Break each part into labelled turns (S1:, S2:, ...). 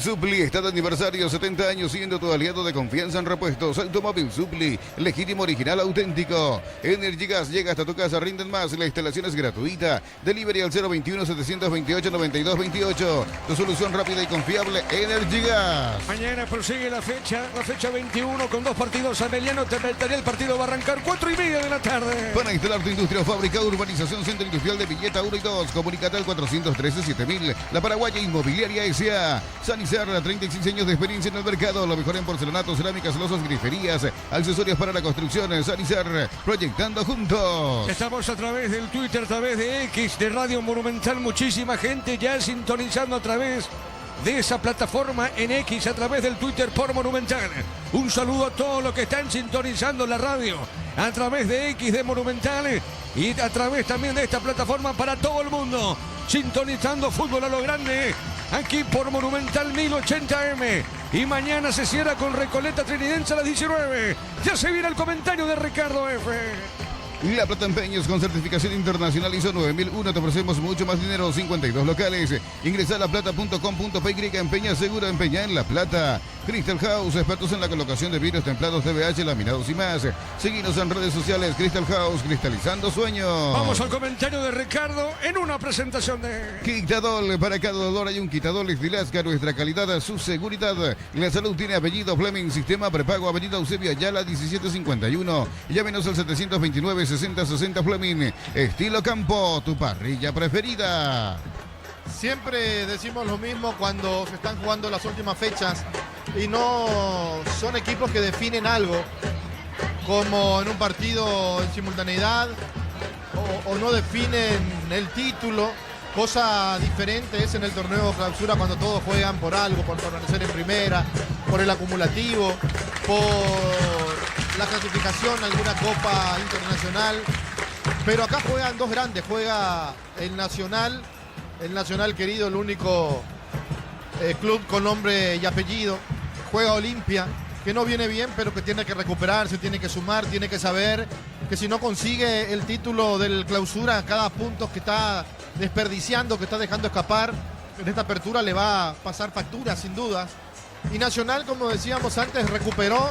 S1: Supli está de aniversario, 70 años siendo tu aliado de confianza en repuestos. Automóvil Supli, legítimo, original, auténtico. Energy Gas llega hasta tu casa, rinden más. La instalación es gratuita. Delivery al 021-728-9228. Tu solución rápida y confiable, Energy Gas.
S2: Mañana prosigue la fecha 21 con 2 partidos. Ameliano Terrenal, el partido va a arrancar 4:30 de la tarde.
S1: Para instalar tu industria o fábrica, urbanización Centro Industrial de Villeta 1 y 2. Comunicate al 413-7000. La Paraguaya Inmobiliaria S.A. Sanizar, 36 años de experiencia en el mercado. Lo mejor en porcelanato, cerámicas, losas, griferías, accesorios para la construcción. Sanizar, proyectando juntos.
S2: Estamos a través del Twitter, a través de X, de Radio Monumental. Muchísima gente ya sintonizando a través de esa plataforma en X, a través del Twitter por Monumental. Un saludo a todos los que están sintonizando la radio a través de X de Monumental y a través también de esta plataforma para todo el mundo. Sintonizando fútbol a lo grande aquí por Monumental 1080M. Y mañana se cierra con Recoleta Trinidense a las 19. Ya se viene el comentario de Ricardo F.
S1: La Plata Empeños con certificación internacional ISO 9001. Te ofrecemos mucho más dinero, 52 locales. Ingresa a laplata.com.py. Empeña seguro, empeña en La Plata. Crystal House, expertos en la colocación de vidrios templados, TVH, laminados y más. Seguinos en redes sociales, Crystal House, cristalizando sueños.
S2: Vamos al comentario de Ricardo en una presentación de
S1: Quitadol. Para cada dolor hay un Quitadol. Estilasca, nuestra calidad, su seguridad. La salud tiene apellido Fleming. Sistema prepago, avenida Eusebio Ayala 1751. Llámenos al 729-6060 Fleming. Estilo Campo, tu parrilla preferida.
S3: Siempre decimos lo mismo cuando se están jugando las últimas fechas y no son equipos que definen algo, como en un partido en simultaneidad o no definen el título. Cosa diferente es en el torneo clausura cuando todos juegan por algo, por permanecer en primera, por el acumulativo, por la clasificación a alguna copa internacional. Pero acá juegan dos grandes, juega el Nacional querido, el único club con nombre y apellido. Juega Olimpia, que no viene bien, pero que tiene que recuperarse, tiene que sumar, tiene que saber que si no consigue el título del clausura, cada punto que está desperdiciando, que está dejando escapar en esta apertura, le va a pasar factura, sin dudas. Y Nacional, como decíamos antes, recuperó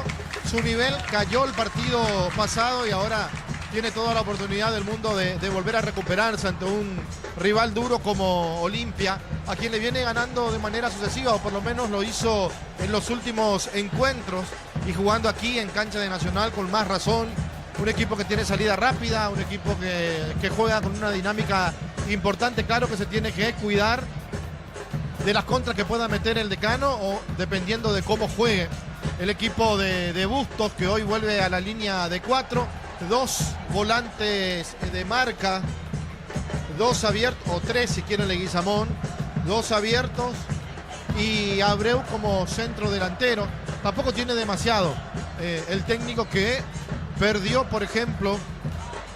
S3: su nivel, cayó el partido pasado y ahora tiene toda la oportunidad del mundo de volver a recuperarse ante un rival duro como Olimpia, a quien le viene ganando de manera sucesiva, o por lo menos lo hizo en los últimos encuentros, y jugando aquí en cancha de Nacional con más razón. Un equipo que tiene salida rápida, un equipo que juega con una dinámica importante. Claro que se tiene que cuidar de las contras que pueda meter el Decano, o dependiendo de cómo juegue el equipo de Bustos, que hoy vuelve a la línea de 4. 2 volantes de marca, 2 abiertos, o 3 si quieren Leguizamón, 2 abiertos y Abreu como centro delantero. Tampoco tiene demasiado el técnico, que perdió, por ejemplo,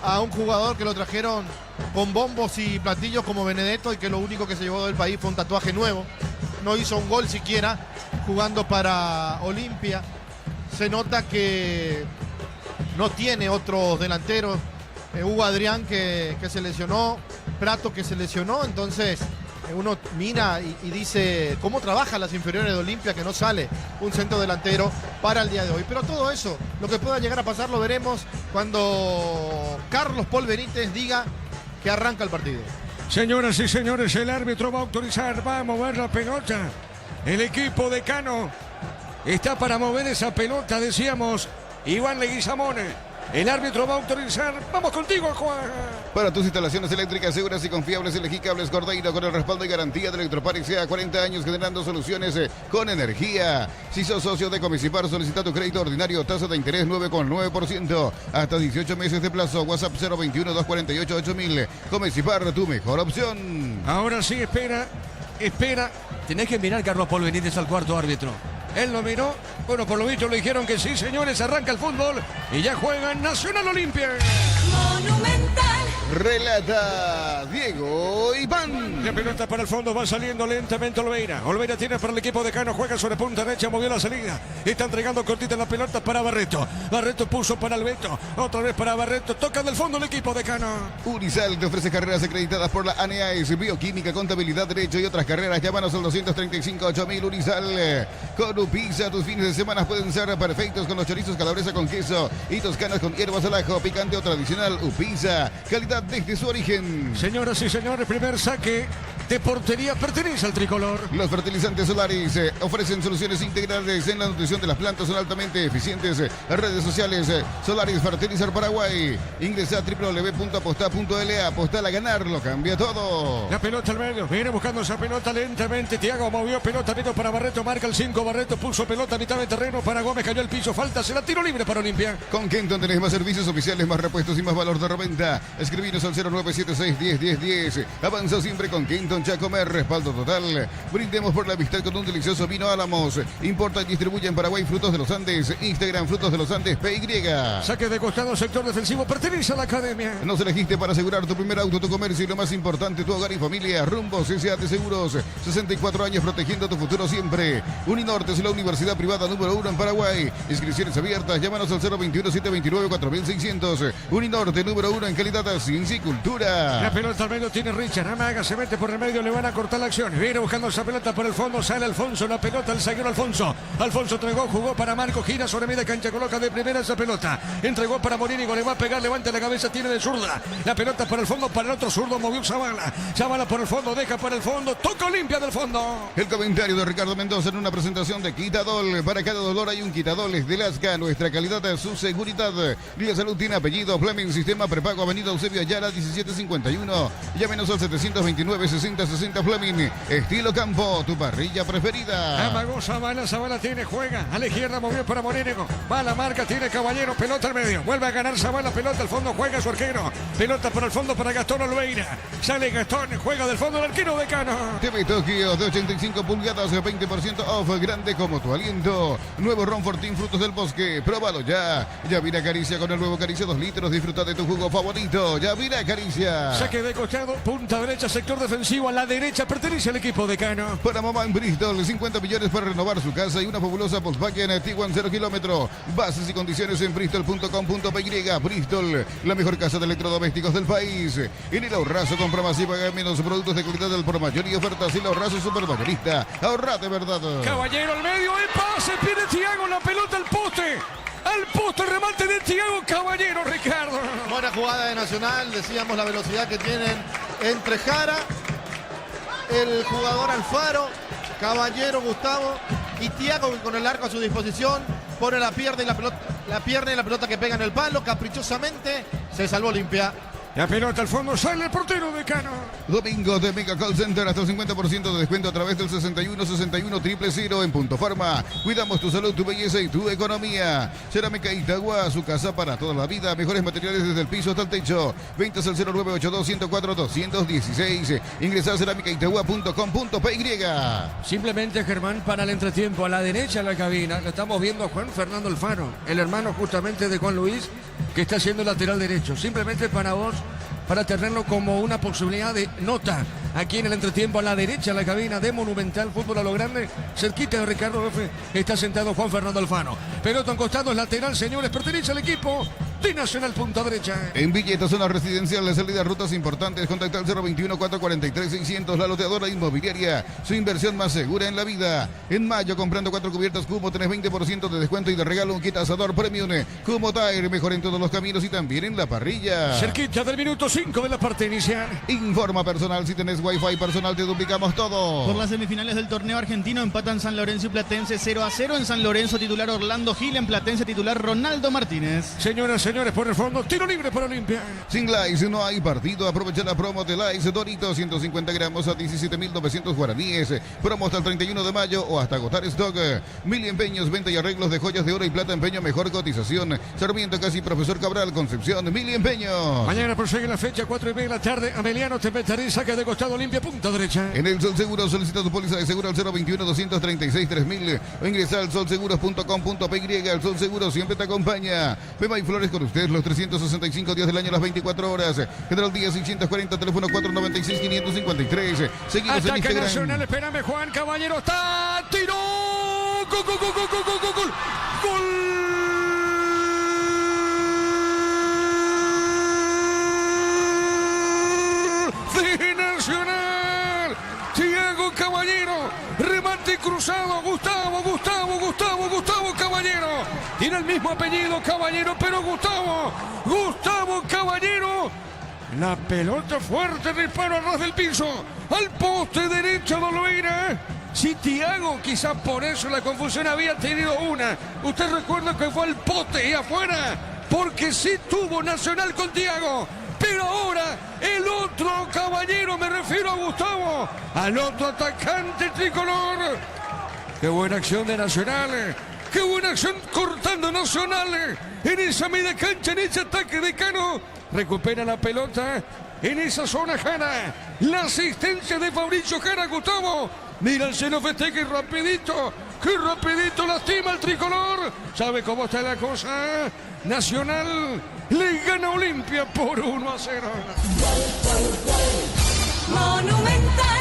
S3: a un jugador que lo trajeron con bombos y platillos como Benedetto, y que lo único que se llevó del país fue un tatuaje nuevo. No hizo un gol siquiera jugando para Olimpia. Se nota que no tiene otros delanteros. Hugo Adrián que se lesionó, Prato que se lesionó. Entonces uno mira y dice cómo trabaja las inferiores de Olimpia, que no sale un centro delantero para el día de hoy. Pero todo eso, lo que pueda llegar a pasar, lo veremos cuando Carlos Paul Benítez diga que arranca el partido.
S2: Señoras y señores, el árbitro va a autorizar, va a mover la pelota. El equipo de Cano está para mover esa pelota, decíamos, Iván Leguizamón. El árbitro va a autorizar. Vamos contigo, Juan.
S1: Para tus instalaciones eléctricas seguras y confiables, elegí Cables Cordeiro con el respaldo y garantía de Electropar S.A. 40 años generando soluciones con energía. Si sos socio de Comisipar, solicita tu crédito ordinario, tasa de interés 9,9%, hasta 18 meses de plazo. WhatsApp 021-248-8000. Comisipar, tu mejor opción.
S2: Ahora sí, espera.
S4: Tenés que mirar Carlos Paul Benítez al cuarto árbitro.
S2: Él lo miró. Bueno, por lo visto le dijeron que sí, señores, arranca el fútbol y ya juegan Nacional Olimpia.
S5: Monumental.
S1: Relata Diego Iván.
S2: La pelota para el fondo, va saliendo lentamente Olveira. Olveira tiene para el equipo de Cano, juega sobre punta derecha, movió la salida. Está entregando cortita la pelota para Barreto. Barreto puso para Alberto, otra vez para Barreto. Toca del fondo el equipo de Cano.
S1: Unisal te ofrece carreras acreditadas por la ANEAES, bioquímica, contabilidad, derecho y otras carreras. Llámanos al 235-8000 Unisal. Con Upisa, tus fines de semana pueden ser perfectos con los chorizos calabresa con queso y toscanas con hierbas al ajo, picante o tradicional. Upisa, calidad desde su origen.
S2: Señoras y señores, primer saque de portería pertenece al tricolor.
S1: Los fertilizantes Solaris ofrecen soluciones integrales en la nutrición de las plantas, son altamente eficientes. Redes sociales Solaris Fertilizar Paraguay. Ingresa a www.aposta.la. Apostar a ganar, lo cambia todo.
S2: La pelota al medio, viene buscando esa pelota lentamente. Thiago movió pelota medio para Barreto, marca el 5. Barreto puso pelota a mitad de terreno para Gómez, cayó al piso, falta, se la tiro libre para Olimpia.
S1: Con Kenton tenés más servicios oficiales, más repuestos y más valor de reventa. Escribinos al 0976-101010. Avanza siempre con Kenton Chacomer, respaldo total. Brindemos por la amistad con un delicioso vino Álamos. Importa y distribuye en Paraguay Frutos de los Andes. Instagram Frutos de los Andes PY.
S2: Saque de costado, sector defensivo, pertenece a la academia.
S1: Nos elegiste para asegurar tu primer auto, tu comercio y lo más importante, tu hogar y familia. Rumbos S.A. de Seguros. 64 años protegiendo tu futuro siempre. Uninorte es la universidad privada número 1 en Paraguay. Inscripciones abiertas. Llámanos al 021-729-4600. Uninorte número 1 en calidad, ciencia y cultura.
S2: La pelota al medio tiene Richard. Amaga, se mete por el medio, le van a cortar la acción. Viene buscando esa pelota por el fondo. Sale Alfonso. La pelota, el zaguero Alfonso. Alfonso entregó, jugó para Marco. Gira sobre media cancha. Coloca de primera esa pelota. Entregó para Morínigo. Le va a pegar. Levanta la cabeza. Tiene de zurda. La pelota para el fondo. Para el otro zurdo. Movió Zavala. Zavala por el fondo. Deja para el fondo. Toca Olimpia del fondo.
S1: El comentario de Ricardo Mendoza en una presentación de Quitadol. Para cada dolor hay un Quitadol. Es de Lasca. Nuestra calidad, su seguridad. Vía Salud tiene apellido. Fleming, sistema prepago. Avenida Eusebio Ayala 1751. Llámenos al 729-6060 Fleming. Estilo campo. Tu parrilla preferida.
S2: Amagó Zavala. Zavala tiene, juega. A la izquierda movió para Morínigo. Va a la marca. Tiene Caballero. Pelota al medio. Vuelve a ganar Zavala. Pelota al fondo. Juega su arquero. Pelota por el fondo para Gastón Olveira. Sale Gastón. Juega del fondo el arquero de Cano.
S1: TV Tokio de 85 pulgadas, 20% off, grande como tu aliento. Nuevo Ron Fortín Frutos del Bosque, próbalo ya. Yavira Caricia con el nuevo Caricia 2 litros, disfruta de tu jugo favorito. Yavira Caricia.
S2: Saque de costado, punta derecha, sector defensivo, a la derecha pertenece al equipo de Cano.
S1: Para mamá en Bristol, 50 millones para renovar su casa y una fabulosa Volkswagen Tiguan 0 kilómetro. Bases y condiciones en bristol.com.py. Bristol, la mejor casa de electrodomésticos del país. En el Ahorrazo, compra más y paga menos, productos de calidad del por mayor y ofertas. Y el Ahorrazo supermayorista. Ahorra de verdad.
S2: Caballero al medio, el pase, pierde Thiago, la pelota al poste. Al poste, remate de Thiago Caballero, Ricardo.
S3: Buena jugada de Nacional, decíamos la velocidad que tienen entre Jara, el jugador Alfaro, Caballero, Gustavo y Thiago con el arco a su disposición. Pone la pierna y la pelota que pega en el palo, caprichosamente se salvó Olimpia.
S2: La pelota al fondo, sale el portero de Cano.
S1: Domingo de Mega Call Center, hasta el 50% de descuento a través del 61-61-000 en Punto Farma. Cuidamos tu salud, tu belleza y tu economía. Cerámica Itagua, su casa para toda la vida. Mejores materiales desde el piso hasta el techo. Ventas al 0982-104-216. Ingresa a cerámicaitagua.com.py.
S4: Simplemente, Germán, para el entretiempo, a la derecha de la cabina, le estamos viendo a Juan Fernando Alfaro, el hermano justamente de Juan Luis, que está siendo lateral derecho. Simplemente para vos, para tenerlo como una posibilidad de nota aquí en el entretiempo, a la derecha de la cabina de Monumental Fútbol a lo Grande, cerquita de Ricardo F. está sentado Juan Fernando Alfaro. Pelota en costado, es lateral, señores, pertenece al equipo de Nacional, punta derecha.
S1: En Villeta, zona residencial, de salida, rutas importantes, contacta al 021-443-600, la loteadora inmobiliaria, su inversión más segura en la vida. En mayo, comprando 4 cubiertas Cumo, tenés 20% de descuento y de regalo un kit asador premium. Cumo Tire, mejor en todos los caminos y también en la parrilla.
S2: Cerquita del minuto 5 de la parte inicial.
S1: Informa personal, si tenés Wi-Fi personal te duplicamos todo.
S5: Por las semifinales del torneo argentino empatan San Lorenzo y Platense 0-0. En San Lorenzo titular Orlando Gil, en Platense titular Ronaldo Martínez.
S2: Señoras, señores, por el fondo, tiro libre para Olimpia.
S1: Sin Lays no hay partido. Aprovecha la promo de Lays Doritos, 150 gramos a 17.900 guaraníes. Promo hasta el 31 de mayo o hasta agotar stock. Mil empeños, venta y arreglos de joyas de oro y plata, empeño, mejor cotización. Sarmiento Casi, Profesor Cabral, Concepción, Mil empeños.
S2: Mañana prosegue la fecha, 4:30 de la tarde. Ameliano Tempetaré, saca de costado, Olimpia, punta derecha.
S1: En el Sol Seguro solicita tu póliza de seguro al 021-236-3000 o ingresa al solseguros.com.py. El Sol Seguro siempre te acompaña. Pema y Flores con con usted los 365 días del año, las 24 horas. General Díaz 640, teléfono 496-553. Seguimos en
S2: Ataque
S1: Instagram.
S2: Nacional, espérame Juan Caballero, está, tiró, gol, gol, gol, gol, gol, gol, gol, gol. De Nacional, Thiago Caballero, remate cruzado, Gustavo Caballero, tiene el mismo apellido Caballero, pero Gustavo Caballero, la pelota fuerte, disparo a ras del piso, al poste derecho de Olveira. Si Thiago, quizás por eso la confusión había tenido una. Usted recuerda que fue al poste y afuera, porque sí tuvo Nacional con Thiago. Pero ahora el otro Caballero, me refiero a Gustavo, al otro atacante tricolor. Qué buena acción de Nacional. Qué buena acción cortando Nacional. En esa media cancha, en ese ataque de Cano. Recupera la pelota en esa zona Jara. La asistencia de Fabricio Jara, Gustavo. Mira el cielo, festeja y rapidito. Qué rapidito lastima el tricolor. ¿Sabe cómo está la cosa? Nacional le gana a Olimpia por 1-0.
S6: Monumental.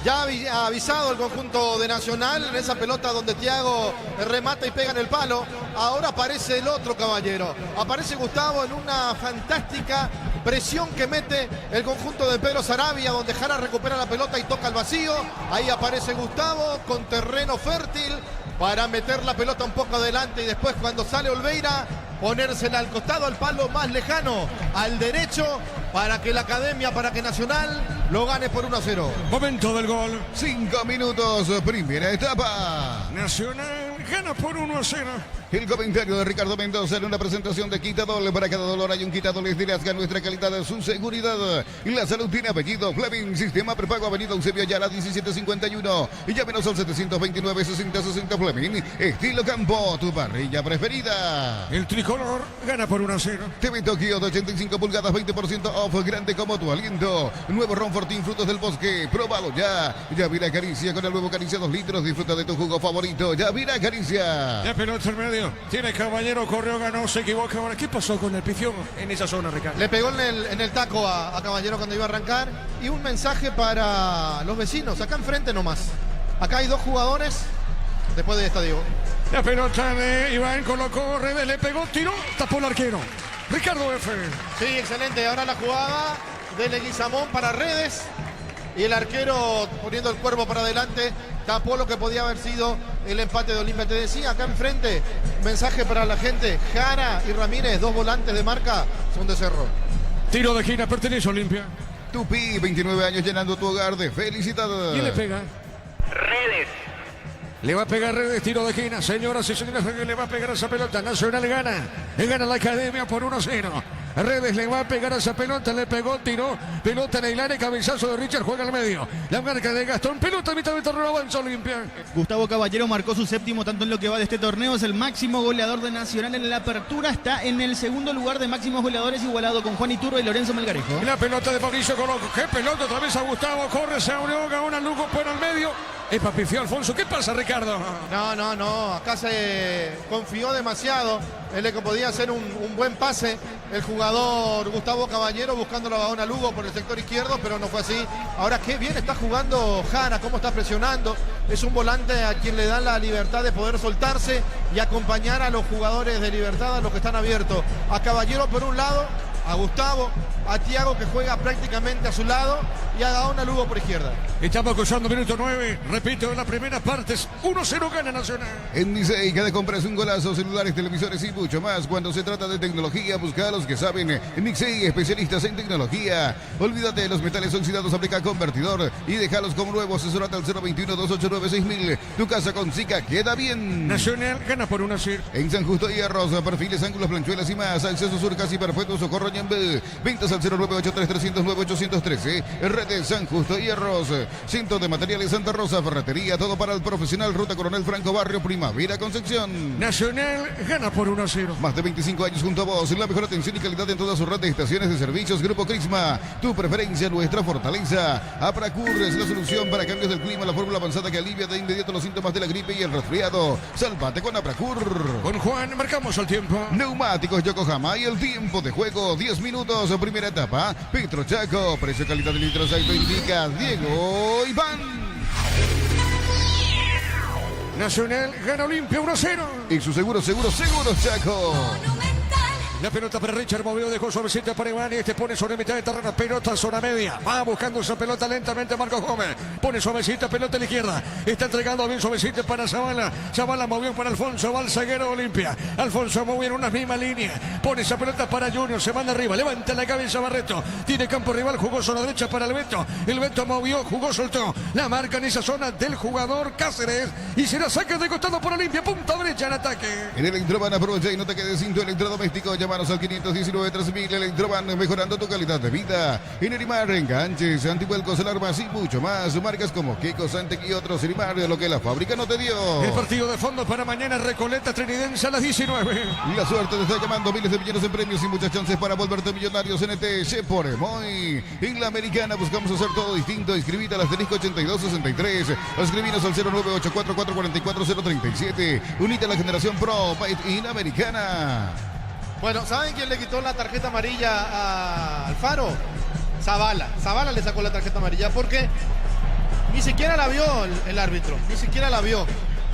S3: Ya ha avisado el conjunto de Nacional en esa pelota donde Thiago remata y pega en el palo. Ahora aparece el otro Caballero. Aparece Gustavo en una fantástica presión que mete el conjunto de Pedro Saravia, donde Jara recupera la pelota y toca el vacío. Ahí aparece Gustavo con terreno fértil para meter la pelota un poco adelante y después cuando sale Olveira ponérsela al costado, al palo más lejano, al derecho, para que la Academia, para que Nacional lo gane por 1-0.
S2: Momento del gol.
S1: 5 minutos, primera etapa.
S2: Nacional gana por 1-0.
S1: El comentario de Ricardo Mendoza en una presentación de Quitadol. Para cada dolor hay un Quitadol. Es Dirasca, nuestra calidad, su seguridad. La salud tiene apellido. Fleming, sistema prepago, avenida Eusebio Ayala 1751. Y llámenos al 729-6060 Fleming. Estilo Campo, tu parrilla preferida.
S2: El tricolor gana por 1-0.
S1: TV Tokio de 85 pulgadas, 20% off, grande como tu aliento. Nuevo Ron Fortín, frutos del bosque, probado ya. Yavira Caricia con el nuevo Caricia 2 litros, disfruta de tu jugo favorito. Yavira Caricia.
S2: La pelota al medio, tiene Caballero, corrió, ganó, se equivoca ahora. ¿Qué pasó con el pifión en esa zona, Ricardo?
S3: Le pegó en el taco a Caballero cuando iba a arrancar. Y un mensaje para los vecinos, acá enfrente nomás. Acá hay dos jugadores, después de esta digo.
S2: La pelota de Iván colocó, Redes le pegó, tiró, tapó el arquero. Ricardo F.
S3: Sí, excelente. Ahora la jugada de Leguizamón para Redes. Y el arquero poniendo el cuerpo para adelante tapó lo que podía haber sido el empate de Olimpia. Te decía, acá enfrente, mensaje para la gente. Jara y Ramírez, dos volantes de marca, son de Cerro.
S2: Tiro de esquina, pertenece a Olimpia.
S1: Tupi, 29 años llenando tu hogar de felicidad.
S2: Y le pega.
S6: Redes.
S2: Le va a pegar Redes, tiro de esquina. Señoras y señores, le va a pegar esa pelota. Nacional gana. Le gana la Academia por 1-0. Redes le va a pegar a esa pelota, le pegó, tiró, pelota en el área, cabezazo de Richard, juega al medio. La marca de Gastón, pelota a mitad de terreno, avanza Olimpia.
S5: Gustavo Caballero marcó su séptimo tanto en lo que va de este torneo. Es el máximo goleador de Nacional en la apertura. Está en el segundo lugar de máximos goleadores, igualado con Juan Iturro y Lorenzo Melgarejo.
S2: Y la pelota de Mauricio Coloco. Qué pelota otra vez a Gustavo. Corre, se abrió, Gaona, Lugo, por el medio. Es papifió Alfonso. ¿Qué pasa, Ricardo?
S3: No. Acá se confió demasiado. Él que podía hacer un buen pase. El jugador Gustavo Caballero buscando la Gaona Lugo por el sector izquierdo, pero no fue así. Ahora qué bien está jugando Jara, cómo está presionando. Es un volante a quien le da la libertad de poder soltarse y acompañar a los jugadores de Libertad, a los que están abiertos. A Caballero por un lado, a Gustavo, a Thiago que juega prácticamente a su lado y a Gaona Lugo por izquierda.
S2: Estamos cruzando minuto 9. Repito, en las primeras partes, 1-0 gana Nacional.
S1: En Nicey, cada compra es un golazo, celulares, televisores y mucho más. Cuando se trata de tecnología, busca a los que saben. En Nicey, especialistas en tecnología. Olvídate de los metales oxidados, aplica convertidor y déjalos como nuevos. Asesorate al 021-289-6000. Tu casa con Zika queda bien.
S2: Nacional gana por 1-0.
S1: En San Justo y Arroz, perfiles, ángulos, planchuelas y más. Acceso Sur, casi perfecto, Socorro Ñambé. Ventas al 098-3309-813. Redes San Justo Hierros, Cientos de Materiales Santa Rosa, Ferretería, todo para el profesional, Ruta Coronel Franco, Barrio Primavera, Concepción.
S2: Nacional gana por 1-0.
S1: Más de 25 años junto a vos, la mejor atención y calidad en todas sus red de estaciones de servicios. Grupo Crisma, tu preferencia, nuestra fortaleza. Apracur es la solución para cambios del clima, la fórmula avanzada que alivia de inmediato los síntomas de la gripe y el resfriado. Sálvate con Apracur.
S2: Con Juan marcamos el tiempo.
S1: Neumáticos Yokohama y el tiempo de juego, 10 minutos, primera etapa. Petro Chaco, precio calidad de litros, ahí lo indica Diego Iván.
S2: Nacional gana Olimpia 1-0.
S1: Y su seguro Chaco.
S2: La pelota para Richard Moveo, dejó suavecita para Iván y este pone sobre mitad de terreno, pelota zona media. Va buscando esa pelota lentamente Marcos Gómez. Pone suavecita, pelota a la izquierda. Está entregando bien suavecita para Zavala. Zavala movió para Alfonso, va al zaguero de Olimpia. Alfonso movió en una misma línea. Pone esa pelota para Junior, se manda arriba, levanta la cabeza Barreto. Tiene campo rival, jugó zona derecha para el Beto. El Beto movió, jugó, soltó. La marca en esa zona del jugador Cáceres. Y será saque de costado por Olimpia, punta derecha en ataque.
S1: En Electroban aprovecha y no te quedes sin tu electrodoméstico. Llámanos al 519-3000. Electroban, mejorando tu calidad de vida. En Erimar, enganches, antivuelcos, alarmas y mucho más. Marcas como Kiko, Santec y otros. Erimar, lo que la fábrica no te dio.
S2: El partido de fondo para mañana, Recoleta Trinidense a las 19.
S1: La suerte te está llamando, miles de millones en premios y muchas chances para volverte millonarios en ETC por Emoy. En la Americana buscamos hacer todo distinto. Inscribite al asterisco 8263. Escribinos al 09844444037. Unite a la generación Pro Byte in Americana.
S3: Bueno, ¿saben quién le quitó la tarjeta amarilla a Alfaro? Zavala. Zavala le sacó la tarjeta amarilla porque ni siquiera la vio el árbitro. Ni siquiera la vio.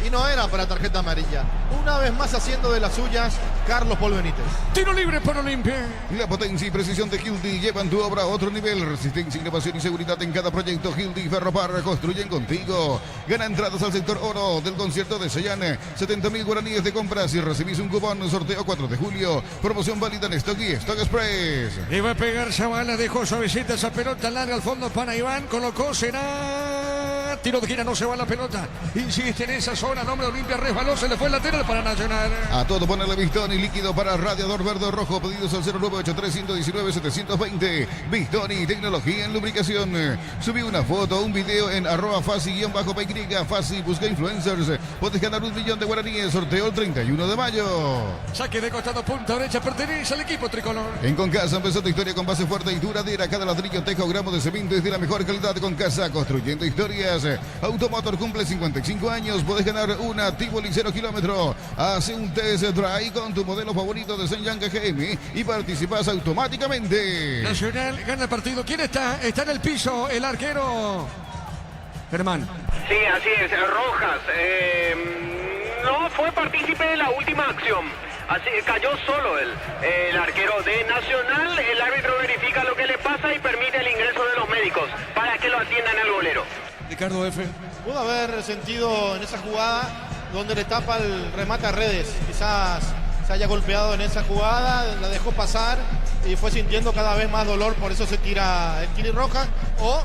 S3: Y no era para tarjeta amarilla. Una vez más haciendo de las suyas Carlos Paul Benítez.
S2: Tiro libre por Olimpia.
S1: La potencia y precisión de Hildy llevan tu obra a otro nivel. Resistencia, innovación y seguridad en cada proyecto. Hildy Ferropar construyen contigo. Gana entradas al sector oro del concierto de Cheyenne. 70.000 guaraníes de compras y recibís un cupón. Sorteo 4 de julio. Promoción válida en Stock y Stock Express.
S2: Le va a pegar Zavala, dejó suavecita esa pelota larga al fondo para Iván. Colocó, será tiro de gira, no se va la pelota. Insiste en esa zona, nombre de Olimpia, resbaló, se le fue el lateral para Nacional.
S1: A todo ponerle Bistoni, líquido para radiador verde o rojo. Pedidos al 0983-119-720. Bistoni, tecnología en lubricación. Subí una foto, un video en @fasi_py. Fasi, busca influencers. Puedes ganar 1 millón de guaraníes. Sorteo el 31 de mayo.
S2: Saque de costado, punta derecha, pertenece al equipo tricolor.
S1: En Concasa empezó tu historia con base fuerte y duradera. Cada ladrillo, teja o gramo de cemento es de la mejor calidad. Concasa, construyendo historias. Automotor cumple 55 años. Puedes ganar una Tivoli 0 kilómetro. Hace un test drive con tu modelo favorito de Shenyang GM y participas automáticamente.
S2: Nacional gana el partido. ¿Quién está? Está en el piso el arquero Germán.
S6: Sí, así es, Rojas. No fue partícipe de la última acción. Así cayó solo el arquero de Nacional. El árbitro verifica lo que le pasa y permite el ingreso de los médicos para que lo atiendan al golero.
S2: Ricardo F.
S3: Pudo haber sentido en esa jugada donde le tapa el remate a Redes. Quizás se haya golpeado en esa jugada, la dejó pasar y fue sintiendo cada vez más dolor, por eso se tira el Kili Rojas. O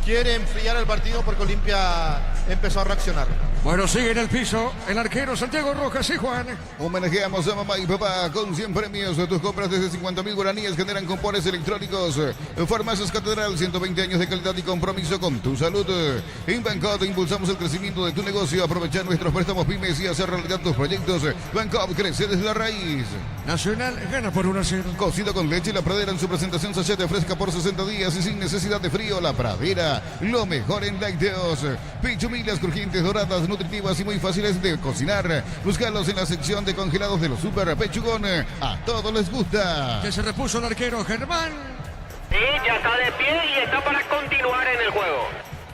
S3: quiere enfriar el partido porque Olimpia empezó a reaccionar.
S2: Bueno, sigue en el piso el arquero Santiago Rojas y Juan.
S1: Homenajeamos a mamá y papá con 100 premios. Tus compras desde 50.000 guaraníes generan cupones electrónicos. Farmacias Catedral, 120 años de calidad y compromiso con tu salud. En Bancop impulsamos el crecimiento de tu negocio. Aprovechar nuestros préstamos pymes y hacer realidad tus proyectos. Bancop crece desde la raíz.
S2: Nacional gana por 1-0.
S1: Cocido con leche La Pradera en su presentación sachete fresca por 60 días y sin necesidad de frío. La Pradera, lo mejor en lácteos. Pichumilas crujientes, doradas, nutritivas y muy fáciles de cocinar. Búscalos en la sección de congelados de los Super Pechugón. A todos les gusta.
S2: Que se repuso el arquero Germán.
S6: Sí, ya está de pie y está para continuar en el juego.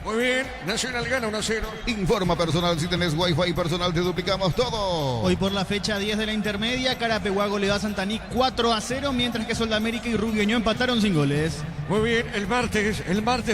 S2: Muy bien, Nacional gana 1-0.
S1: Informa personal, si tenés Wi-Fi personal te duplicamos todo.
S5: Hoy por la fecha 10 de la intermedia, Carapehuago le da a Santaní 4-0, mientras que Soldamérica y Rubioño empataron sin goles.
S2: Muy bien, el martes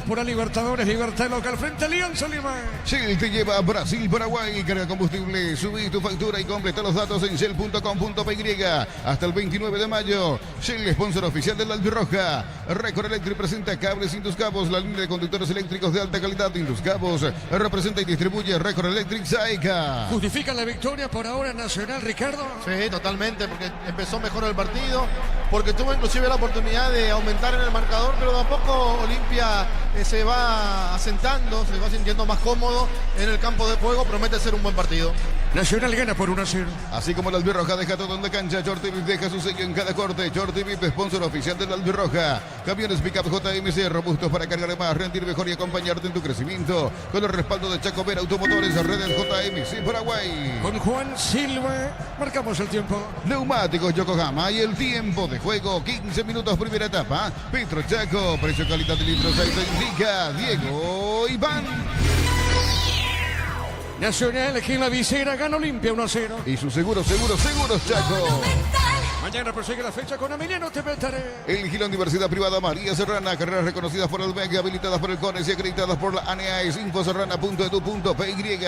S2: por la Libertadores, Libertad local frente a Alianza Lima.
S1: Shell te lleva a Brasil, Paraguay, carga combustible, subí tu factura y completa los datos en shell.com.py hasta el 29 de mayo. Shell, sponsor oficial de la Albirroja. Record Electric presenta cables Induscabos, la línea de conductores eléctricos de alta calidad de Induscabos. Representa y distribuye Record Electric Saika.
S2: ¿Justifica la victoria por ahora Nacional, Ricardo?
S3: Sí, totalmente, porque empezó mejor el partido, porque tuvo inclusive la oportunidad de aumentar en el marcador, pero tampoco Olimpia se va asentando, se va sintiendo más cómodo en el campo de juego, promete ser un buen partido.
S2: Nacional gana por 1-0.
S1: Así como la albirroja deja todo en la cancha, Shorty Vip deja su sello en cada corte. Shorty Vip, sponsor oficial de la albirroja. Camiones Pickup JMC, robustos para cargar más, rendir mejor y acompañarte en tu crecimiento. Con el respaldo de Chaco Vera Automotores, redes JMC Paraguay.
S2: Con Juan Silva, marcamos el tiempo.
S1: Neumáticos Yokohama y el tiempo de juego, 15 minutos primera etapa. Petro Chaco, precio calidad de litros, ahí te indica Diego Iván.
S2: Nacional aquí en la visera, gana Olimpia 1-0.
S1: Y su seguros Chaco.
S2: Mañana prosigue la fecha con Emiliano Tepetaré.
S1: Elegí la Universidad Privada María Serrana, carreras reconocidas por el MEC, habilitadas por el CONES y acreditadas por la ANEAES, infoserrana.edu.py.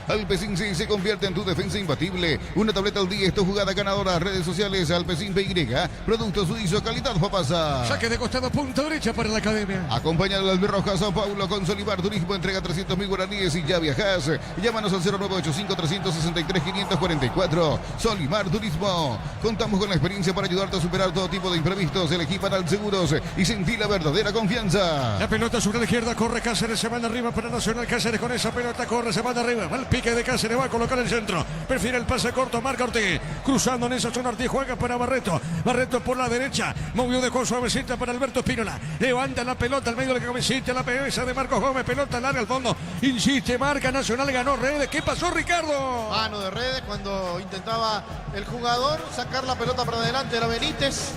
S1: Alpecin sí se convierte en tu defensa imbatible. Una tableta al día es tu jugada ganadora. Redes sociales Alpecin PY, producto suizo, calidad papasa.
S2: Saque de costado, punta derecha para la academia.
S1: Acompaña al Albirroja Sao Paulo con Solivar Turismo, entrega 300.000 guaraníes y ya viajas. Llámanos al 0985-363-544. Solimar Turismo. Contamos con la experiencia para ayudarte a superar todo tipo de imprevistos. Elegí Panal Seguros y sentí la verdadera confianza.
S2: La pelota sobre la izquierda, corre Cáceres, se manda arriba para Nacional. Cáceres con esa pelota, corre, se manda arriba. Va el pique de Cáceres, va a colocar el centro. Prefiere el pase corto, marca Ortiz. Cruzando en esa zona Ortiz, juega para Barreto. Barreto por la derecha, movió de con suavecita para Alberto Espínola. Levanta la pelota al medio de la cabecita, la cabeza de Marcos Gómez, pelota larga al fondo. Insiste, marca Nacional, ganó Redes. ¿Qué pasó, Ricardo?
S3: Mano de Redes cuando intentaba el jugador sacar la pelota para adelante, era Benítez.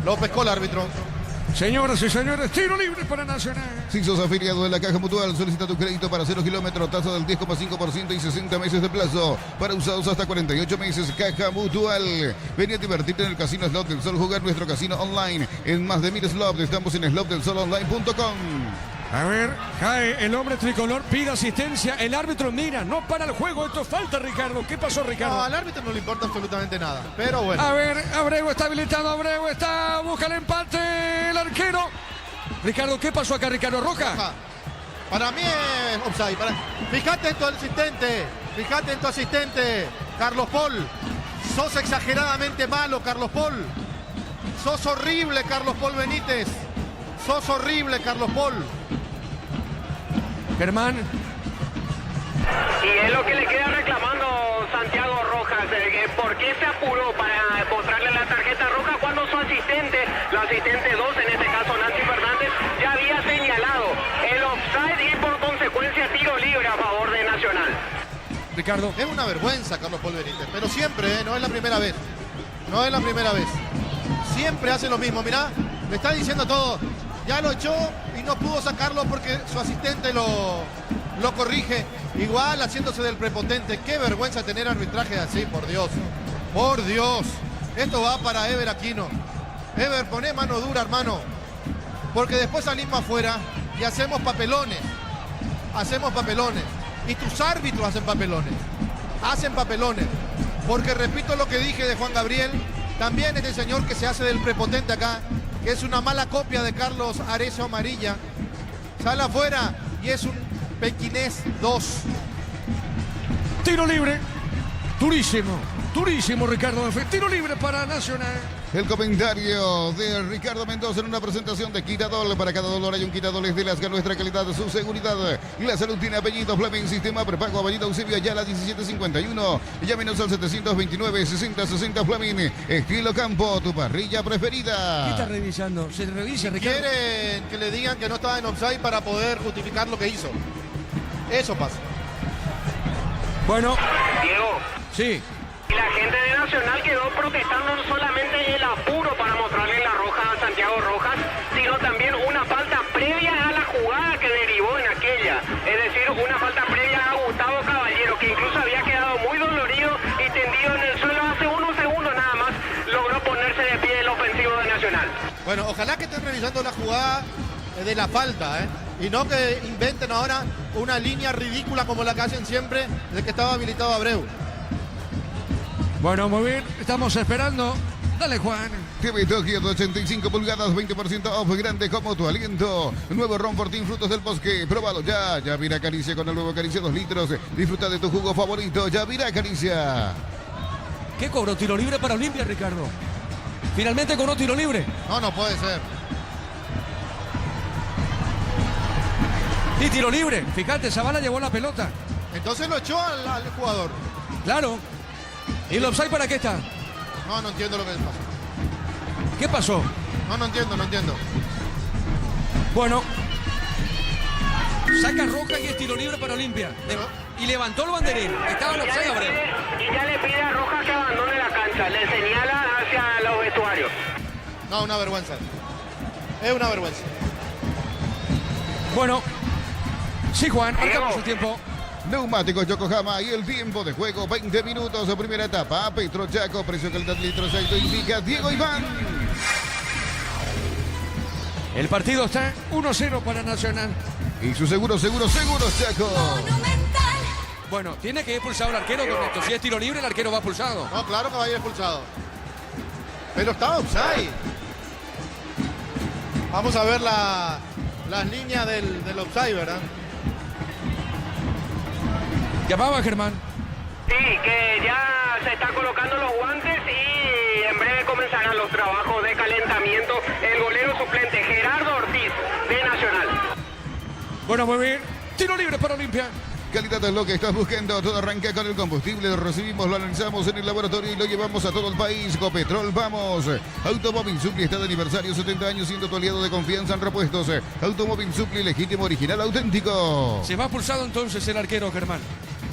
S3: Lo pescó el árbitro.
S2: Señoras y señores, tiro libre para Nacional.
S1: Si sos afiliado de la Caja Mutual, solicita tu crédito para 0 kilómetros, tasa del 10,5% y 60 meses de plazo. Para usados hasta 48 meses, Caja Mutual. Vení a divertirte en el Casino Slot del Sol, jugar nuestro casino online. En más de 1000 slots, estamos en slotdelsolonline.com.
S2: A ver, cae el hombre tricolor, pide asistencia. El árbitro mira, no para el juego. Esto falta, Ricardo. ¿Qué pasó, Ricardo?
S3: No, al árbitro no le importa absolutamente nada. Pero bueno.
S2: A ver, Abreu está habilitado. Abreu está, busca el empate. El arquero. Ricardo, ¿qué pasó acá, Ricardo? ¿Roja?
S3: Para mí es offside. Fíjate en tu asistente. Fíjate en tu asistente, Carlos Paul. Sos exageradamente malo, Carlos Paul. Sos horrible, Carlos Paul Benítez. Sos horrible, Carlos Paul.
S2: Germán.
S6: Y es lo que le queda reclamando Santiago Rojas. ¿Por qué se apuró para mostrarle la tarjeta roja cuando su asistente, la asistente 2, en este caso Nancy Fernández, ya había señalado el offside y por consecuencia tiro libre a favor de Nacional?
S2: Ricardo.
S3: Es una vergüenza, Carlos Paul Benítez, pero siempre, no es la primera vez. No es la primera vez. Siempre hace lo mismo, mirá, le está diciendo todo. Ya lo echó y no pudo sacarlo porque su asistente lo corrige. Igual haciéndose del prepotente. Qué vergüenza tener arbitraje así, por Dios. Por Dios. Esto va para Ever Aquino. Ever, poné mano dura, hermano. Porque después salimos afuera y hacemos papelones. Hacemos papelones. Y tus árbitros hacen papelones. Hacen papelones. Porque repito lo que dije de Juan Gabriel. También este señor que se hace del prepotente acá, que es una mala copia de Carlos Arezzo Amarilla, sale afuera y es un pequinés 2.
S2: Tiro libre. Durísimo. Durísimo, Ricardo. Tiro libre para Nacional.
S1: El comentario de Ricardo Mendoza en una presentación de Quitadol. Para cada dolor hay un Quitadol, de las que nuestra calidad, su seguridad. La salud tiene apellido. Fleming, sistema prepago, avenida Eusebio Ayala 1751. Llámenos al 729-6060 Fleming. Estilo Campo, tu parrilla preferida.
S4: ¿Qué está revisando? ¿Se revisa, Ricardo?
S3: Quieren que le digan que no estaba en offside para poder justificar lo que hizo. Eso pasa.
S2: Bueno.
S6: Diego.
S2: Sí.
S6: Y la gente de Nacional quedó protestando no solamente el apuro para mostrarle la roja a Santiago Rojas, sino también una falta previa a la jugada que derivó en aquella. Es decir, una falta previa a Gustavo Caballero, que incluso había quedado muy dolorido y tendido en el suelo hace unos segundos nada más, logró ponerse de pie el ofensivo de Nacional.
S3: Bueno, ojalá que estén revisando la jugada de la falta, y no que inventen ahora una línea ridícula como la que hacen siempre de que estaba habilitado Abreu.
S2: Bueno, muy bien. Estamos esperando. Dale, Juan.
S1: TV Tokio de 85 pulgadas, 20% off, grande como tu aliento. Nuevo Ron Fortín, frutos del bosque. Próbalo ya. Yavira Caricia con el nuevo Caricia 2 litros. Disfruta de tu jugo favorito. Yavira Caricia.
S4: ¿Qué cobró? ¿Tiro libre para Olimpia, Ricardo? ¿Finalmente cobró tiro libre?
S3: No puede ser.
S4: Y tiro libre. Fíjate, Zavala llevó la pelota.
S3: Entonces lo echó al jugador.
S4: Claro. ¿Y el offside para qué está?
S3: No entiendo lo que pasó.
S4: ¿Qué pasó?
S3: No entiendo.
S4: Bueno. Saca roja y es tiro libre para Olimpia. Y levantó el banderín. Estaba en offside, Abreu.
S6: Y ya le pide a Rojas que abandone la cancha. Le señala hacia los vestuarios.
S3: No, una vergüenza. Es una vergüenza.
S4: Bueno. Sí, Juan, marcamos el tiempo.
S1: Neumáticos Yokohama y el tiempo de juego 20 minutos de primera etapa. Petro Chaco, precio calidad litro 6 indica Diego Iván.
S4: El partido está 1-0 para Nacional.
S1: Y su seguro Chaco.
S4: Bueno, tiene que ir pulsado el arquero con esto. Si es tiro libre, el arquero va pulsado.
S3: No, claro que va a ir expulsado. Pero estaba offside. Vamos a ver las líneas del offside, ¿verdad?
S4: Llamaba Germán.
S6: Sí, que ya se están colocando los guantes y en breve comenzarán los trabajos de calentamiento. El golero suplente Gerardo Ortiz de Nacional.
S4: Bueno, muy bien. Tiro libre para Olimpia.
S1: Calidad es lo que estás buscando. Todo arranca con el combustible. Lo recibimos, lo analizamos en el laboratorio y lo llevamos a todo el país. Copetrol, vamos. Automóvil Supli está de aniversario, 70 años, siendo tu aliado de confianza en repuestos. Automóvil Supli, legítimo, original, auténtico.
S4: Se va pulsado entonces el arquero, Germán.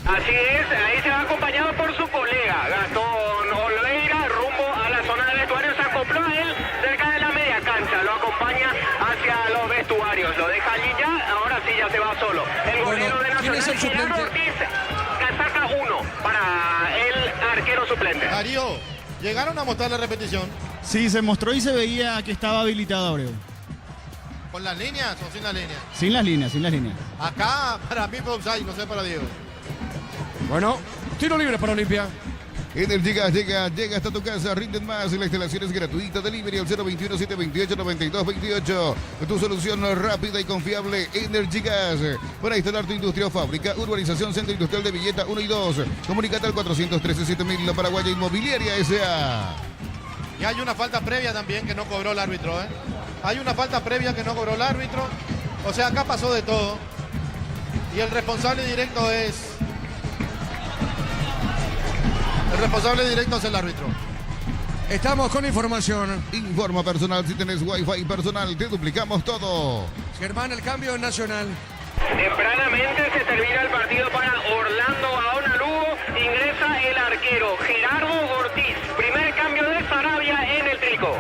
S6: Así es, ahí se va acompañado por su colega Gastón Oliveira, rumbo a la zona de vestuarios. Se acopló a él cerca de la media cancha, lo acompaña hacia los vestuarios, lo deja allí ya, ahora sí ya se va solo. El golero de
S4: ¿quién es
S6: Nacional,
S4: el suplente?
S6: Gerardo Ortiz, que saca uno para el arquero suplente.
S3: Darío, llegaron a mostrar la repetición.
S5: Sí, se mostró y se veía que estaba habilitado Abreu.
S3: ¿Con las líneas o sin las líneas?
S5: Sin las líneas.
S3: Acá para mí fue offside, no sé para Diego.
S4: Bueno, tiro libre para Olimpia.
S1: Energigas llega hasta tu casa, rinden más. La instalación es gratuita. Delivery al 021-728-9228. Tu solución rápida y confiable. Energigas. Para instalar tu industria o fábrica. Urbanización Centro Industrial de Villeta 1 y 2. Comunicate al 413-7000. La Paraguaya Inmobiliaria S.A.
S3: Y hay una falta previa también que no cobró el árbitro, ¿eh? Hay una falta previa que no cobró el árbitro. O sea, acá pasó de todo. Y el responsable directo es... El responsable directo es el árbitro.
S4: Estamos con información.
S1: Informa personal. Si tenés Wi-Fi personal, te duplicamos todo.
S4: Germán, el cambio en Nacional.
S6: Tempranamente se termina el partido para Orlando Gaona Lugo. Ingresa el arquero Gerardo Ortiz. Primer cambio de Sarabia en el trico.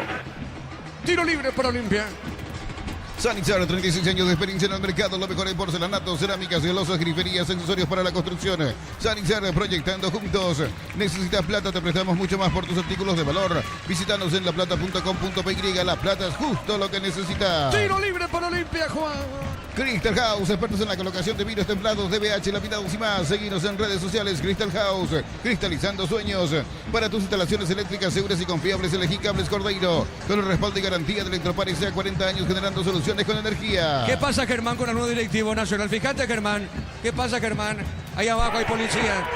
S4: Tiro libre para Olimpia.
S1: Sanizar, 36 años de experiencia en el mercado, lo mejor en porcelanato, cerámicas, celosas, griferías, accesorios para la construcción. Sanizar, proyectando juntos. Necesitas plata, te prestamos mucho más por tus artículos de valor. Visítanos en laplata.com.py. La Plata es justo lo que necesitas.
S4: Tiro libre para Olimpia, Juan.
S1: Crystal House, expertos en la colocación de vinos templados, DBH, laminados y más. Seguinos en redes sociales. Crystal House, cristalizando sueños. Para tus instalaciones eléctricas seguras y confiables, elegí Cables Cordeiro. Con el respaldo y garantía de Electropar y sea 40 años generando soluciones con energía.
S4: ¿Qué pasa, Germán, con el nuevo directivo nacional? Fíjate, Germán. ¿Qué pasa, Germán? Ahí abajo hay policía.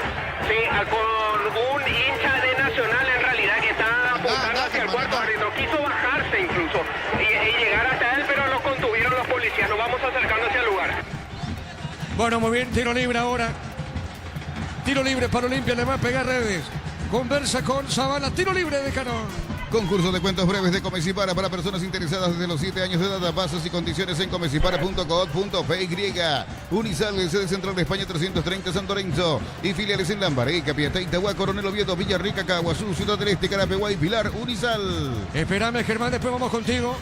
S6: Sí, con un hincha de Nacional en realidad que está apuntando hacia el cuarto árbitro. Quiso bajarse incluso y llegar hasta él, pero lo contuvieron los policías. Nos vamos acercando hacia el lugar.
S4: Bueno, muy bien, tiro libre ahora. Tiro libre para Olimpia, le va a pegar Redes. Conversa con Zavala, tiro libre de Canón.
S1: Concurso de cuentos breves de Comecipara para personas interesadas desde los 7 años de edad. Bases y condiciones en comecipara.com.py. Unisal, sede central de España 330 San Lorenzo. Y filiales en Lambaré, Capiatá, Itagua, Coronel Oviedo, Villarrica, Caguazú, Ciudad del Este, Carapeguá y Pilar. Unisal.
S4: Espérame, Germán, después vamos contigo.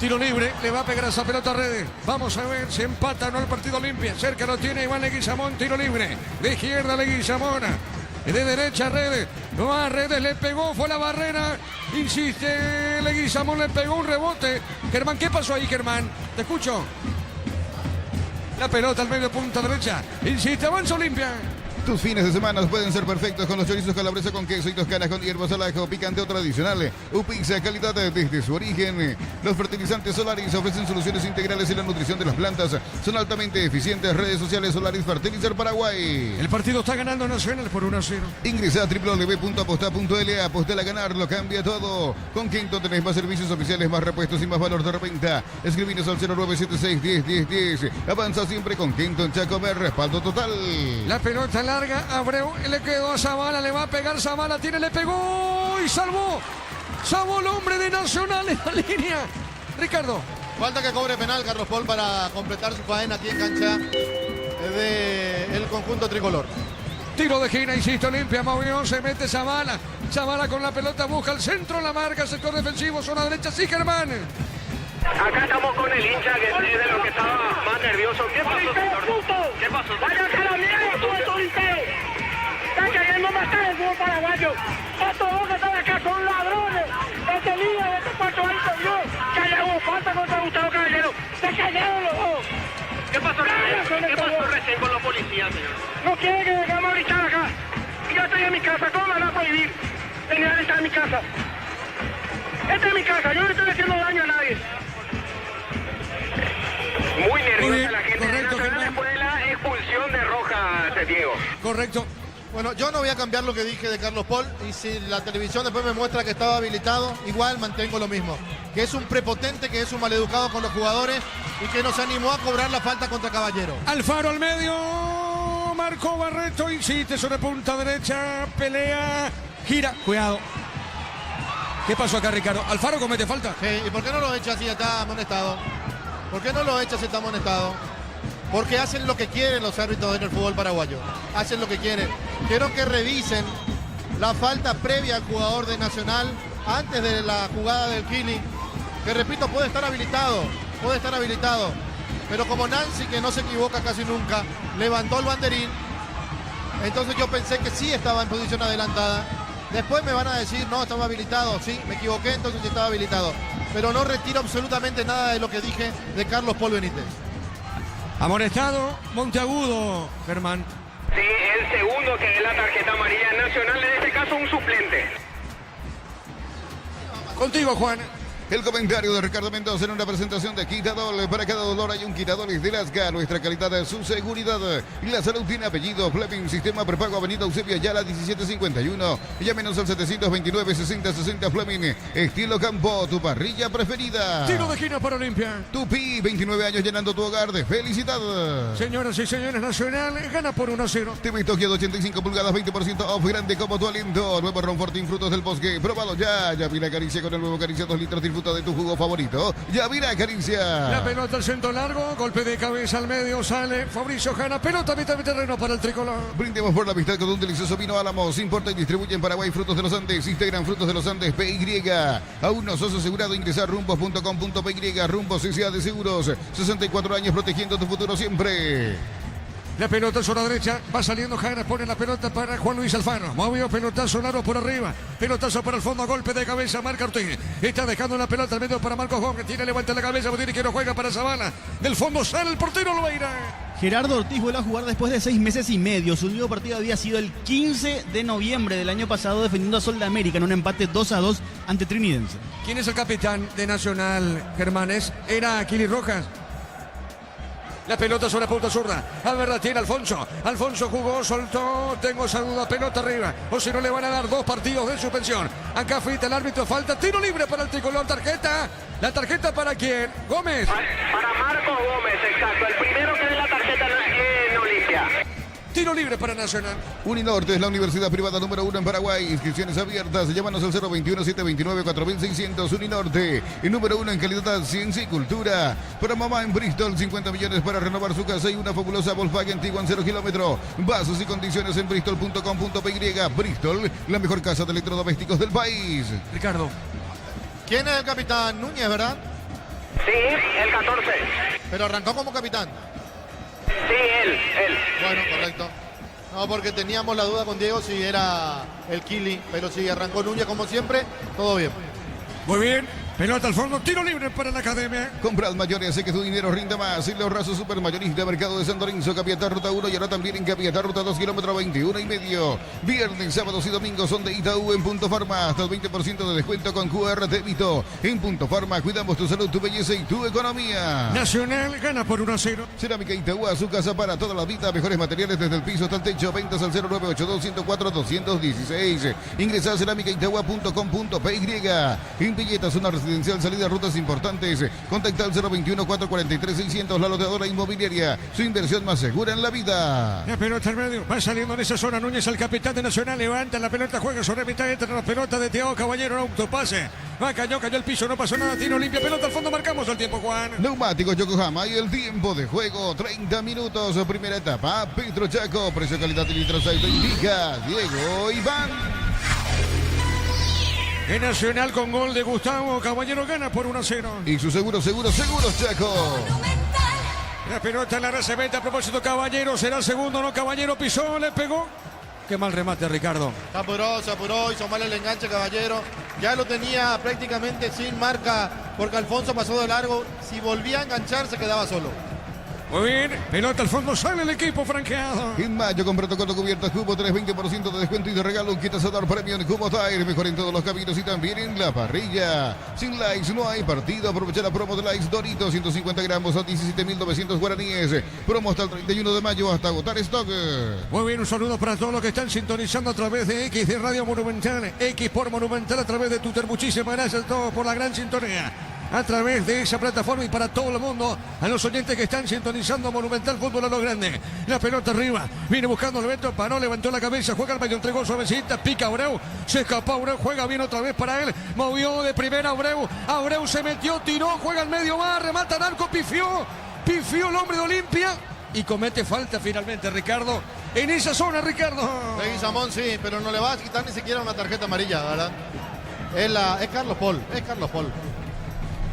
S4: Tiro libre, le va a pegar esa pelota a Redes. Vamos a ver si empata o no el partido Olimpia. Cerca lo tiene Iván Leguizamón, tiro libre. De izquierda Leguizamón. De derecha Redes. No a Redes, le pegó, fue la barrera. Insiste Leguizamón, le pegó un rebote. Germán, ¿qué pasó ahí, Germán? Te escucho. La pelota al medio punta derecha. Insiste, avanza Olimpia.
S1: Tus fines de semana pueden ser perfectos con los chorizos calabresa con queso y toscanas con hierbas al ajo, picante o tradicional. Upizza, calidad desde su origen. Los fertilizantes Solaris ofrecen soluciones integrales en la nutrición de las plantas. Son altamente eficientes. Redes sociales Solaris Fertilizar Paraguay.
S2: El partido está ganando Nacional por 1-0.
S1: Ingresa a www.aposta.l. Apostar a ganar, lo cambia todo. Con Kenton tenés más servicios oficiales, más repuestos y más valor de reventa. Escribinos al 0976-10-10-10. Avanza siempre con Kenton Chacomer, respaldo total.
S2: La pelota larga, Abreu, le quedó a Zavala, le va a pegar Zavala, le pegó y salvó. Salvó el hombre de Nacional en la línea. Ricardo.
S3: Falta que cobre penal Carlos Paul para completar su faena aquí en cancha del conjunto tricolor.
S2: Tiro de esquina, insisto, limpia, movió, se mete Zavala. Zavala con la pelota, busca el centro, la marca, sector defensivo, zona derecha, sí, Germán.
S6: Acá estamos con el hincha que es de lo que estaba más nervioso. ¿Qué pasó, señor? ¿Qué pasó?
S7: ¡Vaya a la mierda, tú autorizado! ¡Está queriendo matar el fútbol paraguayo! ¡Estos dos que están acá son ladrones! ¡Este líder de este cuarto alto yo! ¡Que haya hubo falta contra Gustavo Caballero! ¡Se callaron los dos!
S6: ¿Qué pasó recién con los policías, señor?
S7: No quieren que dejemos a gritar acá. Yo estoy en mi casa, ¿cómo me van a prohibir? Venir a estar en mi casa. Esta es mi casa, yo no estoy haciendo daño a nadie.
S6: Muy nerviosa
S2: bien,
S6: la gente
S2: correcto,
S6: de Nacional
S2: Germán.
S6: después de la expulsión de Rojas, Diego.
S2: Correcto.
S3: Bueno, yo no voy a cambiar lo que dije de Carlos Paul y si la televisión después me muestra que estaba habilitado, igual mantengo lo mismo. Que es un prepotente, que es un maleducado con los jugadores y que nos animó a cobrar la falta contra Caballero.
S2: Alfaro al medio. Marcó Barreto, insiste sobre punta derecha. Pelea. Gira. Cuidado. ¿Qué pasó acá, Ricardo? Alfaro comete falta.
S3: Sí, ¿y por qué no lo echa si está amonestado? ¿Por qué no lo echa si está amonestado? Porque hacen lo que quieren los árbitros en el fútbol paraguayo. Hacen lo que quieren. Quiero que revisen la falta previa al jugador de Nacional antes de la jugada del Kili. Que repito, puede estar habilitado. Puede estar habilitado. Pero como Nancy, que no se equivoca casi nunca, levantó el banderín. Entonces yo pensé que sí estaba en posición adelantada. Después me van a decir, no, estaba habilitado. Sí, me equivoqué, entonces sí estaba habilitado. Pero no retiro absolutamente nada de lo que dije de Carlos Paul Benítez.
S2: Amonestado, Monteagudo, Germán.
S6: Sí, el segundo que es la tarjeta amarilla Nacional, en este caso un suplente.
S2: Contigo, Juan.
S1: El comentario de Ricardo Mendoza en una presentación de Quitadol. Para cada dolor hay un Quitadol de Lasga. Nuestra calidad es su seguridad. La salud tiene apellido. Fleming, sistema prepago Avenida Eusebio Ayala 1751. Llámenos al 729-6060 Fleming. Estilo Campo, tu parrilla preferida.
S2: Tiro de esquina para Olimpia.
S1: Tupi, 29 años llenando tu hogar de felicidad.
S2: Señoras y señores, Nacional gana por 1-0.
S1: TV Tokio de 85 pulgadas, 20% off, grande como tu aliento. Nuevo Ron Fortín, frutos del bosque. Próbalo ya. Ya vi la caricia con el nuevo Caricia 2 litros. Disfruta de tu jugo favorito. Ya vi la caricia.
S2: La pelota al centro largo. Golpe de cabeza al medio. Sale Fabricio Jana. Pelota mitad de terreno para el tricolor.
S1: Brindemos por la amistad con un delicioso vino Álamos. Importa y distribuye en Paraguay Frutos de los Andes. Instagram Frutos de los Andes PY. Aún no sos asegurado. Ingresar rumbos.com.py. Rumbos S.A. de Seguros. 64 años protegiendo tu futuro siempre.
S2: La pelota en zona derecha, va saliendo Jara, pone la pelota para Juan Luis Alfaro. Movió pelotazo largo por arriba, pelotazo para el fondo, golpe de cabeza, marca Ortiz. Está dejando la pelota al medio para Marcos Gómez, tiene, levanta la cabeza, tiene que no juega para Zavala. Del fondo sale el portero Lobeira.
S5: Gerardo Ortiz vuelve a jugar después de 6 meses y medio. Su último partido había sido el 15 de noviembre del año pasado defendiendo a Sol de América en un empate 2-2 ante Trinidense.
S2: ¿Quién es el capitán de Nacional, Germanes? Era Aquili Rojas. La pelota sobre la punta zurda. A ver, la tiene Alfonso. Alfonso jugó, soltó. Tengo esa duda. Pelota arriba. O si no, le van a dar 2 partidos de suspensión. Acá frita el árbitro. Falta. Tiro libre para el tricolor. Tarjeta. ¿La tarjeta para quién? Gómez.
S6: Para Marcos Gómez, exacto. El primero que dé la tarjeta en Olimpia.
S2: Tiro libre para Nacional.
S1: Uninorte es la universidad privada número 1 en Paraguay. Inscripciones abiertas. Llámanos al 021-729-4600. Uninorte, el número 1 en calidad, ciencia y cultura. Para mamá en Bristol, 50 millones para renovar su casa y una fabulosa Volkswagen Tiguan 0 kilómetro. Bases y condiciones en bristol.com.py. Bristol, la mejor casa de electrodomésticos del país.
S2: Ricardo.
S3: ¿Quién es el capitán? Núñez, ¿verdad?
S6: Sí, el 14.
S3: Pero arrancó como capitán.
S6: Sí, él.
S3: Bueno, correcto. No, porque teníamos la duda con Diego si era el Kili, pero si arrancó Núñez como siempre, todo bien.
S2: Muy bien. Pelota al fondo, tiro libre para la academia.
S1: Compras mayores, hace que tu dinero rinda más. En los Rasos Supermayorista, Mercado de San Lorenzo, Capiatá, Ruta 1 y ahora también en Capiatá, Ruta 2, kilómetro 21,5. Viernes, sábados y domingos son de Itaú en Punto Farma. Hasta el 20% de descuento con QR débito. En Punto Farma cuidamos tu salud, tu belleza y tu economía.
S2: Nacional gana por 1-0.
S1: Cerámica Itaú, su casa para toda la vida. Mejores materiales desde el piso hasta el techo. Ventas al 0982-104-216. Ingresa a cerámicaitaua.com.py. En Villetas, una residencial, salida a rutas importantes. Contacta al 021-443-600. La loteadora inmobiliaria. Su inversión más segura en la vida.
S2: La pelota al medio. Va saliendo en esa zona Núñez, el capitán de Nacional. Levanta la pelota, juega sobre mitad. Entra la pelota de Thiago Caballero. Autopase. Va, cayó el piso. No pasó nada. Tiro limpia. Pelota al fondo. Marcamos el tiempo, Juan.
S1: Neumáticos Yokohama y el tiempo de juego. 30 minutos. Primera etapa. Petro Chaco. Precio, calidad y litros. Ahí lo indica Diego Iván.
S2: En Nacional con gol de Gustavo Caballero gana por 1-0.
S1: Y su seguros Chaco.
S2: La pelota en la red se mete a propósito Caballero. Será el segundo, ¿no? Caballero pisó, le pegó. Qué mal remate, Ricardo.
S3: Se apuró, hizo mal el enganche Caballero. Ya lo tenía prácticamente sin marca porque Alfonso pasó de largo. Si volvía a enganchar se quedaba solo.
S2: Muy bien, pelota al fondo, sale el equipo franqueado.
S1: En mayo con protocolo cubierto Cubo 3, 20% de descuento y de regalo. Un kit asador premio en Cubo Tire. Mejor en todos los caminos y también en la parrilla. Sin likes no hay partido. Aprovecha la promo de likes Doritos, 150 gramos a 17.900 guaraníes. Promo hasta el 31 de mayo hasta agotar stock.
S2: Muy bien, un saludo para todos los que están sintonizando a través de X de Radio Monumental. X por Monumental a través de Twitter. Muchísimas gracias a todos por la gran sintonía. A través de esa plataforma y para todo el mundo, a los oyentes que están sintonizando Monumental Fútbol a lo grande. La pelota arriba, viene buscando el Beto, paró, levantó la cabeza, juega al medio, entregó suavecita, pica Abreu, se escapó Abreu, juega bien otra vez para él, movió de primera Abreu se metió, tiró, juega al medio más, remata al arco, pifió el hombre de Olimpia y comete falta finalmente Ricardo, en esa zona Ricardo.
S3: Samón sí, pero no le va a quitar ni siquiera una tarjeta amarilla, ¿verdad? Es Carlos Paul.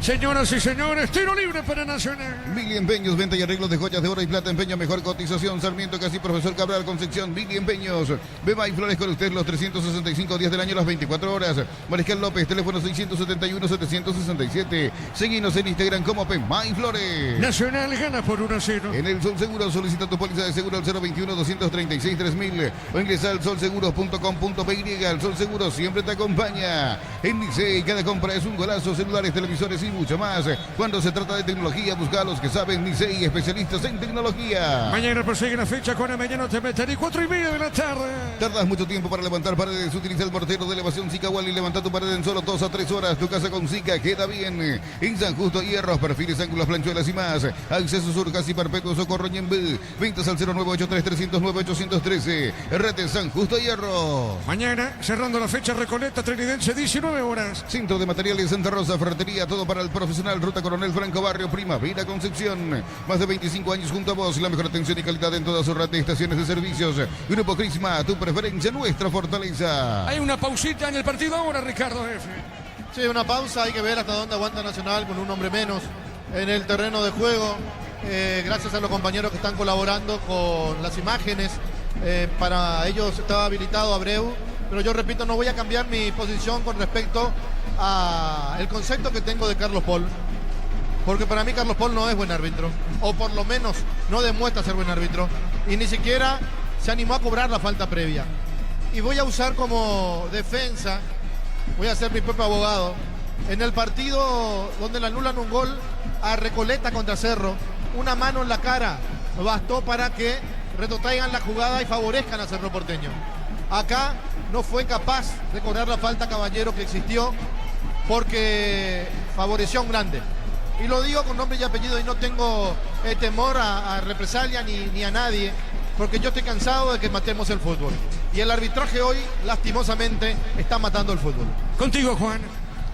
S2: Señoras y señores, tiro libre para Nacional.
S1: Mili Empeños, venta y arreglos de joyas de oro y plata, empeño, mejor cotización. Sarmiento, casi Profesor Cabral, Concepción, Mili Empeños. Beba y Flores con usted los 365 días del año, las 24 horas. Mariscal López, teléfono 671-767. Seguinos en Instagram como Pemay Flores.
S2: Nacional gana por 1-0.
S1: En el Sol Seguro, solicita tu póliza de seguro al 021-236-3000 o ingresa al solseguros.com.py. El Sol Seguro siempre te acompaña. En Licey, cada compra es un golazo, celulares, televisores y mucho más. Cuando se trata de tecnología, busca a los que saben. Licey, especialistas en tecnología.
S2: Mañana prosigue la fecha con mañana te meteré 4:30 de la tarde.
S1: Tardas mucho tiempo para levantar paredes. Utiliza el mortero de elevación Zika Wall y levanta tu pared en solo 2 a 3 horas. Tu casa con Zika queda bien. En San Justo, hierros, perfiles, ángulos, planchuelas y más. Acceso Sur, casi perpetuo, Socorro, Ñembé. Ventas al 0983-309-813. Red San Justo, hierro.
S2: Mañana, cerrando la fecha, Recoleta, Trinidense, 19 horas.
S1: Centro de Materiales Santa Rosa, ferretería, todo para el profesional. Ruta Coronel Franco, Barrio Primavera, Concepción. Más de 25 años junto a vos. La mejor atención y calidad en toda su red de estaciones de servicios. Grupo Crisma, tu preferencia, nuestra fortaleza.
S2: Hay una pausita en el partido ahora, Ricardo F.
S3: Sí, una pausa. Hay que ver hasta dónde aguanta Nacional con un hombre menos en el terreno de juego. Gracias a los compañeros que están colaborando con las imágenes. Para ellos estaba habilitado Abreu. Pero yo repito, no voy a cambiar mi posición con respecto al concepto que tengo de Carlos Paul. Porque para mí Carlos Paul no es buen árbitro. O por lo menos no demuestra ser buen árbitro. Y ni siquiera se animó a cobrar la falta previa. Y voy a usar como defensa, voy a ser mi propio abogado, en el partido donde le anulan un gol a Recoleta contra Cerro, una mano en la cara bastó para que retrotraigan la jugada y favorezcan a Cerro Porteño. Acá no fue capaz de cobrar la falta Caballero que existió porque favoreció a un grande. Y lo digo con nombre y apellido y no tengo temor a represalia ni a nadie, porque yo estoy cansado de que matemos el fútbol. Y el arbitraje hoy, lastimosamente, está matando el fútbol.
S2: Contigo, Juan.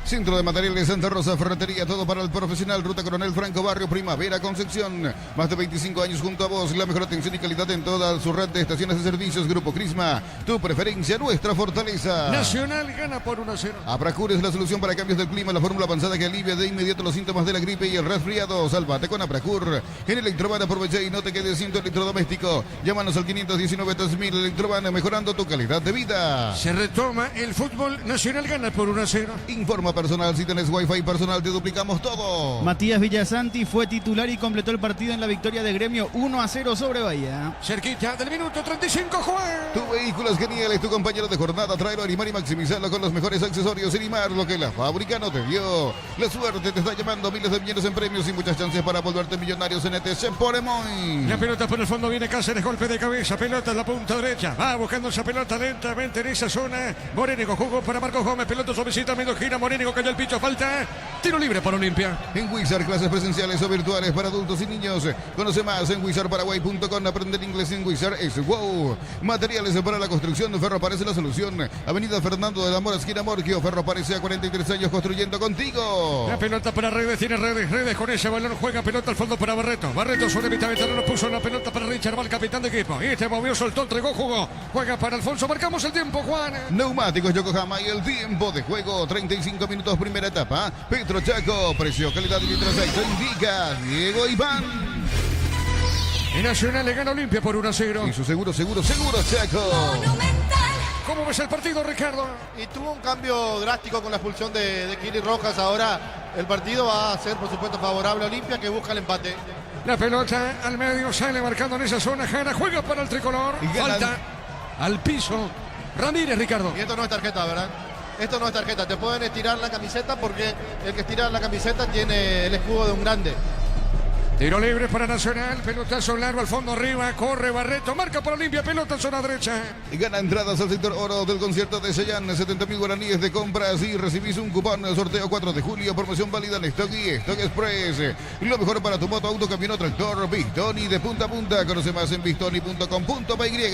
S1: Centro de Materiales Santa Rosa, ferretería, todo para el profesional. Ruta Coronel Franco, Barrio Primavera, Concepción. Más de 25 años junto a vos. La mejor atención y calidad en toda su red de estaciones de servicios. Grupo Crisma, tu preferencia, nuestra fortaleza.
S2: Nacional gana por 1-0.
S1: Apracur es la solución para cambios del clima. La fórmula avanzada que alivia de inmediato los síntomas de la gripe y el resfriado. Sálvate con Apracur. En Electroban aprovecha y no te quedes sin tu electrodoméstico. Llámanos al 519-3000. Electroban, mejorando tu calidad de vida.
S2: Se retoma el fútbol. Nacional gana por 1-0.
S1: Informa personal. Si tenés Wi-Fi personal, te duplicamos todo.
S5: Matías Villasanti fue titular y completó el partido en la victoria de Gremio 1-0 sobre Bahía.
S2: Cerquita del minuto 35, Juan.
S1: Tu vehículo es genial, es tu compañero de jornada. Tráelo a Arimar y maximizarlo con los mejores accesorios. Arimar, lo que la fábrica no te dio. La suerte te está llamando, miles de millones en premios y muchas chances para volverte millonarios en ETC Poremoy.
S2: La pelota por el fondo viene Cáceres, golpe de cabeza, pelota en la punta derecha. Va buscando esa pelota lentamente en esa zona. Morénigo jugó para Marcos Gómez, pelota suavecita, medio gira. Morénigo cayó el picho, falta. Tiro libre para Olimpia.
S1: En Wizard, clases presenciales o virtuales para adultos y niños. Conoce más en wizardparaguay.com. Aprender inglés en Wizard es wow. Materiales para la construcción. Ferro parece la solución. Avenida Fernando de la Mora, esquina Morquio. Ferro parece a 43 años construyendo contigo.
S2: La pelota para Redes, tiene Redes con ese balón, juega pelota al fondo para Barreto. Barreto sobre mitad de terreno, puso la pelota para Richard, va el capitán de equipo. Y este movió, soltó, entregó, jugó. Juega para Alfonso, marcamos el tiempo, Juan.
S1: Neumáticos Yokohama y el tiempo de juego, 35 minutos, primera etapa. Petro Chaco, precio, calidad y litros aceite, indica Diego Iván.
S2: Y Nacional le gana Olimpia por 1-0.
S1: Y su seguro, Chaco.
S2: ¿Cómo ves el partido, Ricardo?
S3: Y tuvo un cambio drástico con la expulsión de Kili Rojas. Ahora el partido va a ser, por supuesto, favorable a Olimpia, que busca el empate.
S2: La pelota al medio, sale marcando en esa zona. Jara juega para el tricolor. Falta al piso. Ramírez, Ricardo.
S3: Y esto no es tarjeta, ¿verdad? Esto no es tarjeta. Te pueden estirar la camiseta porque el que estira la camiseta tiene el escudo de un grande.
S2: Tiro libre para Nacional, pelotazo largo al fondo arriba, corre Barreto, marca para Olimpia, pelota en zona derecha.
S1: Y gana entradas al sector oro del concierto de Cheyenne, 70.000 guaraníes de compras y recibís un cupón de sorteo 4 de julio, promoción válida en Stock y Stock Express. Lo mejor para tu moto, auto, camión, tractor, Bistoni de punta a punta. Conoce más en bistoni.com.py.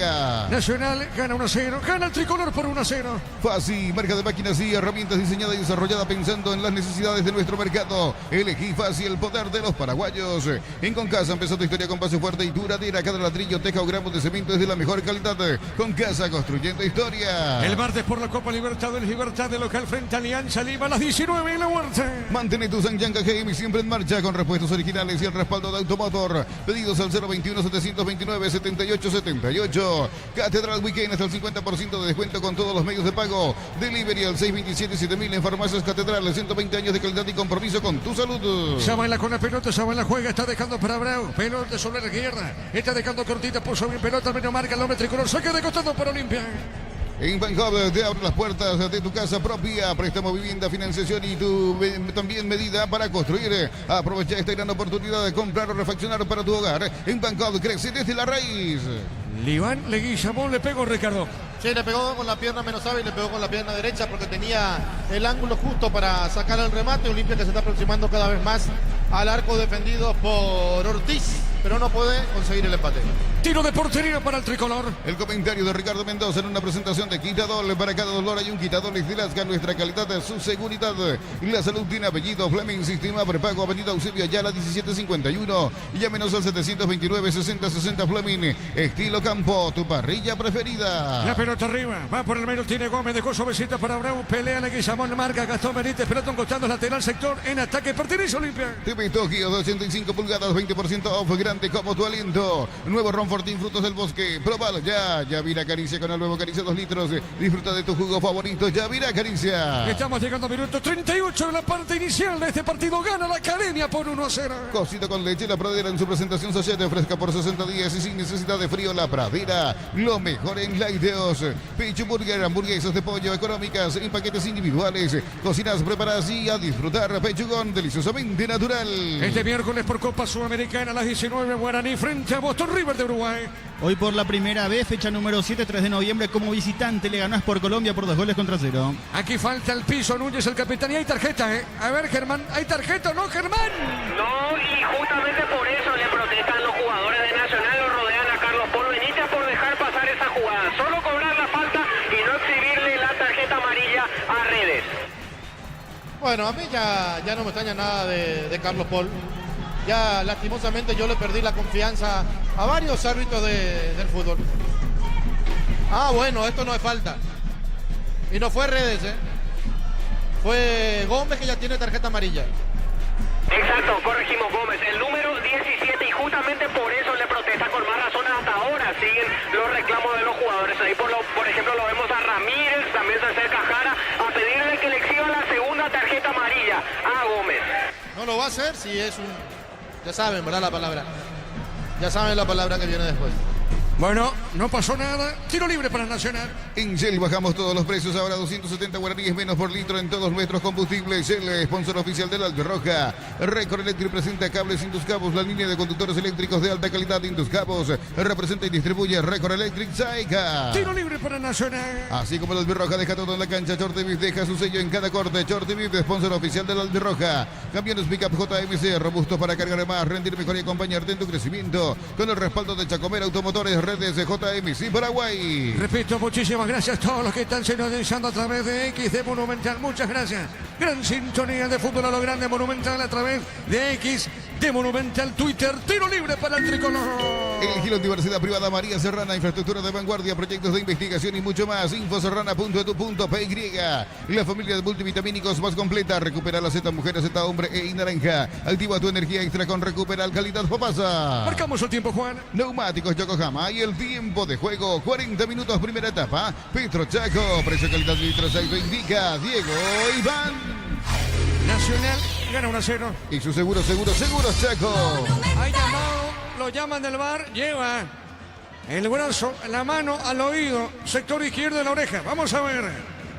S2: Nacional gana 1-0, gana el tricolor por 1-0.
S1: Fácil, marca de máquinas y herramientas diseñada y desarrollada pensando en las necesidades de nuestro mercado. Elegí Fácil, el poder de los paraguayos. En Concasa empezó tu historia con base fuerte y duradera. Cada ladrillo, teja o gramos de cemento es de la mejor calidad. Concasa, construyendo historia.
S2: El martes por la Copa Libertadores, Libertad de local frente a Alianza Lima a las 19 en la Huerta.
S1: Mantén tu Sanyanga Game siempre en marcha con repuestos originales y el respaldo de Automotor. Pedidos al 021-729-7878. Catedral Weekend hasta el 50% de descuento con todos los medios de pago. Delivery al 627-7000 en Farmacias Catedral. 120 años de calidad y compromiso con tu salud.
S2: Zabala con la pelota, Zabala juega, está dejando para Abreu. Pelota sobre la izquierda. Está dejando cortita, puso bien pelota, medio marca el hombre tricolor. Saque de costado para Olimpia.
S1: En Bancob te abre las puertas de tu casa propia. Préstamo, vivienda, financiación y tu también medida para construir. Aprovecha esta gran oportunidad de comprar o refaccionar para tu hogar. En Bancob crece desde la raíz.
S2: Liván Leguizamón le pegó, Ricardo.
S3: Sí, le pegó con la pierna menos hábil, le pegó con la pierna derecha porque tenía el ángulo justo para sacar el remate. Olimpia que se está aproximando cada vez más al arco defendido por Ortiz, pero no puede conseguir el empate.
S2: Tiro de portería para el tricolor.
S1: El comentario de Ricardo Mendoza en una presentación de Quitadol. Para cada dolor hay un Quitadol y Dilasca, nuestra calidad, su seguridad. La salud tiene apellido. Fleming, sistema prepago, avenida Eusebio Ayala 1751. Llámenos al 729-6060 Fleming. Estilo campo, tu parrilla preferida.
S2: La pelota arriba, va por el medio, tiene Gómez, dejó suavecita para Abreu, pelea Leguizamón, marca Gastón Benítez, pelota un costado lateral sector, en ataque, pertenece a Olimpia.
S1: TV Tokio, 285 pulgadas, 20% off, grande como tu aliento. Nuevo Ron Fortín, frutos del bosque, probalo ya. Yavira Caricia con el nuevo Caricia 2 litros. Disfruta de tu jugo favorito, Yavira Caricia.
S2: Estamos llegando a minuto 38 en la parte inicial de este partido, gana la Academia por 1-0.
S1: Cocido con leche, la Pradera en su presentación sachete fresca por 60 días y sin necesidad de frío, la Pradera. Lo mejor en lácteos. Pecho Burger, hamburguesas de pollo económicas en paquetes individuales. Cocinas preparadas y a disfrutar. Pechugón deliciosamente natural.
S2: Este miércoles por Copa Sudamericana a las 19, Guaraní frente a Boston River de Uruguay.
S5: Hoy por la primera vez, fecha número 7, 3 de noviembre, como visitante le ganás por Colombia por 2-0.
S2: Aquí falta el piso, Núñez, el capitán, y hay tarjeta, ¿eh? A ver, Germán, ¿hay tarjeta o no, Germán?
S6: No, y justamente por eso le protestan los jugadores de Nacional, lo rodean a Carlos Paul Benítez por dejar pasar esa jugada. Solo cobrar la falta y no exhibirle la tarjeta amarilla a Redes.
S3: Bueno, a mí ya no me extraña nada de Carlos Paul. Ya lastimosamente yo le perdí la confianza a varios árbitros del fútbol. Ah, bueno, esto no es falta. Y no fue Redes, ¿eh? Fue Gómez que ya tiene tarjeta amarilla.
S6: Exacto, corregimos Gómez, el número 17, y justamente por eso le protesta con más razones. Hasta ahora siguen los reclamos de los jugadores. Ahí por ejemplo lo vemos a Ramírez, también se acerca Jara a pedirle que le exhiba la segunda tarjeta tarjeta amarilla a Gómez.
S3: No lo va a hacer si es un... Ya saben, ¿verdad? La palabra. Ya saben la palabra que viene después.
S2: Bueno, no pasó nada. Tiro libre para Nacional.
S1: En Shell bajamos todos los precios, ahora 270 guaraníes menos por litro en todos nuestros combustibles. Shell, sponsor oficial del Albirroja. Record Electric presenta cables Induscabos, la línea de conductores eléctricos de alta calidad de Induscabos. Representa y distribuye Record Electric Saica.
S2: Tiro libre para Nacional.
S1: Así como el Albirroja deja todo en la cancha, Chortevis deja su sello en cada corte. Chortevis, sponsor oficial del Albirroja. Camiones Pickup JMC, robusto para cargar más, rendir mejor y acompañarte en tu crecimiento. Con el respaldo de Chacomera Automotores, redes de JMC Paraguay.
S2: Repito, muchísimas gracias a todos los que están sintonizando a través de X de Monumental. Muchas gracias. Gran sintonía de fútbol a lo grande Monumental a través de X de Monumental Twitter. Tiro libre para el tricolor.
S1: Elegir Universidad Privada María Serrana, infraestructura de vanguardia, proyectos de investigación y mucho más. Infoserrana.edu.py. La familia de multivitamínicos más completa. Recupera la Z mujer, Z hombre y naranja. Activa tu energía extra con Recuperal Calidad Popasa.
S2: Marcamos el tiempo, Juan.
S1: Neumáticos Yokohama y el tiempo de juego, 40 minutos primera etapa. Petro Chaco, precio calidad litros, ahí lo indica Diego Iván.
S2: Nacional gana 1-0.
S1: Y su seguros Chaco.
S2: Hay llamado, lo llaman del bar, lleva el brazo, la mano al oído, sector izquierdo de la oreja. Vamos a ver,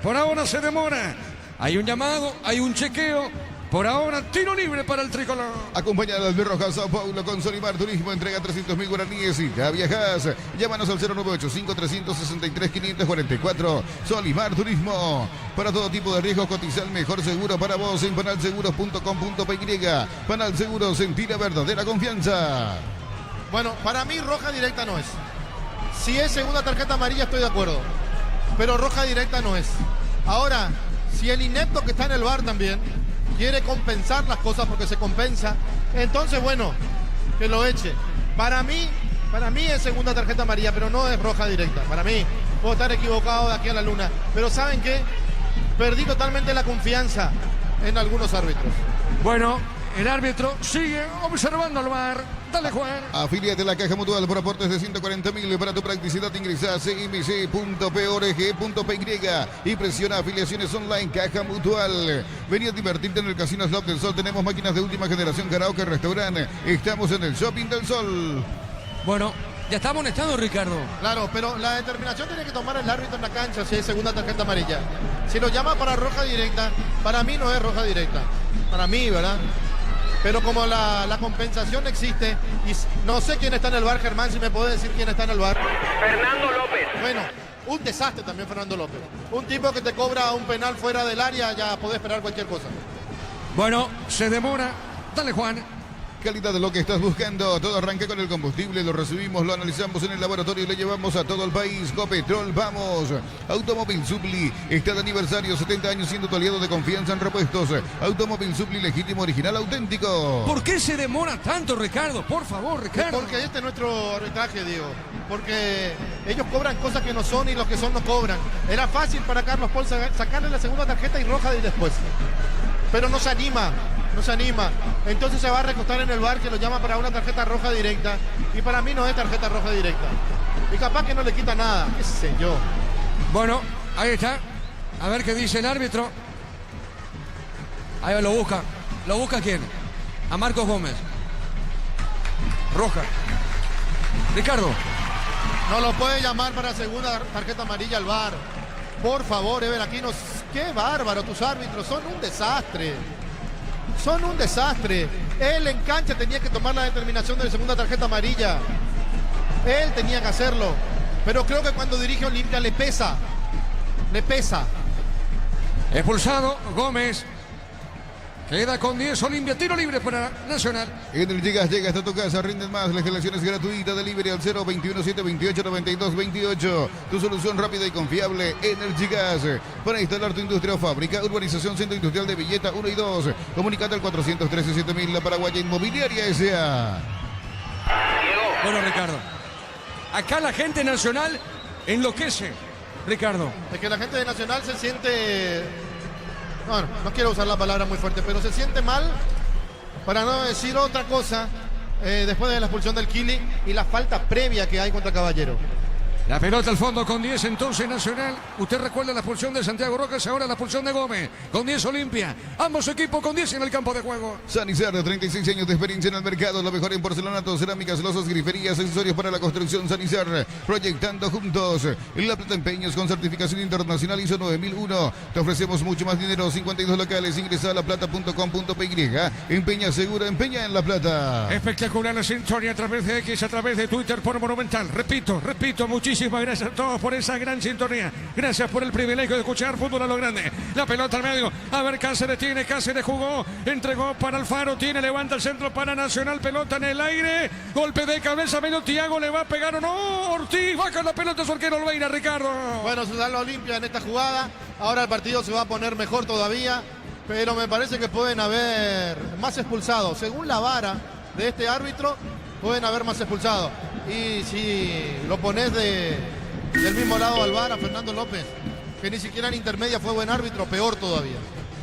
S2: por ahora se demora. Hay un llamado, hay un chequeo. Por ahora, tiro libre para el tricolor.
S1: Acompaña al Albirroja Sao Paulo con Solimar Turismo. Entrega 300.000 guaraníes y ya viajas. Llámanos al 098-5363-544. Solimar Turismo. Para todo tipo de riesgos, cotiza el mejor seguro para vos en panalseguros.com.py. Panal Seguros, sentir la verdadera confianza.
S3: Bueno, para mí roja directa no es. Si es segunda tarjeta amarilla estoy de acuerdo. Pero roja directa no es. Ahora, si el inepto que está en el bar también quiere compensar las cosas porque se compensa, entonces bueno, que lo eche. Para mí es segunda tarjeta amarilla, pero no es roja directa. Para mí, puedo estar equivocado de aquí a la luna. Pero ¿saben qué? Perdí totalmente la confianza en algunos árbitros.
S2: Bueno, el árbitro sigue observando al bar. Dale, Juan.
S1: Afíliate a la Caja Mutual por aportes de 140.000. Para tu practicidad ingresa a cmc.porg.py y presiona afiliaciones online Caja Mutual. Vení a divertirte en el Casino Slot del Sol. Tenemos máquinas de última generación, karaoke, restaurante. Estamos en el Shopping del Sol.
S4: Bueno, ya está amonestado, Ricardo.
S3: Claro, pero la determinación tiene que tomar el árbitro en la cancha si es segunda tarjeta amarilla. Si lo llama para roja directa, para mí no es roja directa. Para mí, ¿verdad? Pero como la compensación existe, y no sé quién está en el bar, Germán, si me puede decir quién está en el bar.
S6: Fernando López.
S3: Bueno, un desastre también Fernando López. Un tipo que te cobra un penal fuera del área, ya podés esperar cualquier cosa.
S2: Bueno, se demora. Dale, Juan.
S1: Calidad de lo que estás buscando. Todo arranca con el combustible. Lo recibimos, lo analizamos en el laboratorio y lo llevamos a todo el país. Copetrol, vamos. Automóvil Supply está de aniversario. 70 años siendo tu aliado de confianza en repuestos. Automóvil Supply, legítimo, original, auténtico.
S4: ¿Por qué se demora tanto, Ricardo? Por favor, Ricardo.
S3: Porque este es nuestro arbitraje, Diego. Porque ellos cobran cosas que no son y los que son no cobran. Era fácil para Carlos Paul sacarle la segunda tarjeta y roja y después. Pero no se anima. Entonces se va a recostar en el bar que lo llama para una tarjeta roja directa. Y para mí no es tarjeta roja directa. Y capaz que no le quita nada, qué sé yo.
S2: Bueno, ahí está. A ver qué dice el árbitro.
S4: Ahí lo busca. ¿Lo busca quién? A Marcos Gómez. Roja. Ricardo.
S3: No lo puede llamar para segunda tarjeta amarilla al bar. Por favor, Ever Aquinos. Qué bárbaro, tus árbitros. Son un desastre. Él en cancha tenía que tomar la determinación de la segunda tarjeta amarilla. Él tenía que hacerlo. Pero creo que cuando dirige Olimpia le pesa.
S2: Expulsado Gómez. Queda con 10 Olimpia. Tiro libre para Nacional.
S1: Energigas llega hasta tu casa. Rinden más. La instalación es gratuita. Delivery al 021-728-9228. Tu solución rápida y confiable. Energigas. Para instalar tu industria o fábrica. Urbanización Centro Industrial de Villeta 1 y 2. Comunicate al 413-7000. La Paraguaya Inmobiliaria S.A.
S4: Bueno, Ricardo. Acá la gente nacional enloquece, Ricardo.
S3: Es que la gente de Nacional se siente... Bueno, no quiero usar la palabra muy fuerte, pero se siente mal, para no decir otra cosa, después de la expulsión del Kili y la falta previa que hay contra Caballero.
S2: La pelota al fondo con 10 entonces Nacional. Usted recuerda la expulsión de Santiago Rojas, ahora la expulsión de Gómez. Con 10 Olimpia. Ambos equipos con 10 en el campo de juego.
S1: Sanizar, 36 años de experiencia en el mercado. Lo mejor en porcelanato, cerámicas, losas, griferías, accesorios para la construcción. Sanizar, proyectando juntos. La Plata Empeños con certificación internacional ISO 9001. Te ofrecemos mucho más dinero. 52 locales. Ingresa a laplata.com.py. Empeña segura, empeña en La Plata.
S2: Espectacular la sintonía a través de X, a través de Twitter por Monumental. Repito, muchísimas gracias a todos por esa gran sintonía. Gracias por el privilegio de escuchar fútbol a lo grande. La pelota al medio. A ver, Cáceres jugó, entregó para Alfaro, levanta el centro para Nacional, pelota en el aire. Golpe de cabeza, medio Thiago, le va a pegar o no. Ortiz baja la pelota, su arquero Olveira, Ricardo.
S3: Bueno, se da la Olimpia en esta jugada. Ahora el partido se va a poner mejor todavía. Pero me parece que pueden haber más expulsados. Según la vara de este árbitro, pueden haber más expulsados. Y si lo pones del mismo lado al VAR, a Fernando López, que ni siquiera en intermedia fue buen árbitro, peor todavía.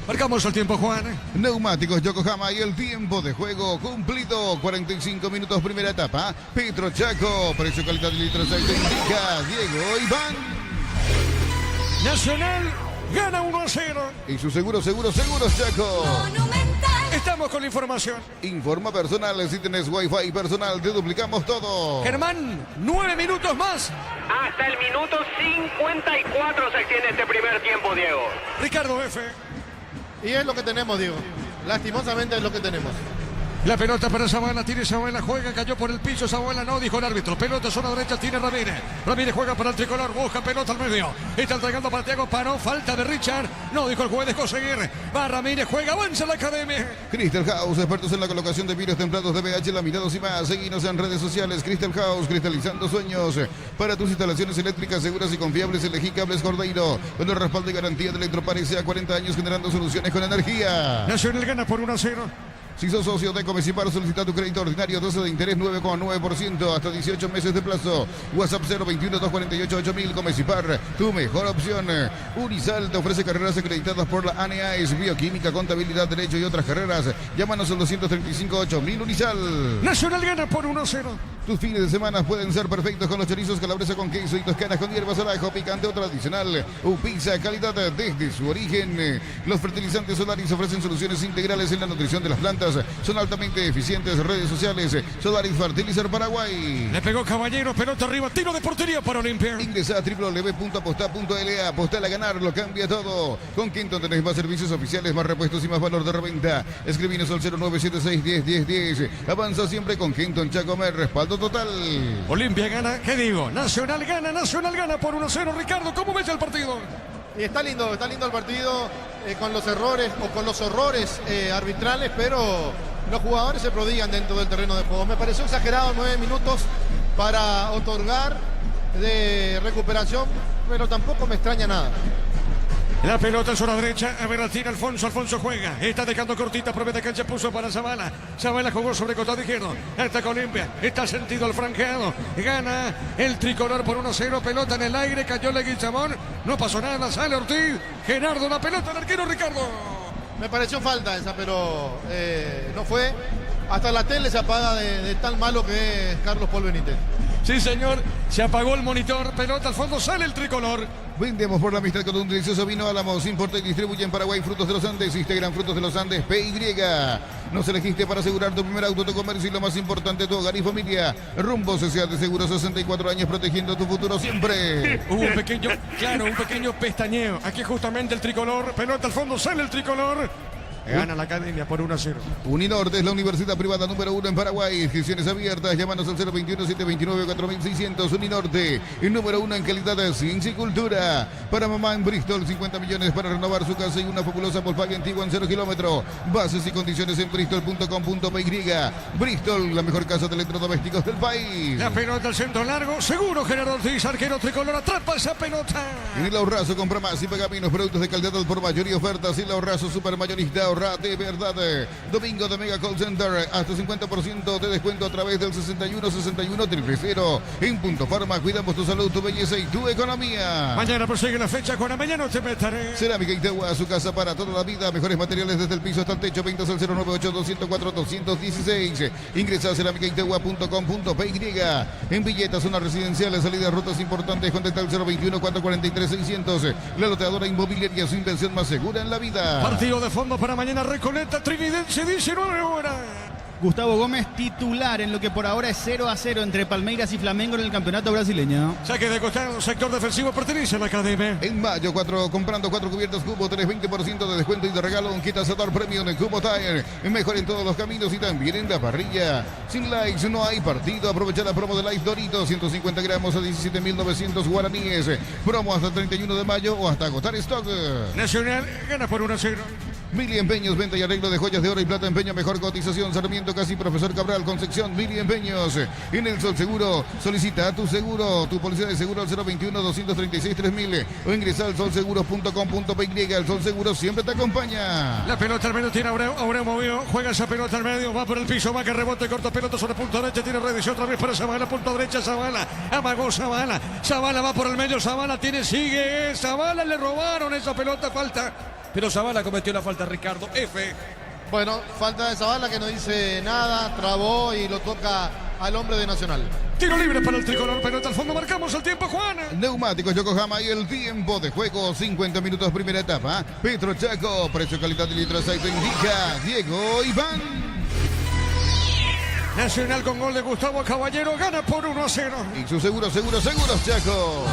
S2: Marcamos el tiempo, Juan.
S1: Neumáticos Yokohama y el tiempo de juego cumplido. 45 minutos, primera etapa. Petro Chaco, precio, calidad de litros, aceite indica Diego Iván.
S2: Nacional gana 1-0.
S1: Y su seguros Chaco.
S2: Estamos con la información.
S1: Informa personal, si tenés wifi personal, te duplicamos todo.
S2: Germán, 9 minutos más.
S6: Hasta el minuto 54 se extiende este primer tiempo, Diego.
S2: Ricardo F.
S3: Y es lo que tenemos, Diego. Lastimosamente es lo que tenemos.
S2: La pelota para Zavala, tiene Zavala, juega, cayó por el piso, Zavala no, dijo el árbitro. Pelota zona derecha, tiene Ramírez. Ramírez juega para el tricolor, busca pelota al medio. Está entregando para Thiago, paró, falta de Richard. No, dijo el juez de conseguir. Va Ramírez, juega, avanza la academia.
S1: Crystal House, expertos en la colocación de vidrios templados de pH, laminados y más. Seguinos en redes sociales. Crystal House, cristalizando sueños. Para tus instalaciones eléctricas seguras y confiables, elegí Cables Cordeiro. Con el respaldo y garantía de Electropares, sea 40 años generando soluciones con energía.
S2: Nacional gana por 1-0.
S1: Si sos socio de Comecipar, solicita tu crédito ordinario, tasa de interés 9,9%, hasta 18 meses de plazo. WhatsApp 021-248-8000, Comecipar, tu mejor opción. Unisal te ofrece carreras acreditadas por la ANEAES, bioquímica, contabilidad, derecho y otras carreras. Llámanos al 235-8000 Unisal.
S2: Nacional gana por 1-0.
S1: Tus fines de semana pueden ser perfectos con los chorizos calabresa con queso y toscanas con hierbas al ajo, picante o tradicional. Pizza, calidad desde su origen. Los fertilizantes Solaris ofrecen soluciones integrales en la nutrición de las plantas. Son altamente eficientes. Redes sociales, Solaris Fertilizar Paraguay.
S2: Le pegó Caballero, pelota arriba, tiro de portería para Olimpia.
S1: Ingresa a www.aposta.la. Apostar a ganar, lo cambia todo. Con Quinton tenés más servicios oficiales, más repuestos y más valor de reventa. Escribinos al 0976-10-10-10. Avanza siempre con Quinton Chacomer, respaldo total.
S2: Olimpia gana, ¿qué digo? Nacional gana por 1-0. Ricardo, ¿cómo ves el partido?
S3: Y está lindo el partido con los errores o con los horrores arbitrales, pero los jugadores se prodigan dentro del terreno de juego. Me pareció exagerado 9 minutos para otorgar de recuperación, pero tampoco me extraña nada.
S2: La pelota en zona derecha, a ver, la tira Alfonso juega, está dejando cortita, promete cancha, puso para Zavala. Zavala jugó sobre costado izquierdo, está con Olimpia, está sentido el franqueado, gana el tricolor por 1-0, pelota en el aire, cayó Leguizamón, no pasó nada, sale Ortiz, Gerardo, la pelota al arquero Ricardo.
S3: Me pareció falta esa, pero no fue. Hasta la tele se apaga de tan malo que es Carlos Paul Benítez.
S2: Sí, señor, se apagó el monitor, pelota al fondo, sale el tricolor.
S1: Vendemos por la amistad con un delicioso vino Álamos. Importa y distribuye en Paraguay Frutos de los Andes. Instagram Frutos de los Andes PY. Nos elegiste para asegurar tu primer auto, tu comercio y lo más importante, tu hogar y familia. Rumbo Social de Seguros, 64 años protegiendo tu futuro siempre.
S2: Hubo un pequeño pestañeo. Aquí justamente el tricolor, pelota al fondo, sale el tricolor. Gana la academia por 1-0.
S1: Uninorte es la universidad privada número 1 en Paraguay. Inscripciones abiertas. Llámanos al 021-729-4600. Uninorte, el número 1 en calidad de ciencia y cultura. Para mamá en Bristol, 50 millones para renovar su casa y una fabulosa Volkswagen antigua en 0 kilómetros. Bases y condiciones en bristol.com.py. Bristol, la mejor casa de electrodomésticos del país.
S2: La pelota al centro largo. Seguro Gerardo Ortiz, arquero tricolor, atrapa esa pelota.
S1: En el Ahorrazo compra más y paga menos. Productos de calidad por mayor y ofertas. En el Ahorrazo supermayorista. ahorra de verdad. Domingo de Mega Call Center, hasta 50% de descuento a través del 61-61-000. En Punto Farma, cuidamos tu salud, tu belleza y tu economía.
S2: Mañana prosigue la fecha con Mañana no te meteré.
S1: Cerámica Integua, su casa para toda la vida. Mejores materiales desde el piso hasta el techo. Ventas al 098-204-216. Ingresa a cerámicaintegua.com.py. En Villeta, zona residencial, salida a rutas importantes. Contacta al 021-443-600. La loteadora inmobiliaria, su inversión más segura en la vida.
S2: Partido de fondo para mañana, Recoleta, Trinidense, 19 horas.
S5: Gustavo Gómez titular en lo que por ahora es 0-0 entre Palmeiras y Flamengo en el campeonato brasileño.
S2: Saque de costado, sector defensivo, pertenece a la academia.
S1: En mayo, comprando 4 cubiertas Cubo, tenés 20% de descuento y de regalo un kit asador premium en Cubo Tire. Mejor en todos los caminos y también en la parrilla. Sin likes no hay partido. Aprovecha la promo de Life Doritos, 150 gramos a 17.900 guaraníes. Promo hasta el 31 de mayo o hasta agotar stock.
S2: Nacional gana por 1-0.
S1: Mili Empeños, venta y arreglo de joyas de oro y plata, empeño, mejor cotización. Sarmiento Casi, Profesor Cabral, Concepción, Mili Empeños. En el Sol Seguro, solicita tu seguro, tu policía de seguro al 021-236-3000 o ingresa al solseguros.com.py. El Sol Seguro siempre te acompaña.
S2: La pelota al medio tiene Abreu movió, juega esa pelota al medio, va por el piso, va que rebote, corta pelota sobre punto derecha, tiene redes y otra vez para Zavala, punto derecha, Zavala, amagó Zavala, Zavala va por el medio, Zavala sigue, Zavala, le robaron esa pelota, falta. Pero Zavala cometió la falta, Ricardo. F.
S3: Bueno, falta de Zavala que no dice nada, trabó y lo toca al hombre de Nacional.
S2: Tiro libre para el tricolor, pelota al fondo, marcamos el tiempo, Juan.
S1: Neumáticos Yokohama y el tiempo de juego, 50 minutos primera etapa. Petro Chaco, precio, calidad y litro aceite indica Diego Iván.
S2: Nacional con gol de Gustavo Caballero, gana por 1-0.
S1: Y su seguros Chaco.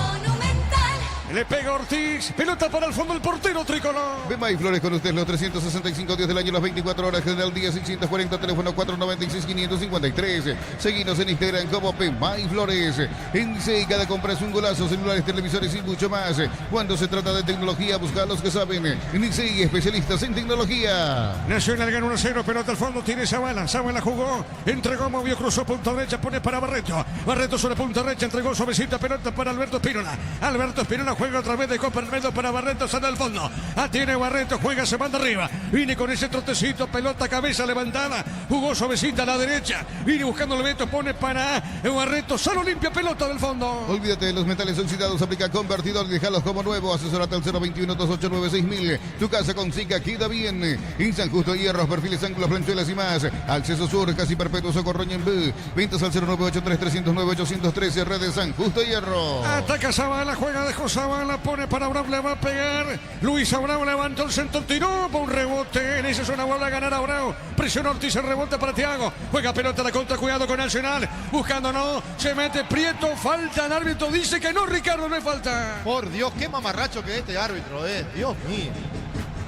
S2: Le pega Ortiz, pelota para el fondo el portero tricolor.
S1: Bema y Flores con usted los 365 días del año, las 24 horas, General Día 640, teléfono 496-553. Seguinos en Instagram como Bema y Flores. En C, cada compra es un golazo, celulares, televisores y mucho más. Cuando se trata de tecnología, busca los que saben. En C, especialistas en tecnología.
S2: Nacional gana 1-0, pelota al fondo, tiene Zavala. Zavala jugó, entregó, movió, cruzó punta derecha, pone para Barreto. Barreto sobre punta derecha, entregó suavecita pelota para Alberto Espínola. Alberto Espínola juega otra vez de Copa al medio para Barreto, sale al fondo. Tiene Barreto, juega, se manda arriba. Viene con ese trotecito, pelota, cabeza levantada. Jugó suavecita a la derecha. Viene buscando el Beto, pone para Barreto. Solo limpia pelota del fondo.
S1: Olvídate de los metales oxidados, aplica convertidor y déjalos como nuevo. Asesorate al 021-289-6000. Tu casa con Zika queda bien. En San Justo, hierros, perfiles, ángulos, planchuelas y más. Acceso Sur, casi perpetuo, Socorro Ñembú. Ventas al 098-309-813. Redes San Justo, hierro.
S2: Ataca Zavala, juega de Zavala, pone para Abreu, le va a pegar. Luis Abreu levantó el centro, tiró por un rebote. En esa zona vuelve a ganar Abreu. Presiona Ortiz, el rebote para Thiago. Juega pelota a la contra, cuidado con Nacional. Buscando no, se mete Prieto. Falta, el árbitro dice que no, Ricardo, no hay falta.
S3: Por Dios, qué mamarracho que es este árbitro, Dios mío.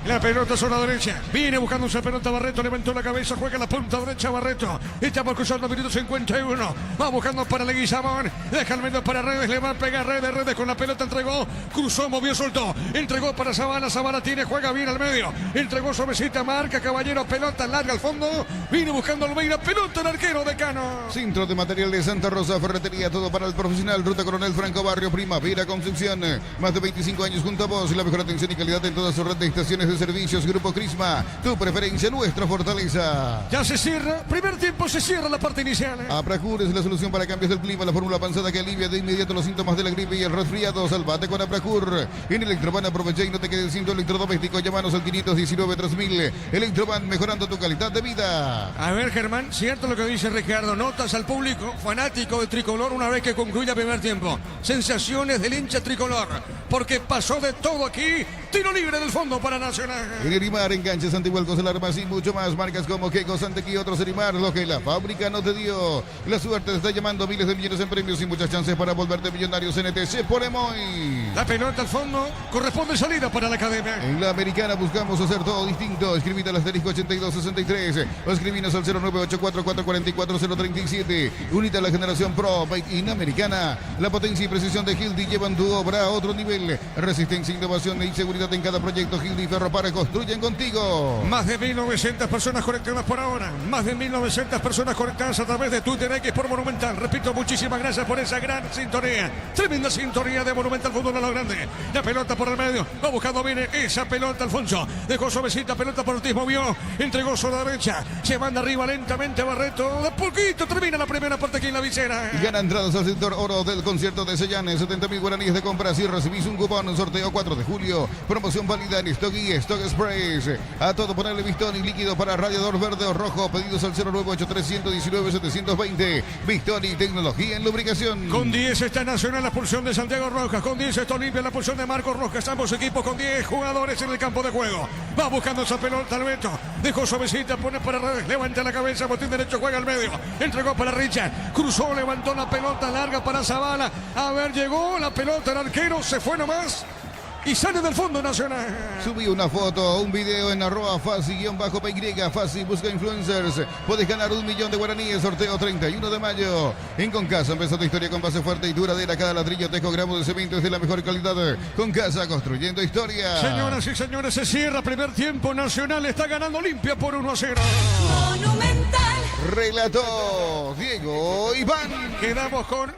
S2: La pelota sobre la derecha. Viene buscando esa pelota Barreto. Levantó la cabeza. Juega la punta derecha Barreto. Estamos cruzando minuto 51. Va buscando para Leguizamón. Deja el medio para Redes. Le va a pegar Redes con la pelota. Entregó. Cruzó, movió, soltó. Entregó para Zavala. Zavala tiene. Juega bien al medio. Entregó suavecita. Marca Caballero. Pelota larga al fondo. Viene buscando Almeida. Pelota el arquero de Cano.
S1: Centro de material de Santa Rosa. Ferretería. Todo para el profesional. Ruta Coronel Franco Barrio. Primavera Concepción. Más de 25 años junto a vos. La mejor atención y calidad en toda su red de estaciones de servicios. Grupo Crisma, tu preferencia, nuestra fortaleza.
S2: Ya se cierra, primer tiempo se cierra la parte inicial.
S1: Apracur es la solución para cambios del clima, la fórmula avanzada que alivia de inmediato los síntomas de la gripe y el resfriado. Salvate con Apracur. En Electroban aprovecha y no te quedes sin tu electrodoméstico. Llámanos al 519-3000. Electroban, mejorando tu calidad de vida.
S2: A ver, Germán, cierto lo que dice Ricardo. Notas al público fanático de Tricolor una vez que concluya el primer tiempo. Sensaciones del hincha Tricolor, porque pasó de todo aquí. Tiro libre del fondo para Nacional.
S1: En Erimar, enganches, antihuelcos, alarmas y mucho más. Marcas como Keiko, Santequi y otros Erimar, lo que la fábrica no te dio. La suerte te está llamando, miles de millones en premios y muchas chances para volverte millonario. CNTC por Emoy.
S2: La pelota al fondo, corresponde salida para la academia.
S1: En la americana buscamos hacer todo distinto. Escribite al asterisco 8263 o escribinos al 09844444037. Unite a la generación Pro Bike in Americana. La potencia y precisión de Hildy llevan tu obra a otro nivel. Resistencia, innovación y seguridad en cada proyecto. Hildy Ferro Electropar construyen contigo.
S2: Más de 1.900 personas conectadas por ahora. Más de 1.900 personas conectadas a través de Twitter X por Monumental. Repito, muchísimas gracias por esa gran sintonía. Tremenda sintonía de Monumental Fútbol a lo grande. La pelota por el medio. Va buscando bien esa pelota Alfonso. Dejó suavecita, pelota por Ortiz, movió. Entregó sobre la derecha. Se manda arriba lentamente Barreto. De poquito termina la primera parte aquí en la visera.
S1: Gana entradas al sector oro del concierto de Sellane. 70.000 guaraníes de compras y recibís un cupón. Sorteo 4 de julio. Promoción válida en Stock y Stock Sprays. A todo ponerle Vistón y líquido para radiador verde o rojo. Pedidos al 098319720. Vistón y tecnología en lubricación.
S2: Con 10 está Nacional, la pulsión de Santiago Rojas. Con 10 está Olimpia, la pulsión de Marcos Rojas. Ambos equipos con 10 jugadores en el campo de juego. Va buscando esa pelota al Beto. Dejó suavecita, pone para redes. Levanta la cabeza, botín derecho, juega al medio. Entregó para Richard. Cruzó, levantó la pelota larga para Zavala. A ver, llegó la pelota, el arquero se fue nomás. Y sale del fondo Nacional.
S1: Subí una foto, un video en @fasi_py. Fasi busca influencers. Puedes ganar 1 millón de guaraníes. Sorteo 31 de mayo. En Concasa empezó tu historia con base fuerte y duradera. Cada ladrillo, tejo, gramo de cemento es de la mejor calidad. Concasa, construyendo historia.
S2: Señoras y señores, se cierra primer tiempo. Nacional está ganando Olimpia por 1-0.
S8: Monumental.
S1: Relató Diego Iván.
S2: Quedamos con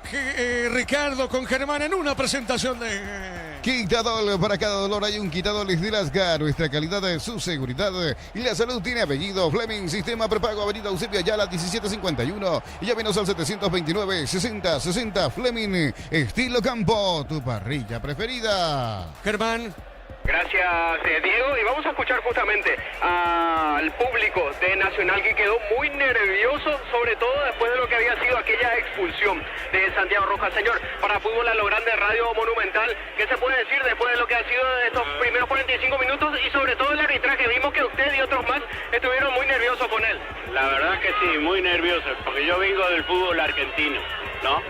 S2: Ricardo, con Germán en una presentación de...
S1: Quitadol, para cada dolor hay un Quitadol de Lasga. Nuestra calidad es su seguridad y la salud tiene apellido. Fleming, sistema prepago, avenida Eusebio Ayala 1751. Y llámenos al 729-60-60. Fleming, estilo campo, tu parrilla preferida.
S2: Germán.
S6: Gracias, Diego. Y vamos a escuchar justamente al público de Nacional que quedó muy nervioso, sobre todo después de lo que había sido aquella expulsión de Santiago Rojas. Señor, para Fútbol a lo Grande, Radio Monumental, ¿qué se puede decir después de lo que ha sido estos primeros 45 minutos y sobre todo el arbitraje? Vimos que usted y otros más estuvieron muy nerviosos con él.
S9: La verdad que sí, muy nervioso, porque yo vengo del fútbol argentino, ¿no?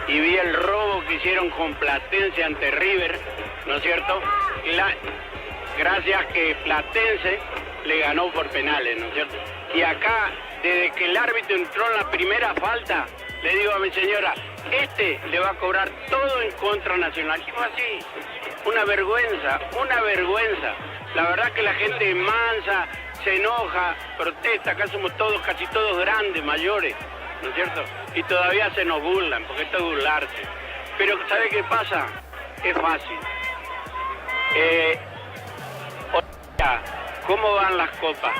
S9: Y vi el robo que hicieron con Platense ante River, ¿no es cierto? Gracias que Platense le ganó por penales, ¿no es cierto? Y acá, desde que el árbitro entró en la primera falta, le digo a mi señora, le va a cobrar todo en contra Nacional. Y fue así, una vergüenza, una vergüenza. La verdad que la gente mansa, se enoja, protesta, acá somos todos, casi todos grandes, mayores, ¿no es cierto? Y todavía se nos burlan, porque esto es burlarse. Pero ¿sabe qué pasa? Es fácil. ¿Cómo van las copas?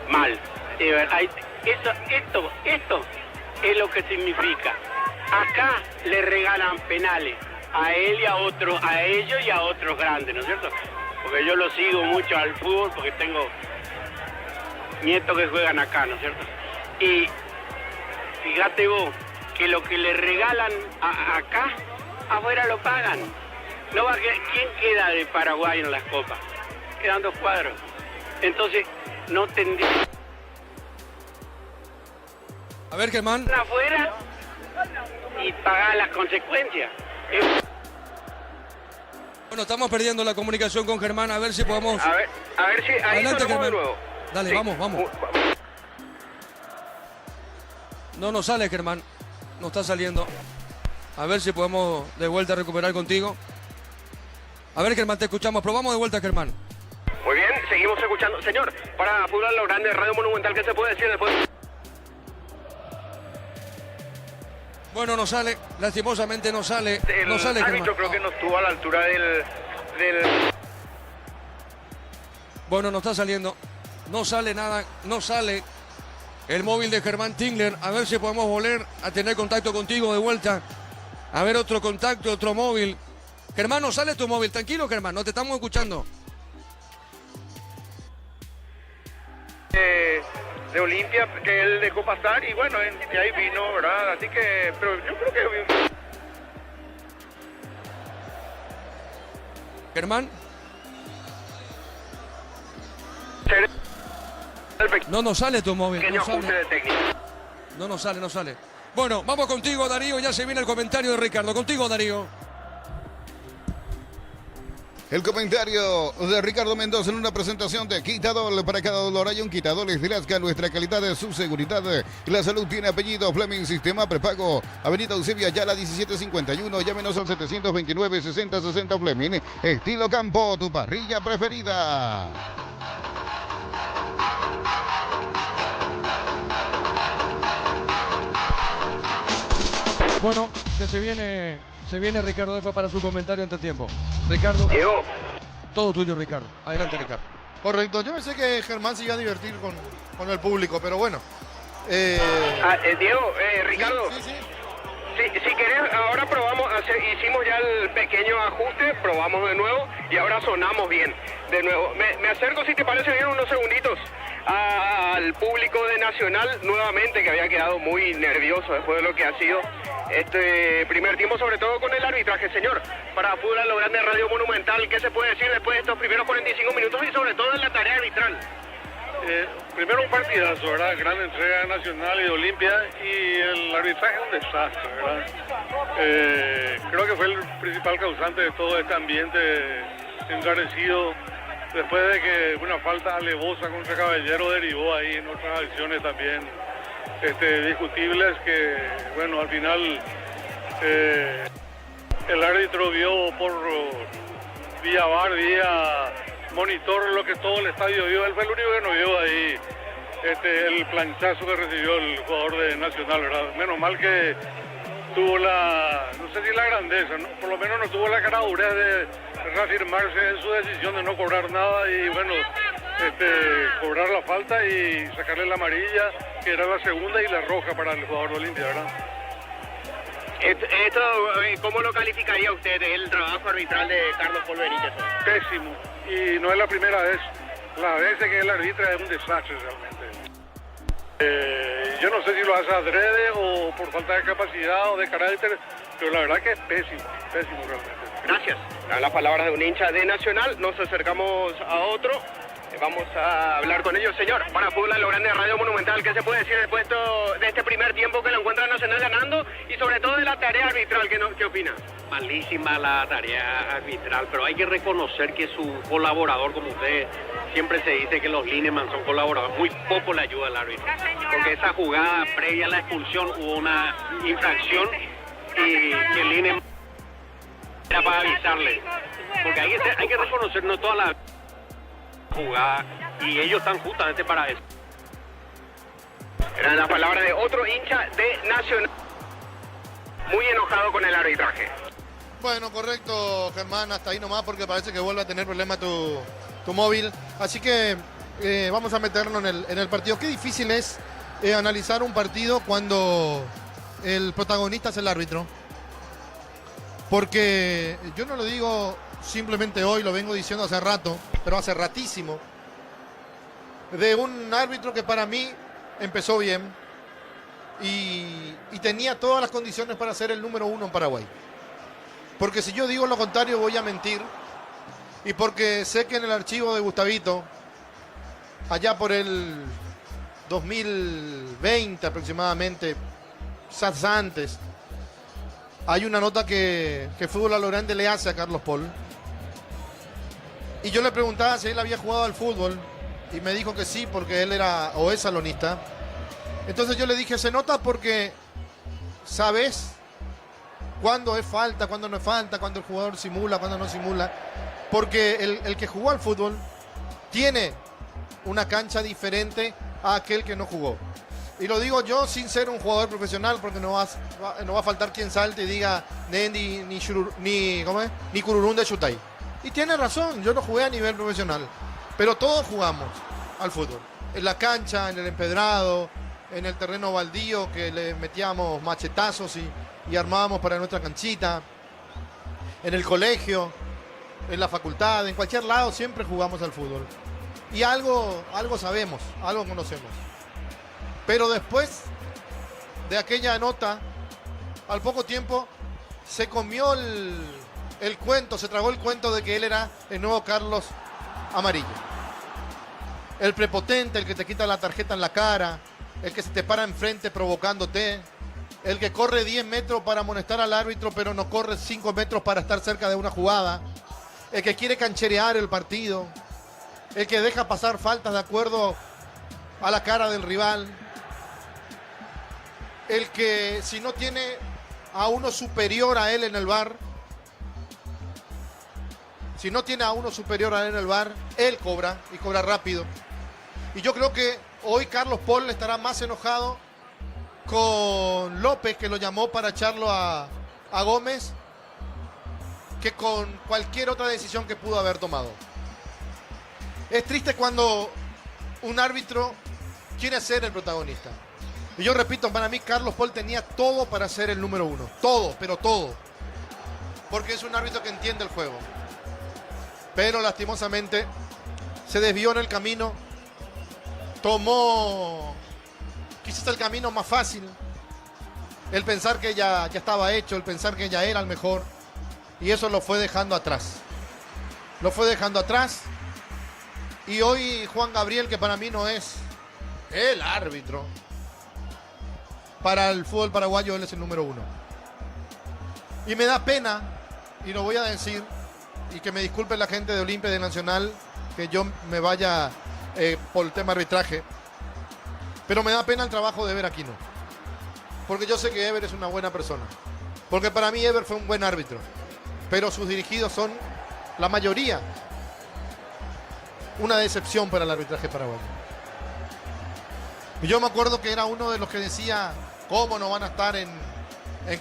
S9: Mal. Esto es lo que significa. Acá le regalan penales a él y a otros, a ellos y a otros grandes, ¿no es cierto? Porque yo lo sigo mucho al fútbol porque tengo nietos que juegan acá, ¿no es cierto? Y fíjate vos que lo que le regalan acá, afuera lo pagan. No va ¿quién queda de Paraguay en las copas? Quedan 2 cuadros. Entonces, no tendría...
S4: A ver, Germán.
S9: Afuera y pagar las consecuencias.
S4: Bueno, estamos perdiendo la comunicación con Germán. A ver si podemos...
S6: A ver si ahí
S4: Adelante,
S6: sonamos de
S4: Germán.
S6: nuevo.
S4: Dale,
S6: Sí.
S4: vamos. No nos sale, Germán. No está saliendo. A ver si podemos de vuelta recuperar contigo. A ver, Germán, te escuchamos. Probamos de vuelta, Germán.
S6: Muy bien, seguimos escuchando. Señor, para Fútbol a lo Grande, Radio Monumental, ¿qué se puede decir después?
S4: Bueno, no sale. Lastimosamente no sale. No sale, Germán.
S6: árbitro creo que no estuvo a la altura del...
S4: Bueno, no está saliendo. No sale nada. No sale el móvil de Germán Tingler. A ver si podemos volver a tener contacto contigo de vuelta. A ver, otro contacto, otro móvil. Germán, no sale tu móvil. Tranquilo, Germán. No te estamos escuchando.
S6: De Olimpia, que él dejó pasar y bueno, de ahí vino, ¿verdad? Así que, pero yo creo que...
S4: Germán. No nos sale tu móvil.
S6: Pequeño
S4: No sale.
S6: ajuste de técnica.
S4: No nos sale, no sale. Bueno, vamos contigo, Darío. Ya se viene el comentario de Ricardo. Contigo, Darío.
S1: El comentario de Ricardo Mendoza en una presentación de Quitadol. Para cada dolor hay un Quitadol. Es de Lasca, nuestra calidad de su seguridad. La salud tiene apellido. Fleming, sistema prepago. Avenida Eusebio Ayala 1751. Llámenos al 729-6060 Fleming. Estilo Campo, tu parrilla preferida.
S4: Bueno, que se viene Ricardo después para su comentario ante tiempo. Ricardo.
S6: Diego.
S4: Todo tuyo, Ricardo. Adelante, Ricardo.
S3: Correcto, yo pensé que Germán se iba a divertir con el público, pero bueno.
S6: Diego, Ricardo.
S3: Sí.
S6: Si querés, ahora probamos, hicimos ya el pequeño ajuste, probamos de nuevo y ahora sonamos bien de nuevo. Me acerco, si te parece bien, unos segunditos al público de Nacional nuevamente, que había quedado muy nervioso después de lo que ha sido este primer tiempo, sobre todo con el arbitraje. Señor, para Fútbol a lo Grande Radio Monumental, ¿qué se puede decir después de estos primeros 45 minutos y sobre todo en la tarea arbitral?
S10: Primero un partidazo, ¿verdad? Gran entrega de Nacional y de Olimpia, y el arbitraje es un desastre, ¿verdad? Creo que fue el principal causante de todo este ambiente encarecido, después de que una falta alevosa contra Caballero derivó ahí en otras acciones también discutibles, que bueno, al final el árbitro vio por vía VAR, vía monitor, lo que todo el estadio vio. Él fue el único que no vio ahí el planchazo que recibió el jugador de Nacional, ¿verdad? Menos mal que tuvo no sé si la grandeza, ¿no? Por lo menos no tuvo la caradurez de reafirmarse en su decisión de no cobrar nada y bueno, cobrar la falta y sacarle la amarilla, que era la segunda, y la roja para el jugador de Olimpia, ¿verdad?
S6: Esto, ¿cómo lo calificaría usted el trabajo arbitral de Carlos Paul Benítez?
S10: Pésimo, y no es la primera vez. Las veces que él arbitra es un desastre realmente. Yo no sé si lo hace adrede o por falta de capacidad o de carácter, pero la verdad que es pésimo realmente.
S6: Gracias. A las palabras de un hincha de Nacional, nos acercamos a otro. Vamos a hablar con ellos, señor. Para Fútbol a lo Grande Radio Monumental, ¿qué se puede decir después de este primer tiempo que lo encuentra Nacional ganando y sobre todo de la tarea arbitral? ¿Qué opina?
S9: Malísima la tarea arbitral, pero hay que reconocer que su colaborador, como usted siempre se dice que los lineman son colaboradores, muy poco le ayuda al árbitro, porque esa jugada previa a la expulsión hubo una infracción y que el lineman era para avisarle, porque hay que reconocer no toda la jugada y ellos están justamente para eso.
S6: Eran las palabras de otro hincha de Nacional, muy enojado con el arbitraje.
S3: Bueno, correcto, Germán, hasta ahí nomás, porque parece que vuelve a tener problema tu móvil. Así que vamos a meternos en el partido. Qué difícil es analizar un partido cuando el protagonista es el árbitro. Porque yo no lo digo simplemente hoy, lo vengo diciendo hace rato, pero hace ratísimo, de un árbitro que para mí empezó bien y tenía todas las condiciones para ser el número 1 en Paraguay. Porque si yo digo lo contrario voy a mentir, y porque sé que en el archivo de Gustavito, allá por el 2020 aproximadamente, quizás antes, hay una nota que Fútbol a lo Grande le hace a Carlos Paul. Y yo le preguntaba si él había jugado al fútbol y me dijo que sí, porque él era o es salonista. Entonces yo le dije, se nota porque sabes cuándo es falta, cuándo no es falta, cuándo el jugador simula, cuándo no simula. Porque el que jugó al fútbol tiene una cancha diferente a aquel que no jugó. Y lo digo yo sin ser un jugador profesional, porque no va a faltar quien salte y diga ni Cururún de Chutay. Y tiene razón, yo no jugué a nivel profesional, pero todos jugamos al fútbol. En la cancha, en el empedrado, en el terreno baldío que le metíamos machetazos y armábamos para nuestra canchita, en el colegio, en la facultad, en cualquier lado siempre jugamos al fútbol. Y algo sabemos, algo conocemos. Pero después de aquella nota, al poco tiempo, se comió el cuento, se tragó el cuento de que él era el nuevo Carlos Amarillo. El prepotente, el que te quita la tarjeta en la cara, el que se te para enfrente provocándote, el que corre 10 metros para amonestar al árbitro, pero no corre 5 metros para estar cerca de una jugada, el que quiere cancherear el partido, el que deja pasar faltas de acuerdo a la cara del rival, el que si no tiene a uno superior a él en el VAR, él cobra y cobra rápido. Y yo creo que hoy Carlos Paul estará más enojado con López, que lo llamó para echarlo a Gómez, que con cualquier otra decisión que pudo haber tomado. Es triste cuando un árbitro quiere ser el protagonista. Y yo repito, para mí Carlos Paul tenía todo para ser el número 1. Todo, pero todo. Porque es un árbitro que entiende el juego. Pero lastimosamente se desvió en el camino. Tomó quizás el camino más fácil. El pensar que ya estaba hecho, el pensar que ya era el mejor. Y eso lo fue dejando atrás. Y hoy Juan Gabriel, que para mí no es el árbitro, para el fútbol paraguayo él es el número 1. Y me da pena, y lo voy a decir, y que me disculpe la gente de Olimpia y de Nacional, que yo me vaya por el tema arbitraje, pero me da pena el trabajo de Ever Aquino. Porque yo sé que Ever es una buena persona. Porque para mí Ever fue un buen árbitro. Pero sus dirigidos son, la mayoría, una decepción para el arbitraje paraguayo. Y yo me acuerdo que era uno de los que decía, ¿cómo no van a estar en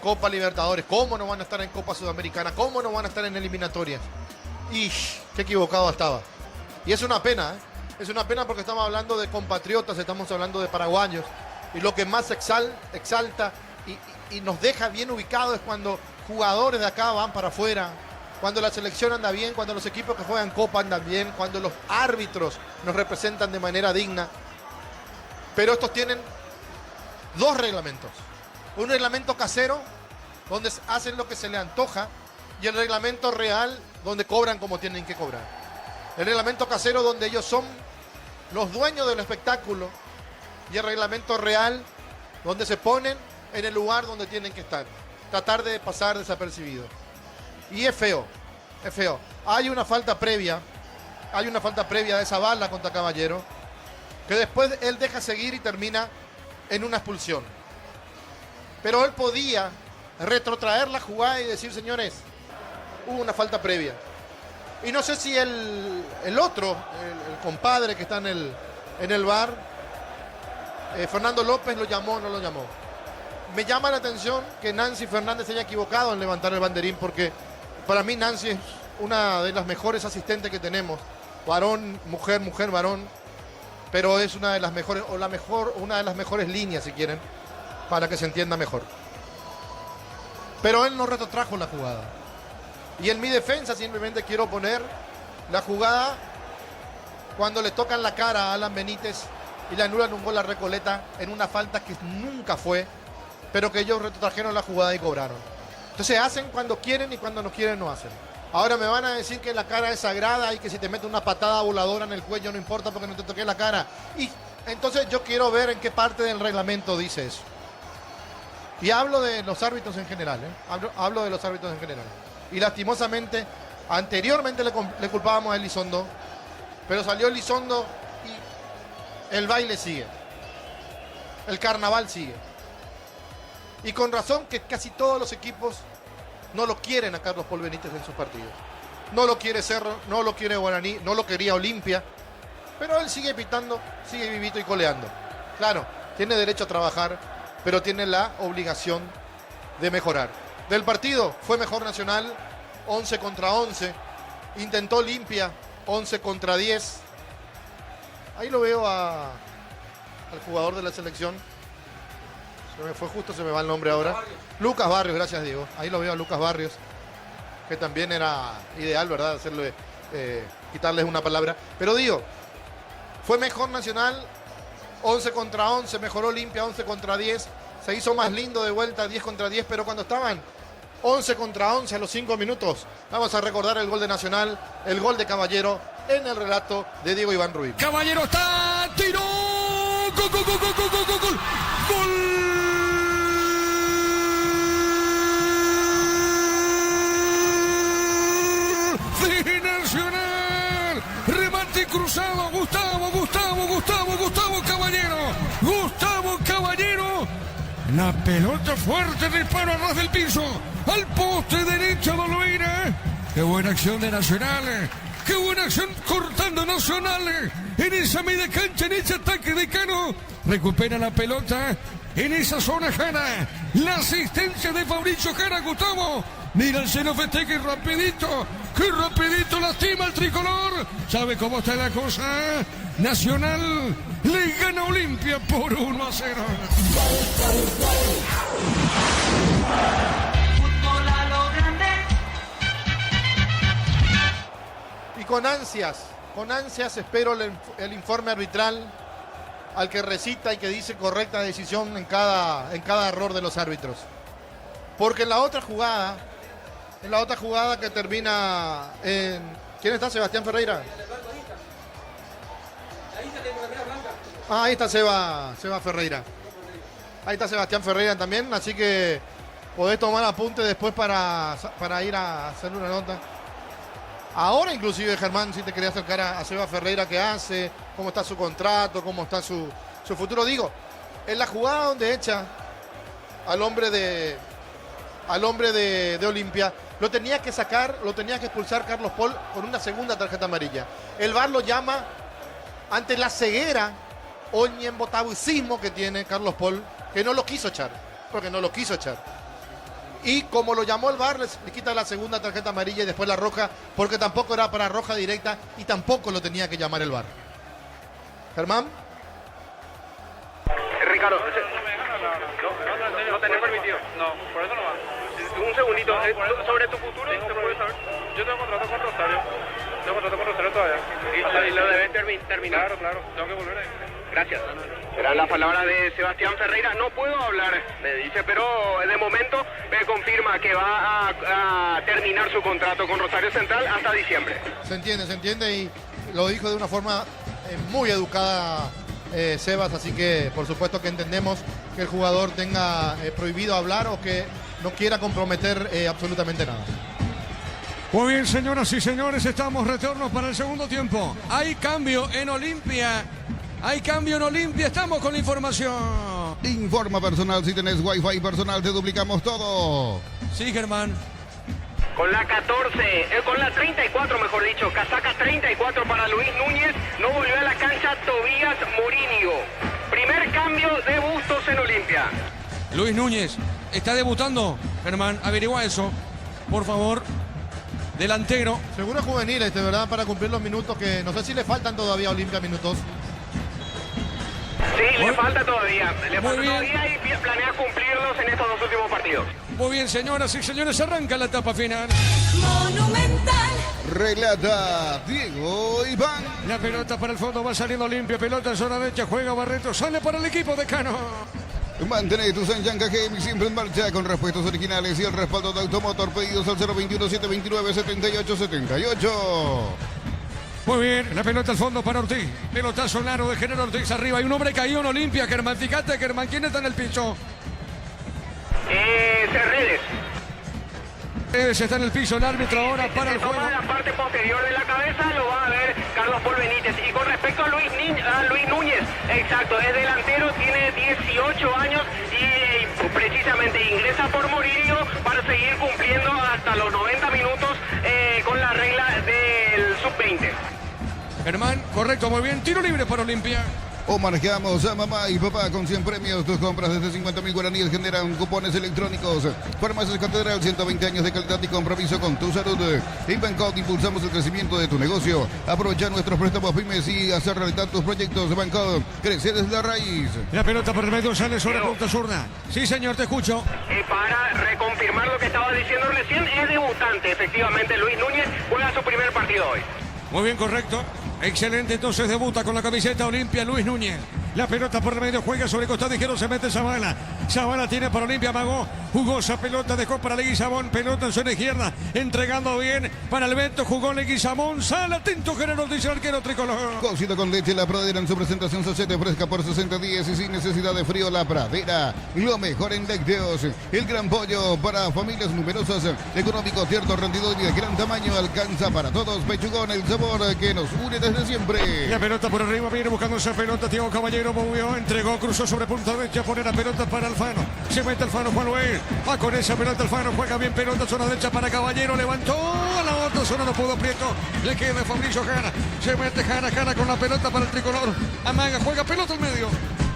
S3: Copa Libertadores? ¿Cómo no van a estar en Copa Sudamericana? ¿Cómo no van a estar en eliminatorias? Y qué equivocado estaba. Y es una pena, ¿eh? Es una pena porque estamos hablando de compatriotas, estamos hablando de paraguayos. Y lo que más exalta y nos deja bien ubicados es cuando jugadores de acá van para afuera, cuando la selección anda bien, cuando los equipos que juegan Copa andan bien, cuando los árbitros nos representan de manera digna. Pero estos tienen dos reglamentos. Un reglamento casero, donde hacen lo que se les antoja, y el reglamento real, donde cobran como tienen que cobrar. El reglamento casero, donde ellos son los dueños del espectáculo, y el reglamento real, donde se ponen en el lugar donde tienen que estar. Tratar de pasar desapercibido. Y es feo, es feo. Hay una falta previa de esa bala contra Caballero, que después él deja seguir y termina en una expulsión. Pero él podía retrotraer la jugada y decir, señores, hubo una falta previa. Y no sé si el otro, el compadre que está en el VAR, Fernando López, lo llamó o no lo llamó. Me llama la atención que Nancy Fernández se haya equivocado en levantar el banderín, porque para mí Nancy es una de las mejores asistentes que tenemos. Varón, mujer, varón. Pero es una de las mejores, una de las mejores líneas, si quieren, para que se entienda mejor. Pero él no retrotrajo la jugada. Y en mi defensa simplemente quiero poner la jugada cuando le tocan la cara a Alan Benítez y le anulan un gol a Recoleta en una falta que nunca fue, pero que ellos retrotrajeron la jugada y cobraron. Entonces hacen cuando quieren y cuando no quieren no hacen. Ahora me van a decir que la cara es sagrada y que si te mete una patada voladora en el cuello no importa porque no te toqué la cara. Y entonces yo quiero ver en qué parte del reglamento dice eso. Y hablo de los árbitros en general, ¿eh? Hablo de los árbitros en general. Y lastimosamente, anteriormente le culpábamos a Elizondo, pero salió Elizondo y el baile sigue. El carnaval sigue. Y con razón que casi todos los equipos no lo quieren a Carlos Paul Benítez en sus partidos. No lo quiere Cerro, no lo quiere Guaraní, no lo quería Olimpia. Pero él sigue pitando, sigue vivito y coleando. Claro, tiene derecho a trabajar, pero tiene la obligación de mejorar. Del partido fue mejor Nacional, 11 contra 11. Intentó Olimpia, 11 contra 10. Ahí lo veo al jugador de la selección. Se me va el nombre ahora. Lucas Barrios, gracias Diego. Ahí lo veo a Lucas Barrios, que también era ideal, ¿verdad? Quitarles una palabra. Pero digo, fue mejor Nacional, 11 contra 11, mejoró Olimpia, 11 contra 10. Se hizo más lindo de vuelta, 10 contra 10, pero cuando estaban 11 contra 11 a los 5 minutos, vamos a recordar el gol de Nacional, el gol de Caballero, en el relato de Diego Iván Rubí.
S2: Caballero está, tiró, gol, gol, gol, gol, gol, gol, gol, gol. cruzado. Gustavo Caballero. La pelota fuerte, disparo a ras del piso. Al poste derecho de Olveira. Qué buena acción de Nacional. Qué buena acción cortando Nacional. En esa media cancha, en ese ataque de Cano. Recupera la pelota. En esa zona Jara. La asistencia de Fabricio Jara, Gustavo. Mira el cielo, festeje rapidito. ¡Qué rapidito lastima el tricolor! ¿Sabe cómo está la cosa? Nacional le gana a Olimpia por 1-0.
S8: Fútbol a lo grande.
S3: Y con ansias espero el informe arbitral al que recita y que dice correcta decisión en cada error de los árbitros. Porque en la otra jugada que termina en... ¿Quién está? ¿Sebastián Ferreira? Ahí está Seba Ferreira. Ahí está Sebastián Ferreira también, así que podés tomar apunte después para ir a hacer una nota. Ahora inclusive, Germán, si te quería acercar a Seba Ferreira, qué hace, cómo está su contrato, cómo está su futuro. Digo, en la jugada donde echa al hombre de Olimpia, lo tenía que expulsar Carlos Paul con una segunda tarjeta amarilla. El VAR lo llama ante la ceguera o ñembotabucismo que tiene Carlos Paul, que no lo quiso echar, Y como lo llamó el VAR, le quita la segunda tarjeta amarilla y después la roja, porque tampoco era para roja directa y tampoco lo tenía que llamar el VAR. Germán.
S6: Ricardo, no tenés permitido. No, por eso no va. Un segundito, sobre tu futuro, ¿te puedes saber?
S10: Yo tengo contrato con Rosario. Todavía.
S6: Y lo debes terminar.
S10: Claro. Tengo que volver ahí.
S6: Gracias. Eran las palabras de Sebastián Ferreira. No puedo hablar, me dice, pero de momento me confirma que va a terminar su contrato con Rosario Central hasta diciembre.
S3: Se entiende y lo dijo de una forma muy educada Sebas, así que por supuesto que entendemos que el jugador tenga prohibido hablar o que no quiera comprometer absolutamente nada.
S2: Muy bien, señoras y señores, estamos retornos para el segundo tiempo. Hay cambio en Olimpia. Estamos con la información.
S1: Informa personal, si tenés Wi-Fi personal, te duplicamos todo.
S2: Sí, Germán.
S6: Con la 14, con la 34 mejor dicho, casaca 34 para Luis Núñez, no volvió a la cancha Tobías Murillo. Primer cambio de Bustos en Olimpia.
S2: Luis Núñez está debutando, Germán, averigua eso, por favor. Delantero.
S3: Seguro juvenil ¿verdad? Para cumplir los minutos que no sé si le faltan todavía a Olimpia minutos.
S6: Sí, le falta todavía y planea cumplirlos en estos dos últimos partidos.
S2: Muy bien, señoras y señores, arranca la etapa final.
S8: Monumental.
S1: Relata Diego Iván.
S2: La pelota para el fondo, va saliendo Olimpia, pelota en zona derecha, juega Barreto, sale para el equipo de Cano.
S1: Mantén tu Sanyanca Gaming siempre en marcha con repuestos originales y el respaldo de Automotor. Pedidos al 021-729-7878.
S2: Muy bien, la pelota al fondo para Ortiz. Pelotazo largo de General Ortiz arriba. Hay un hombre caído en Olimpia, Germán. Fíjate, Germán, ¿quién está en el piso?
S6: Redes.
S2: Redes está en el piso, el árbitro ahora para el juego.
S6: La parte posterior de la cabeza lo va a ver Carlos Paul Benítez. Y con respecto a Luis Núñez, exacto, es delantero, tiene 18 años y precisamente ingresa por Murillo para seguir cumpliendo hasta los 90 minutos con la regla del sub-20.
S2: Germán, correcto, muy bien. Tiro libre para Olimpia.
S1: Homenajeamos a mamá y papá con 100 premios. Tus compras desde 50.000 guaraníes generan cupones electrónicos. Farmacias Catedral, 120 años de calidad y compromiso con tu salud. En Bangkok impulsamos el crecimiento de tu negocio. Aprovecha nuestros préstamos pymes y hacer realidad tus proyectos. Bangkok, crece desde la raíz.
S2: La pelota por el medio sale sobre punta zurda. Sí, señor, te escucho.
S6: Para reconfirmar lo que estaba diciendo recién, es debutante. Efectivamente, Luis Núñez juega su primer partido hoy.
S2: Muy bien, correcto. Excelente, entonces debuta con la camiseta Olimpia Luis Núñez. La pelota por el medio, juega sobre costado izquierdo, se mete Zavala. Zavala tiene para Olimpia, amagó. Jugó esa pelota, dejó para Leguizamón. Pelota en zona izquierda. Entregando bien para el Beto. Jugó Leguizamón. Sale atento, Gerardo, dice el arquero tricolor.
S1: Cocido con leche La Pradera en su presentación sachete fresca por 60 días y sin necesidad de frío. La Pradera, lo mejor en lácteos. El gran pollo para familias numerosas. Económico, tierno, rendidor y de gran tamaño. Alcanza para todos. Pechugón, el sabor que nos une desde siempre.
S2: La pelota por arriba, viene buscando esa pelota. Thiago Caballero movió, entregó, cruzó sobre punta derecha. Pone la pelota para Alfano. Se mete Alfano, Juan Luis. Va con esa pelota Alfano. Juega bien pelota, zona derecha para Caballero. Levantó a la otra zona, no pudo Prieto. Le queda Fabricio Jara. Se mete Jara con la pelota para el tricolor. Amaga, juega pelota al medio.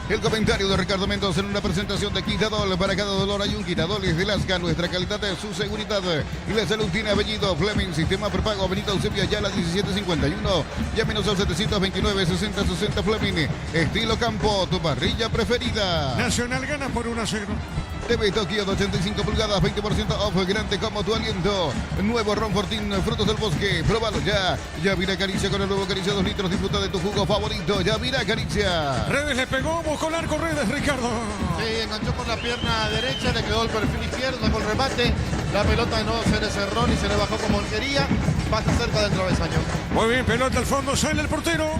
S1: El comentario de Ricardo Mendoza en una presentación de Quitadol. Para cada dolor hay un Quitadol. Es de Lasca, nuestra calidad es su seguridad. Y la salud tiene apellido Fleming. Sistema prepago Benito Eusebio Ayala 1751. Llámenos al 729-6060 Fleming. Estilo campo, tu parrilla preferida.
S2: Nacional gana por 1-0.
S1: TV Tokio de 85 pulgadas, 20% off, grande como tu aliento. Nuevo Ron Fortín, frutos del bosque, próbalo ya. Yavira Caricia con el nuevo Caricia 2 litros, disfruta de tu jugo favorito. Yavira Caricia.
S2: Redes le pegó, buscó el arco Redes, Ricardo.
S3: Sí, enganchó por la pierna derecha, le quedó el perfil izquierdo, sacó el remate. La pelota no se le cerró ni se le bajó como él quería. Pasa cerca del travesaño.
S2: Muy bien, pelota al fondo, sale el portero.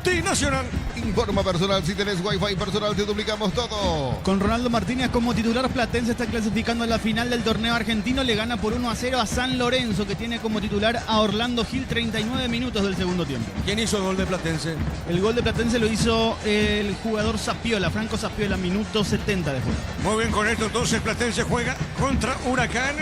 S2: Ti Nacional.
S1: Informa personal, si tenés Wi-Fi personal te duplicamos todo.
S5: Con Ronaldo Martínez como titular, Platense está clasificando en la final del torneo argentino. Le gana por 1-0 a San Lorenzo, que tiene como titular a Orlando Gil. 39 minutos del segundo tiempo.
S4: ¿Quién hizo el gol de Platense?
S5: El gol de Platense lo hizo el jugador Zapiola, Franco Zapiola, minuto 70 de juego.
S2: Muy bien, con esto entonces Platense juega contra Huracán.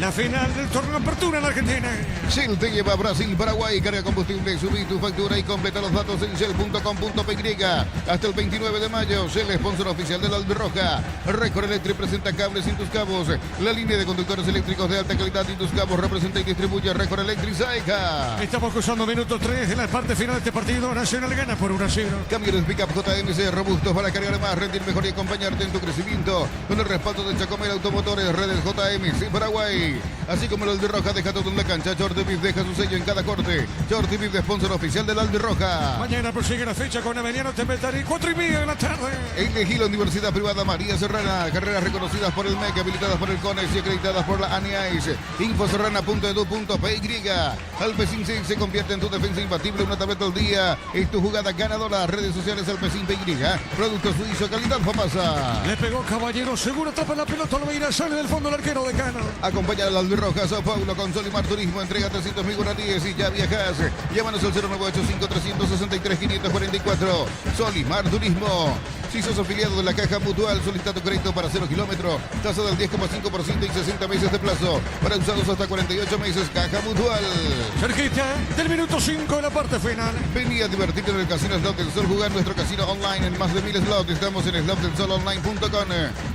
S2: La final del torneo Apertura en la Argentina.
S1: Shell te lleva a Brasil, Paraguay, carga combustible, subí tu factura y completa los datos en shell.com.py. Hasta el 29 de mayo, Shell, sponsor oficial de la Albirroja. Record Electric presenta cables sin tus cabos. La línea de conductores eléctricos de alta calidad sin tus cabos representa y distribuye Record Electric Saeca.
S2: Estamos cruzando minuto 3 en la parte final de este partido. Nacional gana por 1-0.
S1: Camiones Pickup JMC robustos para cargar más, rendir mejor y acompañarte en tu crecimiento. Con el respaldo de Chacomel Automotores, redes JMC Paraguay. Así como el Albirroja deja todo en la cancha. Short Beef deja su sello en cada corte. Short Beef de sponsor oficial del Albirroja.
S2: Mañana prosigue la fecha con Aveniano Temetari, 4:30 de la tarde.
S1: Elegí la Universidad Privada María Serrana. Carreras reconocidas por el MEC, habilitadas por el CONEX y acreditadas por la ANIAIS. Infoserrana.edu.py. Alpecin se convierte en tu defensa imbatible. Una tableta al día. Es tu jugada ganadora. Redes sociales Alpecin PY. Producto suizo, calidad Famasa.
S2: Le pegó Caballero, seguro atrapa la pelota. Olveira sale del fondo el arquero de Cano.
S1: Acompaña al Albirroja Sao Paulo con Solimar Turismo. Entrega 300.000 guaraníes y ya viajas. Llámanos al 0985-363-544. Solimar Turismo. Si sos afiliado de la Caja Mutual, solicita tu crédito para 0 kilómetros. Tasa del 10,5% y 60 meses de plazo. Para usados hasta 48 meses. Caja Mutual.
S2: Cerquita del minuto 5 de la parte final.
S1: Vení a divertirte en el Casino Slot del Sol. Jugar nuestro casino online en más de 1000 slots. Estamos en slotdelsolonline.com.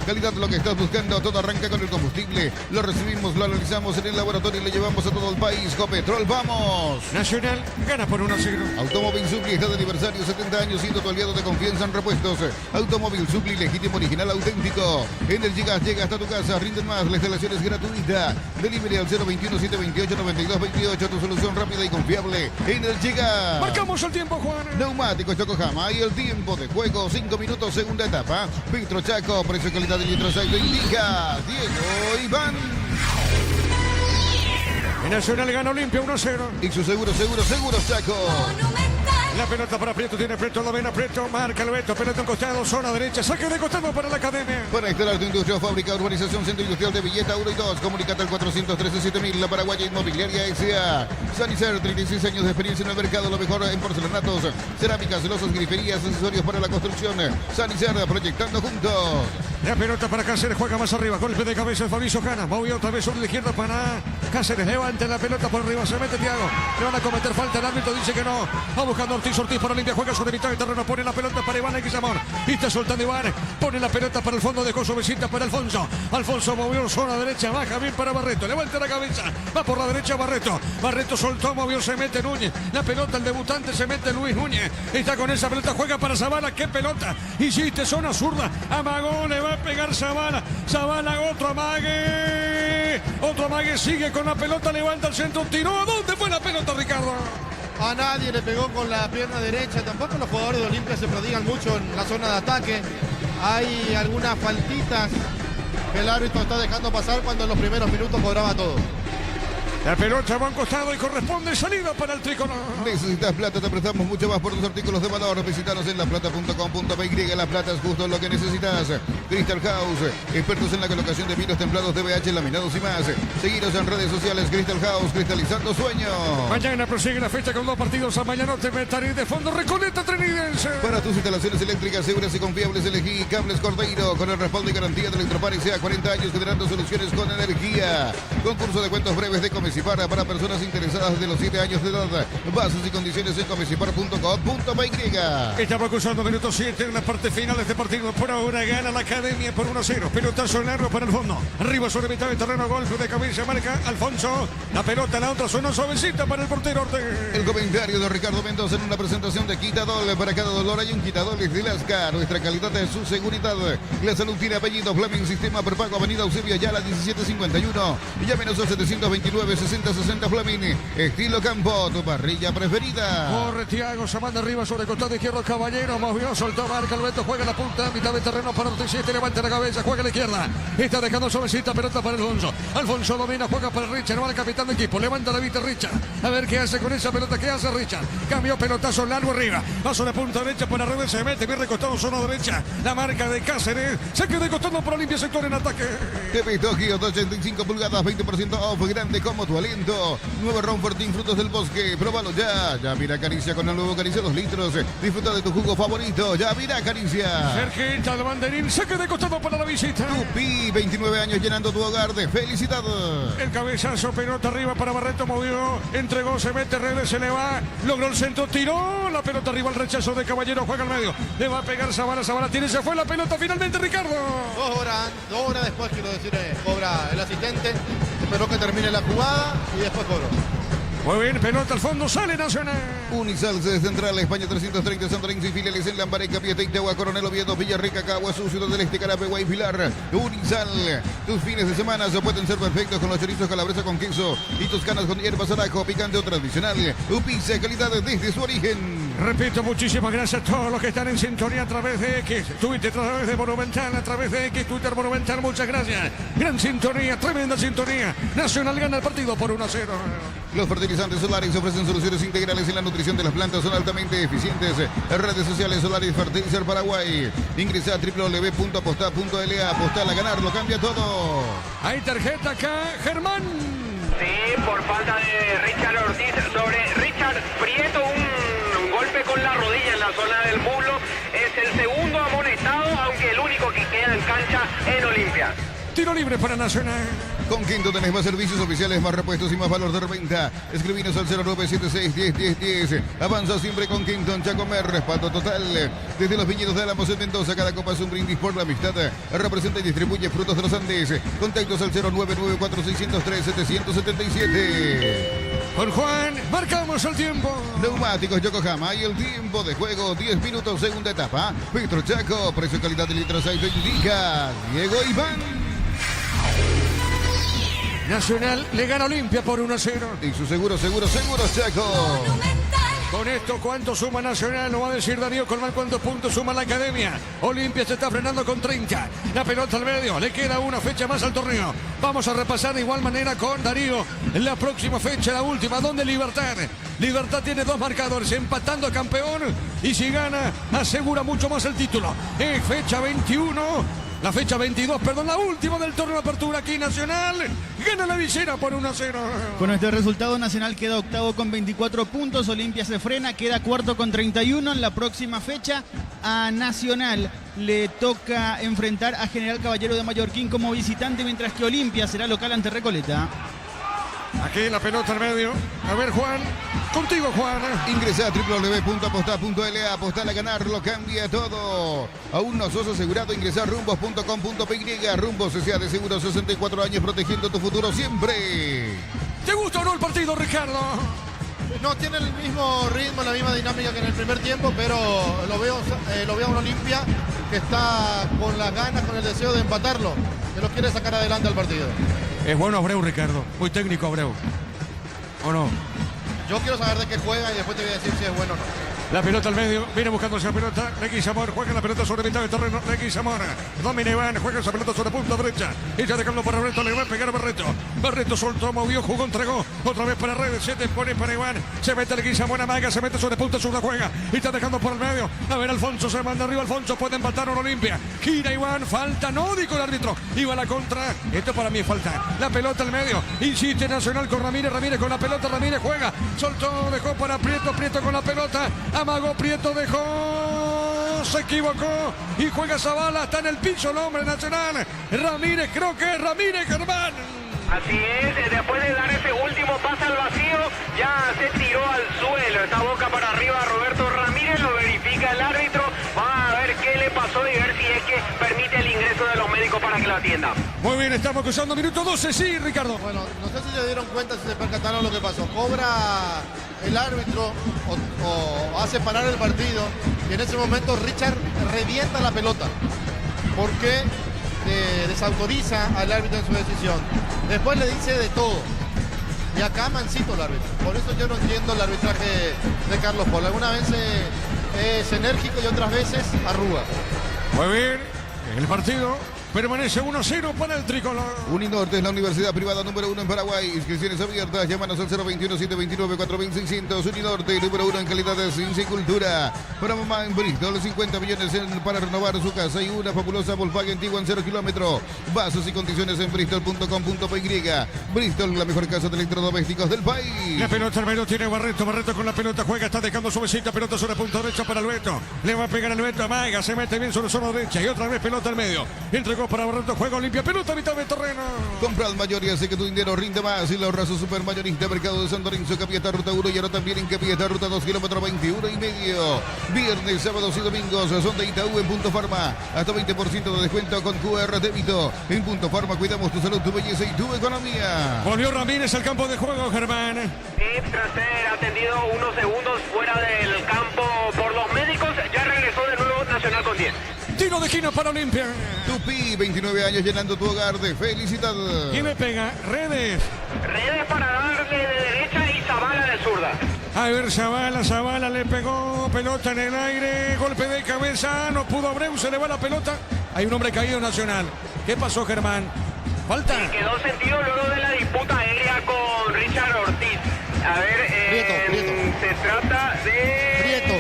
S1: Calidad lo que estás buscando. Todo arranca con el combustible. Lo recibimos, lo analizamos en el laboratorio y le llevamos a todo el país. Copetrol, ¡vamos!
S2: Nacional gana por 1-0.
S1: Automóvil Supli está de aniversario, 70 años siendo tu aliado de confianza en repuestos. Automóvil Supli, legítimo, original, auténtico. Energy Gas llega hasta tu casa, rinden más, la instalación es gratuita. Delivery al 021-728-9228, tu solución rápida y confiable. Energy Gas.
S2: Marcamos el tiempo, Juan.
S1: Neumáticos Yokohama y el tiempo de juego, 5 minutos, segunda etapa. Petro Chaco, precio y calidad de litros lo indica Diego Iván.
S2: El Nacional gana Olimpia 1-0.
S1: Y su seguro Chaco.
S2: La pelota para Prieto, tiene Prieto, la vena Prieto, marca el Beto, pelota en costado, zona derecha, saque de costado para la academia.
S1: Para instalar tu industria o fábrica, urbanización, centro industrial de Villeta 1 y 2, comunicate al 413-7000, la Paraguaya Inmobiliaria S.A. Sanicer, 36 años de experiencia en el mercado, lo mejor en porcelanatos, cerámicas, celosas, griferías, accesorios para la construcción. Sanicer, proyectando juntos.
S2: La pelota para Cáceres, juega más arriba, golpe de cabeza el Fabricio Jana, movió otra vez sobre la izquierda para Cáceres, levanta la pelota por arriba, se mete Thiago, le van a cometer falta, el árbitro dice que no, va buscando Ortiz para Olimpia, juega sobre mitad de terreno, pone la pelota para Iván Leguizamón, y está soltando Iván, pone la pelota para el fondo, dejó su visita para Alfonso, Alfonso movió zona derecha, baja bien para Barreto, levanta la cabeza, va por la derecha Barreto, Barreto soltó, movió, se mete Núñez, la pelota el debutante, se mete Luis Núñez, está con esa pelota, juega para Zavala, qué pelota, hiciste zona zurda, amagó, le va a pegar Zavala, otro amague, sigue con la pelota, levanta el centro, tiró, ¿a dónde fue la pelota, Ricardo?
S3: A nadie le pegó con la pierna derecha. Tampoco los jugadores de Olimpia se prodigan mucho en la zona de ataque. Hay algunas faltitas que el árbitro está dejando pasar cuando en los primeros minutos cobraba todo.
S2: La pelota va a un costado y corresponde salida para el tricolor.
S1: Necesitas plata, te prestamos mucho más por tus artículos de valor. Visítanos en laplata.com.py. La plata es justo lo que necesitas. Crystal House, expertos en la colocación de vinos templados, DBH, laminados y más. Seguiros en redes sociales. Crystal House, cristalizando sueños.
S2: Mañana prosigue la fecha con 2 partidos. A mañana te metaré de fondo Recoleta Trinidense.
S1: Para tus instalaciones eléctricas seguras y confiables, elegí Cables Cordeiro con el respaldo y garantía de Electropar y sea 40 años generando soluciones con energía. Concurso de cuentos breves de Comecipar para personas interesadas de los 7 años de edad. Bases y condiciones en comecipar.com.py.
S2: Estamos acusando minuto 7 en la parte final de este partido. Por ahora gana la Academia por 1-0. Pelotazo largo para el fondo. Arriba sobre mitad de terreno, golpe de cabeza, marca Alfonso. La pelota en la otra zona suavecita para el portero Ortega.
S1: El comentario de Ricardo Mendoza en una presentación de Quitadol. Para cada dolor hay un Quitadol de Lasca. Nuestra calidad es su seguridad. La salud tiene apellido. Fleming, sistema prepago, avenida Eusebio Ayala 1751. Llámenos al 729-6060 Fleming. Estilo Campo, tu parrilla preferida.
S2: Corre Thiago, se manda arriba sobre el costado izquierdo. Caballero movió, soltó, marca el Beto, juega la punta, mitad de terreno para Ortiz 7, levanta la cabeza, juega a la izquierda. Está dejando suavecita, pelota para Alfonso. Alfonso domina, juega para Richard, va el capitán de equipo, levanta la vista Richard. A ver qué hace con esa pelota, qué hace Richard. Cambió, pelotazo largo arriba. Paso de punta derecha para redes, se mete bien recostado, zona derecha. La marca de Cáceres, se queda costando por Olimpia, sector en ataque.
S1: TV Tokio, 85 pulgadas, 20% off, grande como tu aliento. Nuevo Ron Fortín, frutos del bosque, próbalo ya. Ya mira Caricia con el nuevo Caricia 2 litros. Disfruta de tu jugo favorito, ya mira Caricia.
S2: Cerquita el banderín, se queda costado para la visita.
S1: Tupi, 29 años llenando tu hogar de felicidad.
S2: El cabezazo, pelota arriba para Barreto, movió, entregó, se mete, redes, se le va, logró el centro, tiró, la pelota arriba, el rechazo de Caballero, juega al medio, le va a pegar Zavala, tiene, se fue la pelota finalmente, Ricardo.
S3: 2 horas después, quiero decir, cobra el asistente, esperó que termine la jugada y después cobró.
S2: Muy bien, pelota al fondo, sale Nacional.
S1: Unisal de Central, España 330, Santorín y filiales en Lambaré, Capiatá, Itagua, Coronel Oviedo, Villarrica, Caguazú, Ciudad del Este, Carapeguá y Pilar. Unisal, tus fines de semana pueden ser perfectos con los chorizos calabresa con queso y toscanas con hierbas, arajo, picante o tradicional. Pizza, calidad desde su origen.
S2: Repito, muchísimas gracias a todos los que están en sintonía a través de X, Twitter, a través de Monumental, a través de X, Twitter, Monumental, muchas gracias. Gran sintonía, tremenda sintonía. Nacional gana el partido por 1-0.
S1: Los fertilizantes Solaris ofrecen soluciones integrales en la nutrición de las plantas, son altamente eficientes. Redes sociales Solaris Fertilizer Paraguay. Ingresa a www.aposta.la. Apostar a ganar, lo cambia todo.
S2: Hay tarjeta acá, Germán.
S6: Sí, por falta de Richard Ortiz sobre Richard Prieto, un golpe con la rodilla en la zona del muslo. Es el segundo amonestado, aunque el único que queda en cancha en Olimpia.
S2: Tiro libre para Nacional.
S1: Con Quinto tenés más servicios oficiales, más repuestos y más valor de reventa. Escribinos al 0976-101010. Avanza siempre con Quinto, Chacomer, respaldo total. Desde los viñedos de Álamos en Mendoza, cada copa es un brindis por la amistad. Representa y distribuye frutos de los Andes. Contactos al 0994-603-777.
S2: Con Juan, marcamos el tiempo.
S1: Neumáticos Yokohama y el tiempo de juego, 10 minutos, segunda etapa. Petro Chaco, precio calidad de litros aceite indica Diego Iván.
S2: Nacional le gana Olimpia por 1-0.
S1: Y su seguro, Chaco.
S2: Con esto, ¿cuánto suma Nacional? Lo va a decir Darío Colmán, ¿cuántos puntos suma la Academia? Olimpia se está frenando con 30. La pelota al medio, le queda una fecha más al torneo. Vamos a repasar de igual manera con Darío en la próxima fecha, la última, donde Libertad. Libertad tiene 2 marcadores, empatando a campeón. Y si gana, asegura mucho más el título. Es fecha 21. La fecha 22, perdón, la última del torneo de apertura aquí Nacional. Gana la visera por 1-0.
S5: Con este resultado, Nacional queda octavo con 24 puntos. Olimpia se frena, queda cuarto con 31. En la próxima fecha, a Nacional le toca enfrentar a General Caballero de Mallorquín como visitante, mientras que Olimpia será local ante Recoleta.
S2: Aquí la pelota al medio. A ver, Juan. Contigo, Juan.
S1: Ingresa a www.aposta.la. Apostar a ganar lo cambia todo. Aún no sos asegurado. Ingresa a rumbos.com.py. Rumbos S.A. de seguro, 64 años protegiendo tu futuro siempre.
S2: ¿Te gusta o no el partido, Ricardo?
S3: No tiene el mismo ritmo, la misma dinámica que en el primer tiempo, pero lo veo a un Olimpia que está con las ganas, con el deseo de empatarlo, que lo quiere sacar adelante al partido.
S2: Es bueno Abreu, Ricardo. Muy técnico Abreu. ¿O no?
S3: Yo quiero saber de qué juega y después te voy a decir si es bueno o no.
S2: La pelota al medio, viene buscando esa pelota. Leguizamón juega la pelota sobre mitad del terreno. Leguizamón, domina Iván, juega esa pelota sobre punta derecha. Y ya dejando para Barreto, le va a pegar a Barreto. Barreto soltó, movió, jugó, entregó. Otra vez para Redes, se te pone para Iván. Se mete Leguizamón, amaga, se mete sobre punta, sur la juega. Y está dejando por el medio. A ver, Alfonso se manda arriba, Alfonso puede empatar a Olimpia. Gira Iván, falta, no dijo el árbitro. Iba a la contra, esto para mí es falta. La pelota al medio, insiste Nacional con Ramírez, Ramírez con la pelota, Ramírez juega. Soltó, dejó para Prieto, Prieto con la pelota. Amagó, Prieto dejó, se equivocó y juega Zavala, está en el piso el hombre Nacional. Ramírez, creo que es Ramírez, Germán.
S6: Así es, después de dar ese último pase al vacío, ya se tiró al suelo, está boca para arriba Roberto Ramírez, lo verifica el árbitro, va a ver qué le pasó y ver si es que permite el ingreso de los médicos para que lo atiendan.
S2: Muy bien, estamos cruzando minuto 12, sí, Ricardo.
S3: Bueno, no sé si se dieron cuenta, si se percataron lo que pasó. Cobra el árbitro o hace parar el partido y en ese momento Richard revienta la pelota porque desautoriza al árbitro en su decisión. Después le dice de todo. Y acá mansito el árbitro. Por eso yo no entiendo el arbitraje de Carlos Polo. Algunas veces es enérgico y otras veces arruga.
S2: Muy bien, el partido permanece 1-0 para el tricolor.
S1: Uninorte es la universidad privada número 1 en Paraguay. Inscripciones abiertas. Llámanos al 021-729-4600. Uninorte, número 1 en calidad de ciencia y cultura. Para mamá en Bristol, 50 millones para renovar su casa y una fabulosa Volkswagen Tiguan 0 kilómetro. Bases y condiciones en bristol.com.py. Bristol, la mejor casa de electrodomésticos del país.
S2: La pelota al medio tiene Barreto. Barreto con la pelota juega, está dejando suavecita. Pelota sobre punta derecha para Alberto. Le va a pegar al Alberto. Amaga, se mete bien sobre zona derecha. Y otra vez pelota al medio. Entregó para Barreto, juego limpia, pelota a mitad de terreno.
S1: Compra al mayor y hace que tu dinero rinde más. Y la ahorra su supermayorista, Mercado de San Lorenzo, Capieta, Ruta 1 y ahora también en Capieta, Ruta 2, kilómetro 21 y medio. Viernes, sábados y domingos son de Itaú en Punto Farma. Hasta 20% de descuento con QR débito. En Punto Farma cuidamos tu salud, tu belleza y tu economía.
S2: Volvió Ramírez al campo de juego, Germán.
S6: Y tras ser atendido unos segundos fuera del campo por los médicos, ya regresó de nuevo Nacional con 10.
S2: Tiro de esquina para Olimpia.
S1: Tupi, 29 años llenando tu hogar de felicidad.
S2: Y me pega Redes.
S6: Redes para darle de derecha y Zavala de zurda.
S2: A ver, Zavala le pegó, pelota en el aire, golpe de cabeza, no pudo Abreu, se le va la pelota. Hay un hombre caído Nacional. ¿Qué pasó, Germán? Falta.
S6: Sí, quedó sentido luego de la disputa aérea con Richard Ortiz. A ver,
S3: Prieto.
S6: se trata de...
S3: Prieto.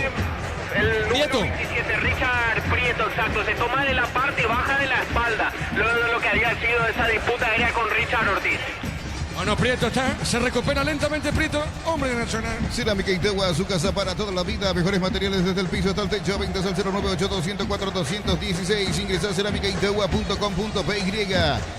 S6: El número
S2: Prieto.
S6: 27, Richard Prieto, exacto. Se toma de la parte baja de la espalda. Luego de lo que había sido esa disputa aérea con Richard Ortiz.
S2: Bueno, Prieto está, se recupera lentamente Prieto, hombre de Nacional.
S1: Cerámica Itagua, su casa para toda la vida. Mejores materiales desde el piso hasta el techo. Ventas al 098-204-216. Ingresa a cerámicaitagua.com.py.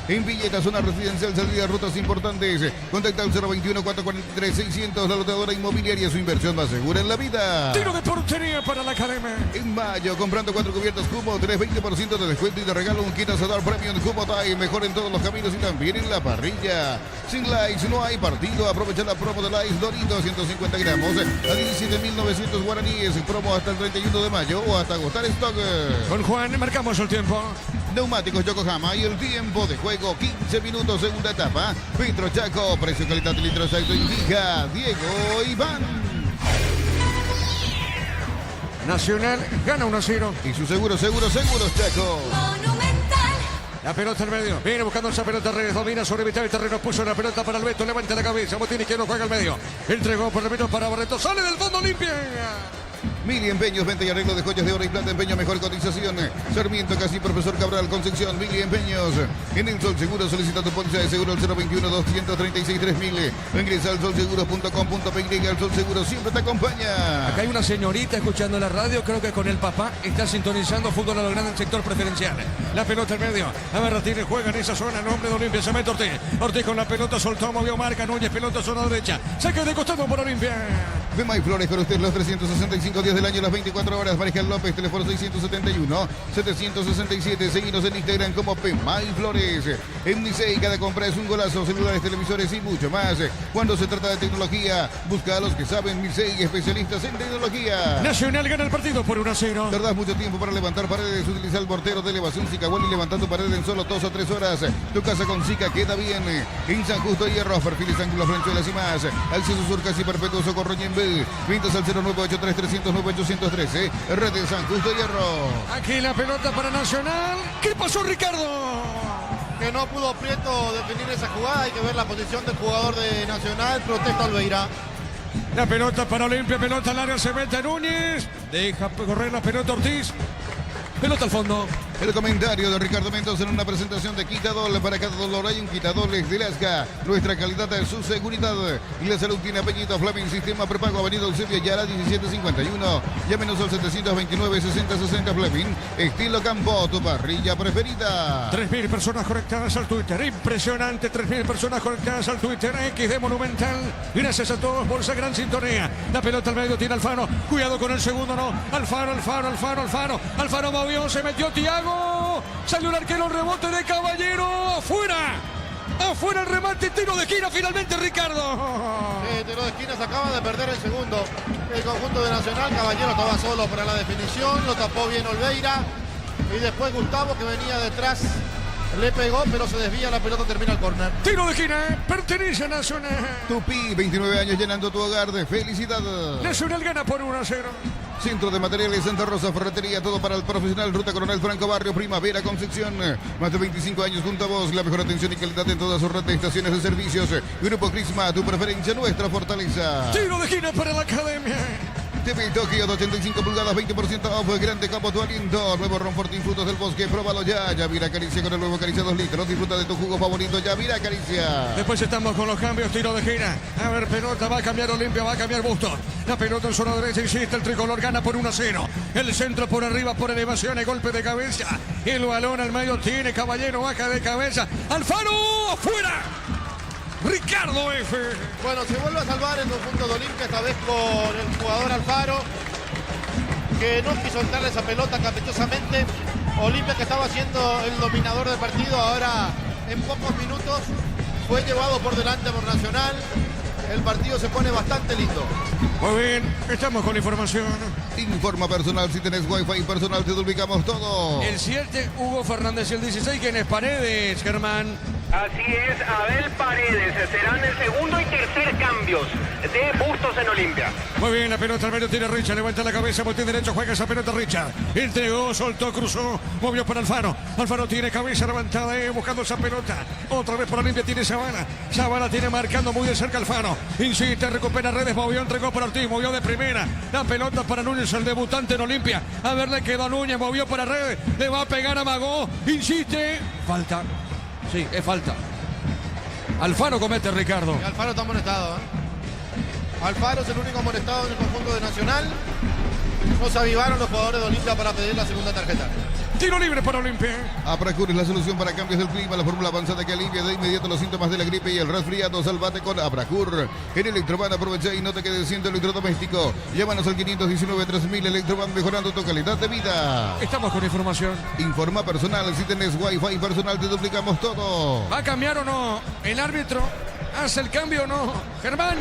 S1: En Villeta, zona residencial, salida, rutas importantes. Contacta al 021-443-600. La lotadora inmobiliaria, su inversión más segura en la vida.
S2: Tiro de portería para la academia.
S1: En mayo, comprando 4 cubiertas Cumo, 20% de descuento y te regalo un kit asador premium Cumo Time. Mejor en todos los caminos y también en la parrilla. Sin likes no hay partido. Aprovecha la promo de likes Doritos 150 gramos a 17.900 guaraníes. Promo hasta el 31 de mayo o hasta agotar stock.
S2: Con Juan marcamos el tiempo.
S1: Neumáticos Yokohama y el tiempo de juego 15 minutos, segunda etapa. Petro Chaco, precio, calidad, litro exacto indica Diego Iván.
S2: Nacional gana 1-0.
S1: Y su seguro, Chaco.
S2: La pelota al medio. Viene buscando esa pelota. Redes domina sobre mitad del terreno. Puso la pelota para Alberto. Levanta la cabeza. Botini que no juega al medio. Entregó por el medio para Barreto. Sale del fondo limpia.
S1: Mili Empeños, venta y arreglo de joyas de oro y plata, empeño, mejor cotización. Sarmiento, casi Profesor Cabral, Concepción, Mili Empeños. En el Sol Seguro solicita tu póliza de seguro al 021-236-3000. Ingresa al solseguros.com.py. El Sol Seguro siempre te acompaña.
S4: Acá hay una señorita escuchando la radio, creo que con el papá está sintonizando fútbol a lo grande en sector preferencial.
S2: La pelota al medio. A ver, Martínez juega en esa zona. Nombre de Olimpia. Se mete Ortiz. Ortiz con la pelota soltó, movió marca. Núñez, pelota zona derecha. Saque de costado por Olimpia.
S1: Vema y Flores con usted los 365 días del año, las 24 horas. Mariscal López, teléfono 671-767. Seguinos en Instagram como Vema y Flores. En Nicey, cada compra es un golazo. Celulares, televisores y mucho más. Cuando se trata de tecnología, busca a los que saben. Nicey, especialistas en tecnología.
S2: Nacional gana el partido por 1-0.
S1: Tardás mucho tiempo para levantar paredes. Utiliza el mortero de elevación Sicahual y levantando paredes en solo 2 o 3 horas. Tu casa con Sica queda bien. En San Justo, Hierro, perfiles, ángulos, franchuelas y más. Acceso Sur, casi perpetuo, Socorro y en Vintas al 0983-300-9813. Redes San Justo Hierro.
S2: Aquí la pelota para Nacional. ¿Qué pasó, Ricardo?
S3: Que no pudo Prieto definir esa jugada. Hay que ver la posición del jugador de Nacional. Protesta Olveira.
S2: La pelota para Olimpia, pelota al área, se mete Núñez. Deja correr la pelota Ortiz. Pelota al fondo.
S1: El comentario de Ricardo Mendoza en una presentación de Quitadol. Para cada dolor hay un Quitadol de Lasca. Nuestra calidad es su seguridad. Y la salud tiene apellido Flaming Sistema Prepago Avenida Eusebio Yara 1751. Llámenos al 729-6060 Fleming. Estilo Campo, tu parrilla preferida.
S2: 3.000 personas conectadas al Twitter. Impresionante, 3.000 personas conectadas al Twitter. XD Monumental. Gracias a todos por esa gran sintonía. La pelota al medio tiene Alfaro. Cuidado con el segundo, no. Alfaro. Alfaro movió, se metió Thiago. Salió el arquero, rebote de Caballero. Afuera el remate, tiro de esquina finalmente, Ricardo.
S3: Tiro de esquina, se acaba de perder el segundo. El conjunto de Nacional, Caballero estaba solo para la definición, lo tapó bien Olveira. Y después Gustavo, que venía detrás, le pegó, pero se desvía la pelota, termina el córner.
S2: Tiro de esquina, pertenece a Nacional.
S1: Tupi, 29 años llenando tu hogar de felicidad.
S2: Nacional gana por 1-0.
S1: Centro de Materiales Santa Rosa, ferretería, todo para el profesional. Ruta Coronel Franco Barrio, Primavera, Concepción. Más de 25 años junto a vos. La mejor atención y calidad en todas sus red de estaciones de servicios. Grupo Crisma, tu preferencia, nuestra fortaleza.
S2: Tiro de esquina para la academia.
S1: TV Tokio de 85 pulgadas, 20% off. Grande campo tu aliento. Nuevo Ron Fortín Frutos del Bosque, próbalo ya. Yavira Caricia con el nuevo Caricia 2 litros. Disfruta de tu jugo favorito, Yavira Caricia.
S2: Después estamos con los cambios, tiro de esquina. A ver, pelota, va a cambiar Olimpia, va a cambiar Bustos. La pelota en zona derecha, insiste, el tricolor gana por 1-0. El centro por arriba, por elevación, el golpe de cabeza. El balón al medio tiene Caballero, baja de cabeza. Alfaro, afuera. Ricardo F.
S3: Bueno, se vuelve a salvar el conjunto de Olimpia, esta vez con el jugador Alfaro, que no quiso entrarle esa pelota caprichosamente. Olimpia, que estaba siendo el dominador del partido, ahora en pocos minutos fue llevado por delante por Nacional. El partido se pone bastante lindo.
S2: Muy bien, estamos con información.
S1: Informa personal, si tenés wifi personal te duplicamos todo.
S2: El 7, Hugo Fernández, y el 16, ¿quién es? Paredes, Germán.
S6: Así es, Abel Paredes. Serán el segundo y tercer cambios de Bustos en Olimpia.
S2: Muy bien, la pelota al medio tiene Richard, levanta la cabeza, botín derecho, juega esa pelota Richard. Entregó, soltó, cruzó, movió para Alfaro. Alfaro tiene cabeza levantada, buscando esa pelota. Otra vez por Olimpia tiene Zavala. Zavala tiene marcando muy de cerca Alfaro. Insiste, recupera redes, movió, entregó para Ortiz, movió de primera. La pelota para Núñez, el debutante en Olimpia. A ver, le quedó a Núñez, movió para redes, le va a pegar a Magó. Insiste, falta. Sí, es falta. Alfaro comete, Ricardo.
S3: Y Alfaro está amonestado, Alfaro es el único amonestado en el conjunto de Nacional. No se avivaron los jugadores de Olimpia para pedir la segunda tarjeta.
S2: Tiro libre para Olimpia.
S1: Apracur es la solución para cambios del clima, la fórmula avanzada que alivia de inmediato los síntomas de la gripe y el resfriado. Salvate con Apracur. En Electroban aprovecha y no te quedes sin electrodoméstico. Llámanos al 519-3000 Electroban, mejorando tu calidad de vida.
S2: Estamos con información.
S1: Informa personal, si tenés wifi personal te duplicamos todo.
S2: ¿Va a cambiar o no el árbitro? ¿Hace el cambio o no? Germán.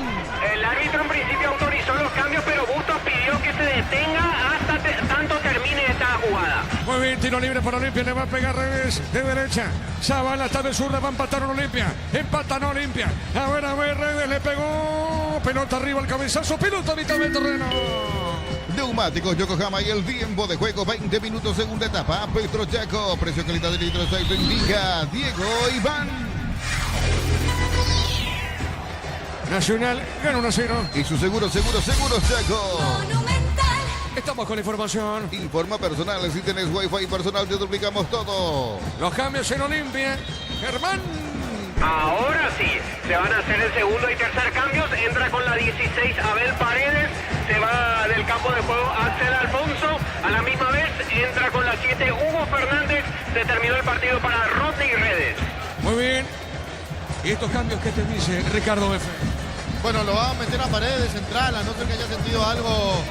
S6: El árbitro en principio autorizó los cambios, pero Bustos pidió que se detenga hasta tanto termine esta jugada.
S2: Muy bien, tiro libre para Olimpia, le va a pegar Redes de derecha. Zavala está de zurda, va a empatar Olimpia. Empatan Olimpia. A ver, Redes le pegó. Pelota arriba, el cabezazo, pelota a mitad del terreno.
S1: Neumáticos Yokohama y el tiempo de juego 20 minutos, segunda etapa. Petro Chaco, precio calidad de litros, ahí te indica Diego Iván.
S2: Nacional gana 1-0.
S1: Y su seguro Chaco.
S8: Monumental.
S2: Estamos con la información.
S1: Informa personal, si tenés wifi personal te duplicamos todo.
S2: Los cambios en Olimpia. Germán.
S6: Ahora sí, se van a hacer el segundo y tercer cambios. Entra con la 16 Abel Paredes. Se va del campo de juego Axel Alfonso. A la misma vez entra con la 7 Hugo Fernández. Se terminó el partido para Rodney Redes.
S2: Muy bien. ¿Y estos cambios qué te dice Ricardo F?
S3: Bueno, lo va a meter a Paredes de central, a no ser que haya sentido algo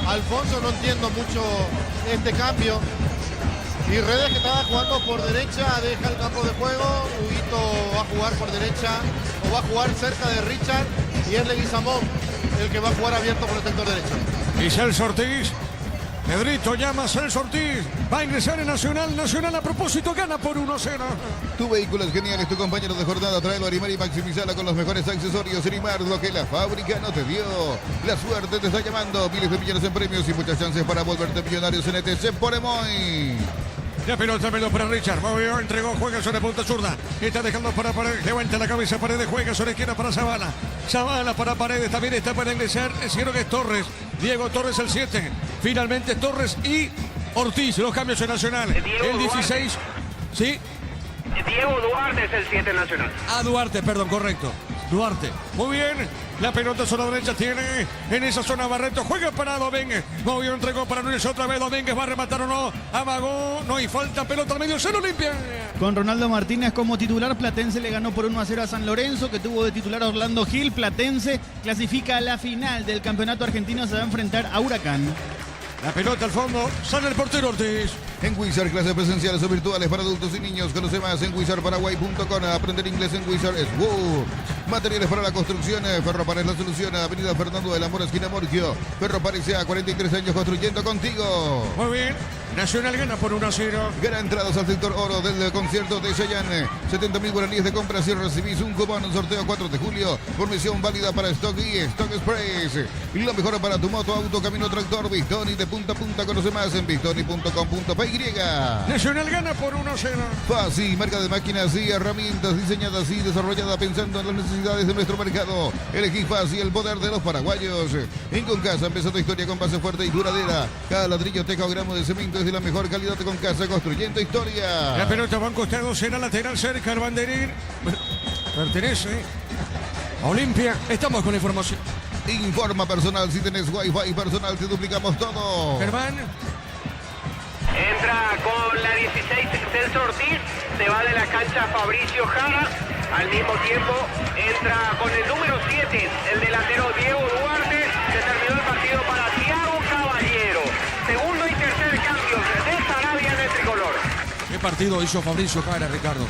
S3: Alfonso. No entiendo mucho este cambio. Y Redes, que estaba jugando por derecha, deja el campo de juego. Huguito va a jugar por derecha, o va a jugar cerca de Richard. Y es Leguizamón el que va a jugar abierto por el sector derecho.
S2: Y Celso Ortiz. Pedrito llama a Celso Ortiz. Va a ingresar en Nacional. Nacional a propósito gana por 1-0.
S1: Tu vehículo es genial, es tu compañero de jornada. Tráelo a Arimar y maximizala con los mejores accesorios. Arimar, lo que la fábrica no te dio. La suerte te está llamando. Miles de millones en premios y muchas chances para volverte millonarios en ETC por Emoy.
S2: La pelota para Richard. Movió, entregó, juega sobre punta zurda. Está dejando para Paredes. Levanta la cabeza, Paredes juega sobre izquierda para Zavala. Zavala para Paredes. También está para ingresar. Es cierto que es Torres. Diego Torres el 7. Finalmente Torres y Ortiz. Los cambios en Nacional. El 16. ¿Sí?
S6: Diego Duarte es el 7 Nacional.
S2: Ah, Duarte, perdón, correcto. Duarte. Muy bien. La pelota zona derecha tiene en esa zona Barreto. Juega para Domínguez. Movió, entregó para Núñez otra vez. Domínguez va a rematar o no. Amagó. No hay falta. Pelota al medio. Cero limpia.
S5: Con Ronaldo Martínez como titular, Platense le ganó por 1-0 a San Lorenzo, que tuvo de titular a Orlando Gil. Platense clasifica a la final del campeonato argentino. Se va a enfrentar a Huracán.
S2: La pelota al fondo. Sale el portero Ortiz.
S1: En Wizard, clases presenciales o virtuales para adultos y niños. Conoce más en wizardparaguay.com. Aprender inglés en Wizard es WOW. Materiales para la construcción. Ferropares la solución. Avenida Fernando del Amor, esquina Morquio. Ferropares a 43 años construyendo contigo.
S2: Muy bien. Nacional gana por 1-0.
S1: Gana entradas al sector oro del concierto de Chayanne. 70.000 guaraníes de compra si recibís un cupón. Un sorteo 4 de julio. Por misión válida para Stock y Stock Express. Y lo mejor para tu moto, auto, camino, tractor. Victoni de punta a punta. Conoce más en victoni.com.py.
S2: Nacional gana por 1-0.
S1: Fácil, marca de máquinas y herramientas diseñadas y desarrolladas pensando en las necesidades de nuestro mercado. Elegí Fácil, el poder de los paraguayos. En Concasa empezó tu historia con base fuerte y duradera. Cada ladrillo, teja o gramo de cemento es de la mejor calidad de Concasa, construyendo historia.
S2: La pelota va a un costado, será lateral cerca el banderín. Pertenece a Olimpia. Estamos con información.
S1: Informa personal, si tenés Wi-Fi personal te duplicamos todo.
S2: Germán.
S6: Entra con la 16 Celso Ortiz, se va de la cancha Fabricio Jara, al mismo tiempo entra con el número 7, el delantero Diego Duarte, se terminó el partido para Thiago Caballero, segundo y tercer cambios de Sarabia en el tricolor.
S4: ¿Qué partido hizo Fabricio Jara, Ricardo?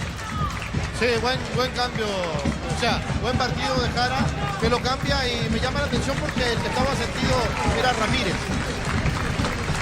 S3: Sí, buen cambio, o sea, buen partido de Jara, que lo cambia y me llama la atención porque el que estaba sentido era Ramírez.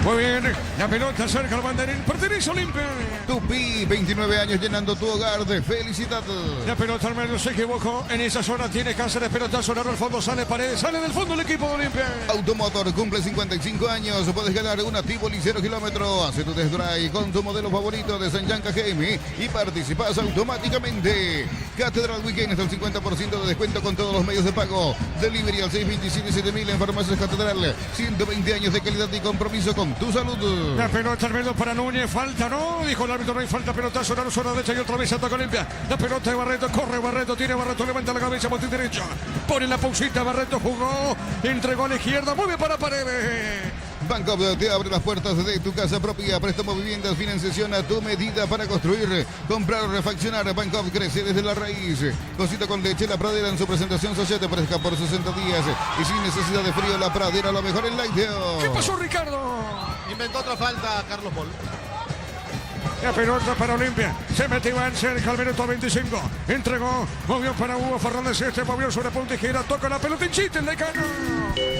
S2: Muy bien, la pelota cerca al banderín, pertenece a Olimpia.
S1: Tupi, 29 años llenando tu hogar de felicidad.
S2: La pelota al medio se equivocó, en esa zona tiene Cáceres, pelota sonora al fondo, sale Paredes, sale del fondo el equipo de Olimpia.
S1: Automotor cumple 55 años, puedes ganar una Tivoli 0 kilómetros. Hace tu test drive con tu modelo favorito de San Yanca Jaime y participas automáticamente. Catedral Weekend hasta el 50% de descuento con todos los medios de pago. Delivery al 627-7000 en Farmacias Catedral. 120 años de calidad y compromiso con tu salud.
S2: La pelota al medio para Núñez, falta, no, dijo el árbitro, no hay falta, pelota sonora, zona derecha y otra vez ataca Olimpia. La pelota de Barreto, corre Barreto, tiene Barreto, levanta la cabeza, botín derecho, pone la pausita, Barreto jugó, entregó a la izquierda, mueve para Paredes.
S1: Banco te abre las puertas de tu casa propia. Préstamo viviendas, financiación a tu medida para construir, comprar o refaccionar. Banco crece desde la raíz. Cosita con leche, la pradera en su presentación Societe fresca por 60 días. Y sin necesidad de frío, la pradera lo mejor en Lácteo.
S2: ¿Qué pasó, Ricardo?
S3: Inventó otra falta Carlos Bol.
S2: La pelota para Olimpia. Se mete Iván cerca al minuto 25. Entregó. Movió para Hugo Fernández. Movió sobre punta y gira. Toca la pelota. Hinchita el decano.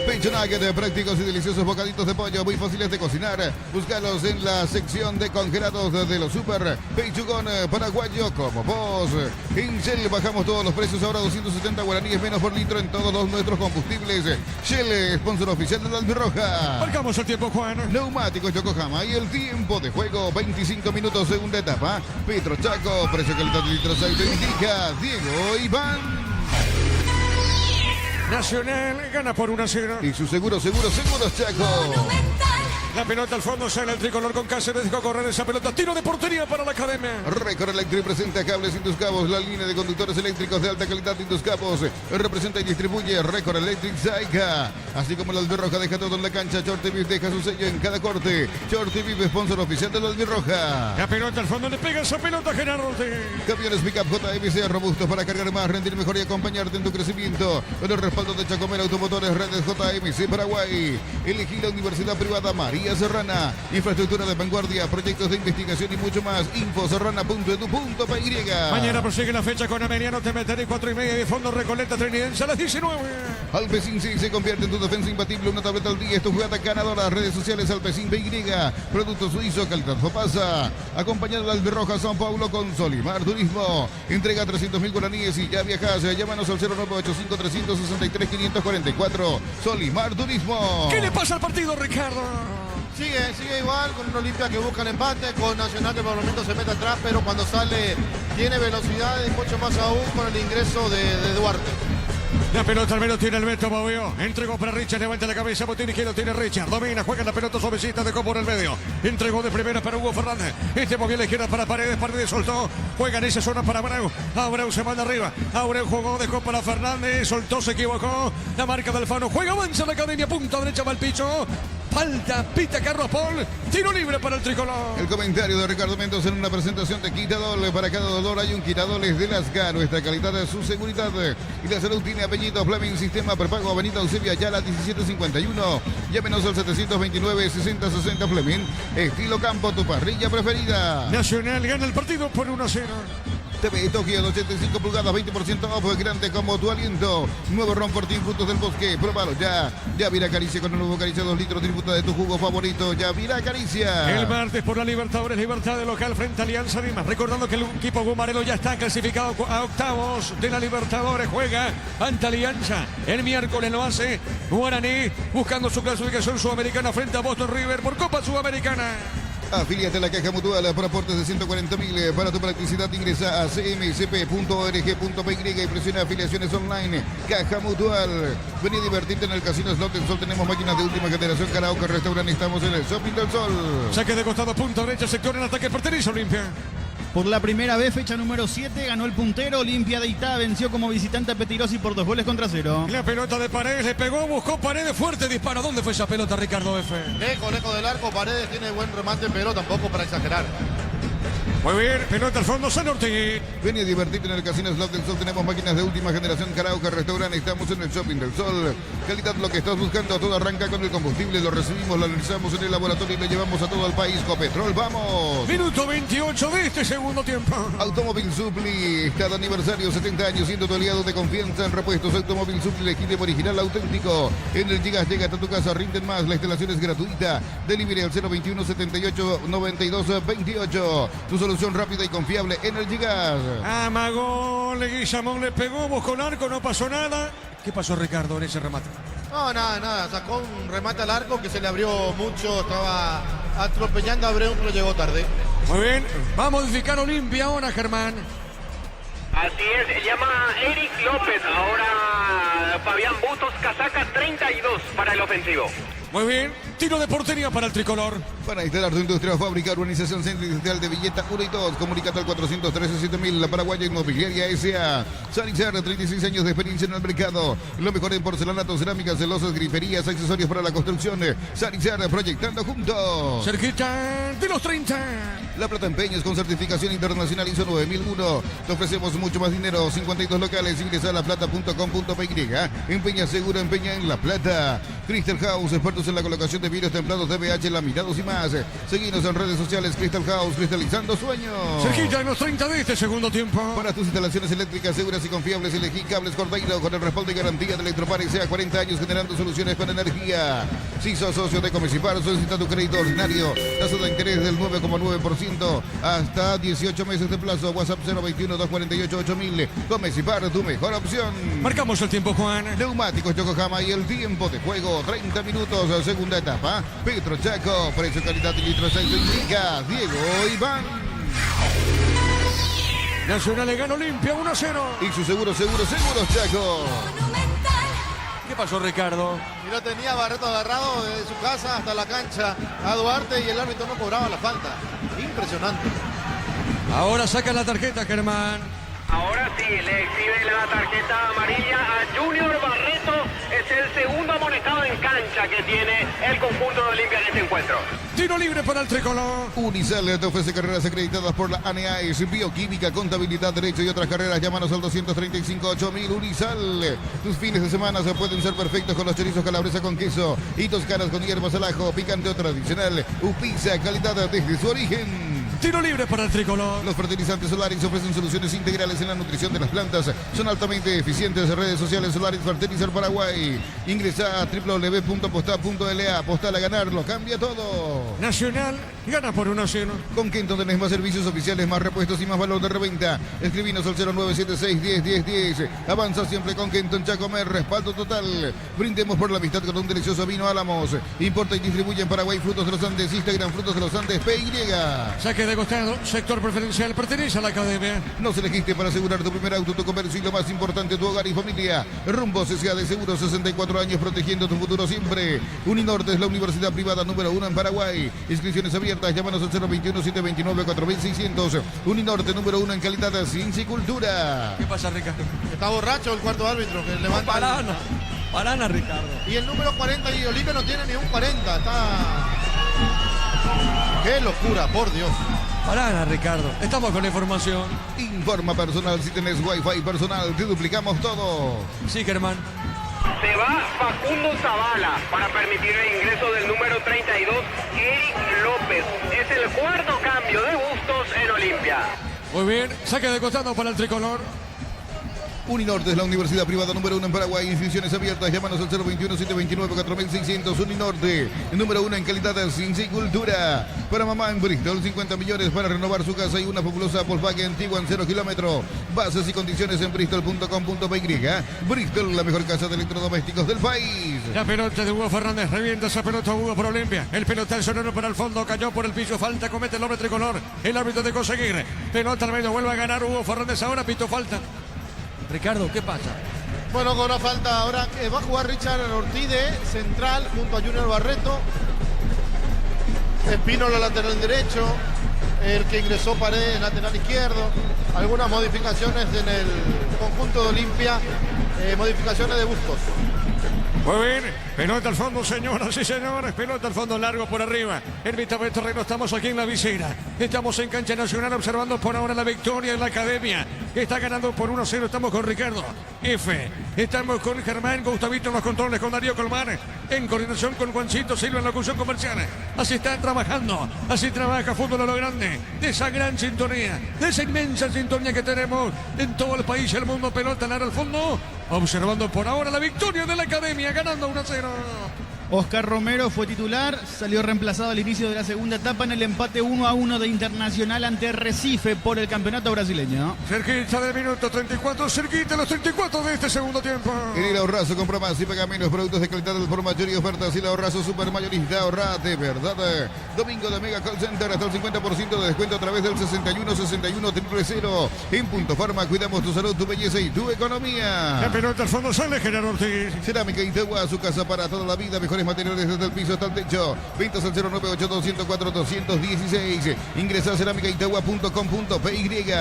S1: Pecho nugget, prácticos y deliciosos bocaditos de pollo. Muy fáciles de cocinar. Búscalos en la sección de congelados de los super. Pechugón paraguayo como vos. En Shell bajamos todos los precios. Ahora 270 guaraníes menos por litro en todos los nuestros combustibles. Shell, sponsor oficial de la Albirroja.
S2: Marcamos el tiempo, Juan.
S1: Neumáticos Yokohama y el tiempo de juego. 25 minutos, segunda etapa. Petro Chaco, precio calidad de litros aceite indica Diego Iván.
S2: Nacional gana por 1-0.
S1: Y su seguros Chaco.
S2: La pelota al fondo, sale el tricolor con Cáceres, dejó correr esa pelota, tiro de portería para la academia.
S1: Record Electric presenta cables Induscapos, la línea de conductores eléctricos de alta calidad Induscapos. Representa y distribuye Record Electric Zaica. Así como la Albirroja deja todo en la cancha, Shorty Beef deja su sello en cada corte. Shorty Beef, sponsor oficial de la Albirroja.
S2: La pelota al fondo, le pega esa pelota a Gerardo Ortega.
S1: Camiones Pickup JMC robustos para cargar más, rendir mejor y acompañarte en tu crecimiento. Con el respaldo de Chacomera Automotores, redes JMC Paraguay. Elegí la Universidad Privada María Energía Serrana, infraestructura de vanguardia, proyectos de investigación y mucho más. Info serrana.edu.py.
S2: Mañana prosigue la fecha con Ameliano Temeteri, 4:30 de fondo Recoleta Trinidense a las 19.
S1: Alpecin sí se convierte en tu defensa imbatible, una tableta al día, es tu jugada ganadora. Redes sociales Alpecin PY, producto suizo, calidad Fopasa. Acompañado de Albirroja São Paulo con Solimar Turismo. Entrega 300.000 guaraníes y ya viajas. Llámanos al 0985-363-544. Solimar Turismo.
S2: ¿Qué le pasa al partido, Ricardo?
S3: Sigue igual, con un Olimpia que busca el empate, con Nacional que por el momento se mete atrás, pero cuando sale tiene velocidad y mucho más aún con el ingreso de Duarte.
S2: La pelota al menos tiene el Beto Bobbio. Entregó para Richard, levanta la cabeza, botín izquierdo tiene Richard. Domina, juega la pelota suavecita, dejó por el medio. Entregó de primera para Hugo Fernández. Movió a la izquierda para Paredes, Paredes soltó. Juega en esa zona para Abreu. Abreu se manda arriba. Abreu jugó, dejó para Fernández, soltó, se equivocó. La marca de Alfano. Juega, avanza la academia, punta derecha va al picho. Falta, pita Carlos Paul. Tiro libre para el tricolor.
S1: El comentario de Ricardo Mendoza en una presentación de Quitadol. Para cada dolor hay un Quitadoles de Lascar. Nuestra calidad de su seguridad y la salud tiene apellido Fleming. Sistema prepago Avenida Eusebio Ayala 1751. Llámenos al 729-6060 Fleming. Estilo campo, tu parrilla preferida.
S2: Nacional gana el partido por 1-0.
S1: TV Tokio 85 pulgadas, 20% off, grande como tu aliento. Nuevo Ron Fortín, frutos del bosque, pruébalo ya. Yavira Caricia con un nuevo Caricia 2 litros, disfruta de tu jugo favorito. Yavira Caricia.
S2: El martes por la Libertadores, Libertad de local frente a Alianza Lima. Recordando que el equipo Gumarelo ya está clasificado a octavos de la Libertadores. Juega ante Alianza. El miércoles lo hace Guaraní, buscando su clasificación sudamericana frente a Boston River por Copa Sudamericana.
S1: Afíliate a la Caja Mutual por aportes de 140.000. Para tu practicidad ingresa a cmcp.org.py y presiona afiliaciones online. Caja Mutual. Vení a divertirte en el Casino Slot del Sol. Tenemos máquinas de última generación, karaoke, restaurante. Estamos en el Shopping del Sol.
S2: Saque de costado, punta derecha, sector en ataque, pertenece a Olimpia.
S5: Por la primera vez, fecha número 7, ganó el puntero. Olimpia de Itá venció como visitante a Petirosi por 2-0.
S2: La pelota de Paredes, le pegó, buscó Paredes, fuerte disparo. ¿Dónde fue esa pelota, Ricardo F?
S3: Lejos del arco, Paredes tiene buen remate, pero tampoco para exagerar.
S2: Muy bien, pelota al fondo, San Ortegui.
S1: Ven a divertirte en el Casino Slot del Sol. Tenemos máquinas de última generación, karaoke, restaurante. Estamos en el Shopping del Sol. Calidad, lo que estás buscando. Todo arranca con el combustible. Lo recibimos, lo analizamos en el laboratorio y lo llevamos a todo el país. Copetrol, vamos.
S2: Minuto 28 de este segundo tiempo.
S1: Automóvil Supli. Cada aniversario, 70 años siendo tu aliado de confianza en repuestos. Automóvil Supli, legítimo, original, auténtico. En el Gigas llega hasta tu casa, rinden más. La instalación es gratuita. Delivery al 021 78 92 28. Tu solución rápida y confiable en el Gigas.
S2: Amagó, Leguizamón le pegó, buscó el arco, no pasó nada. ¿Qué pasó, Ricardo, en ese remate?
S3: No, nada. Sacó un remate al arco que se le abrió mucho. Estaba atropellando a Abreu, pero llegó tarde.
S2: Muy bien, va a modificar Olimpia ahora, Germán.
S6: Así es, llama Eric López, ahora Fabián Bustos, casaca 32 para el ofensivo.
S2: Muy bien, tiro de portería para el tricolor.
S1: Para instalar tu industria o fábrica, urbanización Centro Industrial de Villeta 1 y 2. Comunicate al 413-7000, la Paraguaya Inmobiliaria S.A. Sanizar, 36 años de experiencia en el mercado. Lo mejor en porcelanato, cerámicas, celosas, griferías, accesorios para la construcción. Sanizar, proyectando juntos.
S2: Cerquita de los 30.
S1: La Plata Empeños con certificación internacional ISO 9001. Te ofrecemos mucho más dinero. 52 locales. Ingresa a laplata.com.py. Empeña seguro, empeña en La Plata. Crystal House, expertos en la colocación de vidrios templados, DBH, laminados y más. Seguinos en redes sociales. Crystal House, cristalizando sueños.
S2: Cerquita de los 30 de este segundo tiempo.
S1: Para tus instalaciones eléctricas seguras y confiables, elegí Cables Cordeiro con el respaldo y garantía de Electropar S.A. 40 años generando soluciones con energía. Si sos socio de Comecipar, solicita tu crédito ordinario. Tasa de interés del 9,9% hasta 18 meses de plazo. WhatsApp 021-248-8000. Comecipar, tu mejor opción.
S2: Marcamos el tiempo, Juan.
S1: Neumáticos Yokohama y el tiempo de juego, 30 minutos, segunda etapa. Petro Chaco, precio, calidad y litros 6 indica Diego Iván.
S2: Nacional le gana Olimpia 1-0.
S1: Y su seguro Chaco.
S4: ¿Qué pasó, Ricardo?
S3: Y lo tenía Barreto agarrado desde su casa hasta la cancha a Duarte y el árbitro no cobraba la falta. Impresionante.
S4: Ahora sacan la tarjeta, Germán.
S6: Ahora sí, le exhibe la tarjeta amarilla a Junior Barreto. Es el segundo amonestado en cancha que tiene el conjunto de Olimpia en este encuentro. encuentro.
S2: Tiro libre para el tricolor.
S1: Unisal te ofrece carreras acreditadas por la ANEAES, bioquímica, contabilidad, derecho y otras carreras. Llámanos al 235-8000. Unisal. Tus fines de semana se pueden ser perfectos con los chorizos calabresa con queso y toscanas con hierbas al ajo, picante o tradicional. Upisa, calidad desde su origen.
S2: Tiro libre para el tricolor.
S1: Los fertilizantes Solaris ofrecen soluciones integrales en la nutrición de las plantas. Son altamente eficientes. Redes sociales Solaris Fertilizar Paraguay. Ingresa a www.postal.la. Postal a ganarlo. Cambia todo.
S2: Nacional gana por 1-0.
S1: Con Kenton tenés más servicios oficiales, más repuestos y más valor de reventa. Escribinos al 0976-10-10-10. Avanza siempre con Kenton Chacomer. Respaldo total. Brindemos por la amistad con un delicioso vino Álamos. Importa y distribuye en Paraguay Frutos de los Andes. Instagram Frutos de los Andes PY.
S2: Saque de costado, sector preferencial, pertenece a la academia.
S1: Nos elegiste para asegurar tu primer auto, tu comercio y lo más importante, tu hogar y familia. Rumbo CCA de Seguros, 64 años protegiendo tu futuro siempre. Uninorte es la universidad privada número 1 en Paraguay. Inscripciones abiertas, llámanos al 021-729-4600. Uninorte número 1 en calidad de ciencia y cultura.
S4: ¿Qué pasa, Ricardo?
S3: Está borracho el cuarto árbitro que levanta.
S4: Parana, Ricardo.
S3: Y el número 40 y Olimpia no tiene ni un 40. Está. ¡Qué locura, por Dios!
S4: Parana, Ricardo. Estamos con la información.
S1: Informa personal, si tenés wifi personal, te duplicamos todo.
S4: Sí, Germán.
S6: Se va Facundo Zavala para permitir el ingreso del número 32, Eric López. Es el cuarto cambio de Bustos en Olimpia.
S2: Muy bien, saque de costado para el tricolor.
S1: Uninorte es la universidad privada número 1 en Paraguay. Inscripciones abiertas. Llámanos al 021-729-4600. Uninorte, número 1 en calidad de ciencia y cultura. Para mamá en Bristol, 50 millones para renovar su casa y una fabulosa Volkswagen Tiguan 0 kilómetro. Bases y condiciones en bristol.com.py. Bristol, la mejor casa de electrodomésticos del país.
S2: La pelota de Hugo Fernández, revienta esa pelota Hugo por Olimpia. El pelotazo sonoro para el fondo, cayó por el piso, falta, comete el hombre tricolor. El árbitro de conseguir. Pelota al medio, vuelve a ganar Hugo Fernández ahora, pito falta.
S4: Ricardo, ¿qué pasa?
S3: Bueno, con la falta ahora va a jugar Richard Ortiz de central junto a Junior Barreto. Espino la lateral derecho. El que ingresó Paredes lateral izquierdo. Algunas modificaciones en el conjunto de Olimpia. Modificaciones de Bustos.
S2: Muy bien, pelota al fondo, señoras y señores, pelota al fondo largo por arriba. En mitad de terreno estamos aquí en la visera. Estamos en cancha nacional observando por ahora la victoria en la academia. Está ganando por 1-0, estamos con Ricardo F. Estamos con Germán, Gustavito en los controles, con Darío Colmar. En coordinación con Juancito Silva en la locución comercial. Así están trabajando, así trabaja Fútbol a lo Grande. De esa gran sintonía, de esa inmensa sintonía que tenemos en todo el país y el mundo. Pelota larga al fondo, observando por ahora la victoria de la academia. Ganando 1-0.
S5: Oscar Romero fue titular, salió reemplazado al inicio de la segunda etapa en el empate 1-1 de Internacional ante Recife por el campeonato brasileño.
S2: Cerquita del minuto 34, cerquita de los 34 de este segundo tiempo.
S1: En el Ahorrazo compra más y paga menos. Productos de calidad del por mayor y ofertas. Y el Ahorrazo super mayorista. Ahorra de verdad. Domingo de Mega Call Center hasta el 50% de descuento a través del 61-61-000. En Punto Farma cuidamos tu salud, tu belleza y tu economía.
S2: La pelota al fondo sale Gerardo Ortiz.
S1: Cerámica Integua, su casa para toda la vida. Mejores materiales desde el piso hasta el techo. Ventas al 098-204-216. Ingresa a cerámicaintegua.com.py.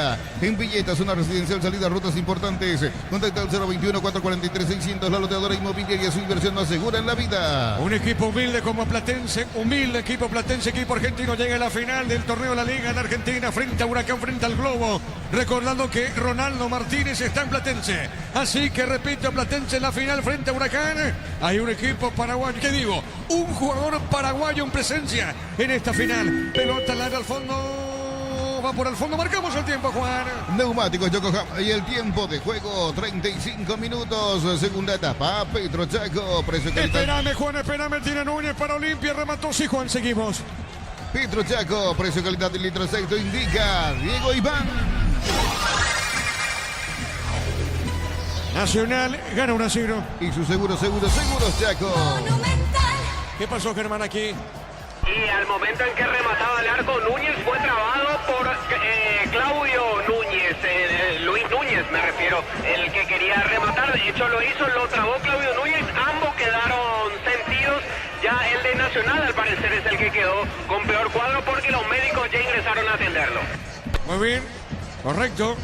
S1: En Villetas, una residencial, salida a rutas importantes. Contacta al 021-443-600. La loteadora inmobiliaria, su inversión más segura en la vida.
S2: Un equipo humilde como Platense, humilde equipo Platense, equipo argentino, llega a la final del torneo de la Liga en Argentina, frente a Huracán, frente al Globo. Recordando que Ronaldo Martínez está en Platense. Así que repito, Platense en la final frente a Huracán. Hay un equipo paraguayo, ¿qué digo? Un jugador paraguayo en presencia en esta final. Pelota larga al fondo. Va por el fondo, marcamos el tiempo, Juan.
S1: Neumáticos Yokohama y el tiempo de juego 35 minutos. Segunda etapa, Petro Chaco. Precio que
S2: Espérame, Juan, espérame. Tiene Núñez para Olimpia, remató. Sí, Juan, seguimos.
S1: Petro Chaco, precio calidad del litro sexto indica Diego Iván.
S2: Nacional gana 1-0.
S1: Y su seguros Chaco.
S2: ¿Qué pasó, Germán, aquí?
S6: Y al momento en que remataba el arco, Núñez fue trabado por Claudio Núñez, Luis Núñez me refiero, el que quería rematar. De hecho lo hizo, lo trabó Claudio Núñez. Ambos quedaron sentidos. Ya el de Nacional al parecer es el que quedó con peor cuadro porque los médicos ya ingresaron a atenderlo.
S2: Muy bien, correcto.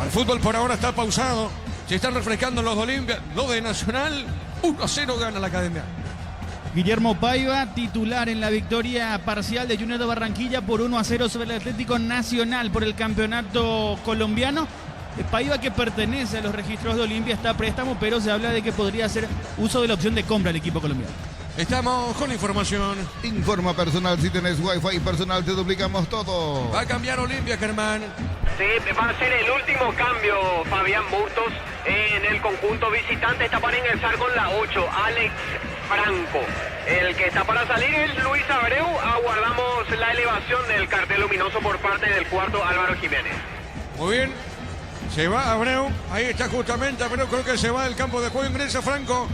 S2: El fútbol por ahora está pausado. Se están refrescando los de Olimpia, los de Nacional. 1-0 gana la academia.
S5: Guillermo Paiva, titular en la victoria parcial de Junior de Barranquilla por 1-0 sobre el Atlético Nacional por el campeonato colombiano. Paiva, que pertenece a los registros de Olimpia, está a préstamo, pero se habla de que podría hacer uso de la opción de compra al equipo colombiano.
S2: Estamos con la información.
S1: Informa personal, si tenés wifi personal te duplicamos todo.
S2: Va a cambiar Olimpia, Germán.
S6: Sí, va a ser el último cambio, Fabián Bustos, en el conjunto visitante. Está para ingresar con la 8, Alex Franco. El que está para salir es Luis Abreu. Aguardamos la elevación del cartel luminoso por parte del cuarto, Álvaro Jiménez.
S2: Muy bien. Se va Abreu. Ahí está justamente Abreu. Creo que se va del campo de juego. Ingresa Franco.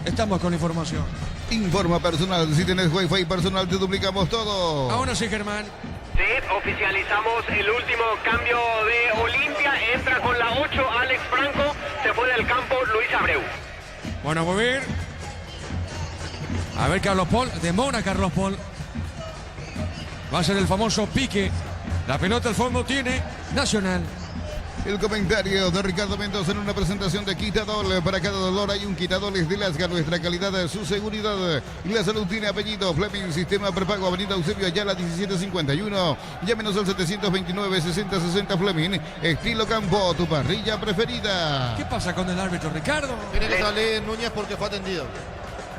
S2: Estamos con la información.
S1: Informa personal, si tenés wifi personal te duplicamos todo.
S2: Ahora sí, Germán.
S6: Sí, oficializamos el último cambio de Olimpia. Entra con la 8, Alex Franco. Se fue del campo Luis Abreu.
S2: Bueno, muy bien. A ver, Carlos Paul. Demora Carlos Paul. Va a ser el famoso pique. La pelota al fondo tiene Nacional.
S1: El comentario de Ricardo Mendoza en una presentación de Quitadol. Para cada dolor hay un Quitadol. Es de Lasga, nuestra calidad, su seguridad. Y la salud tiene apellido. Fleming, sistema prepago, Avenida Eusebio Ayala 1751. Llámenos al 729-6060 Fleming. Estilo campo, tu parrilla preferida.
S2: ¿Qué pasa con el árbitro, Ricardo?
S3: Tiene que salir Núñez porque fue atendido.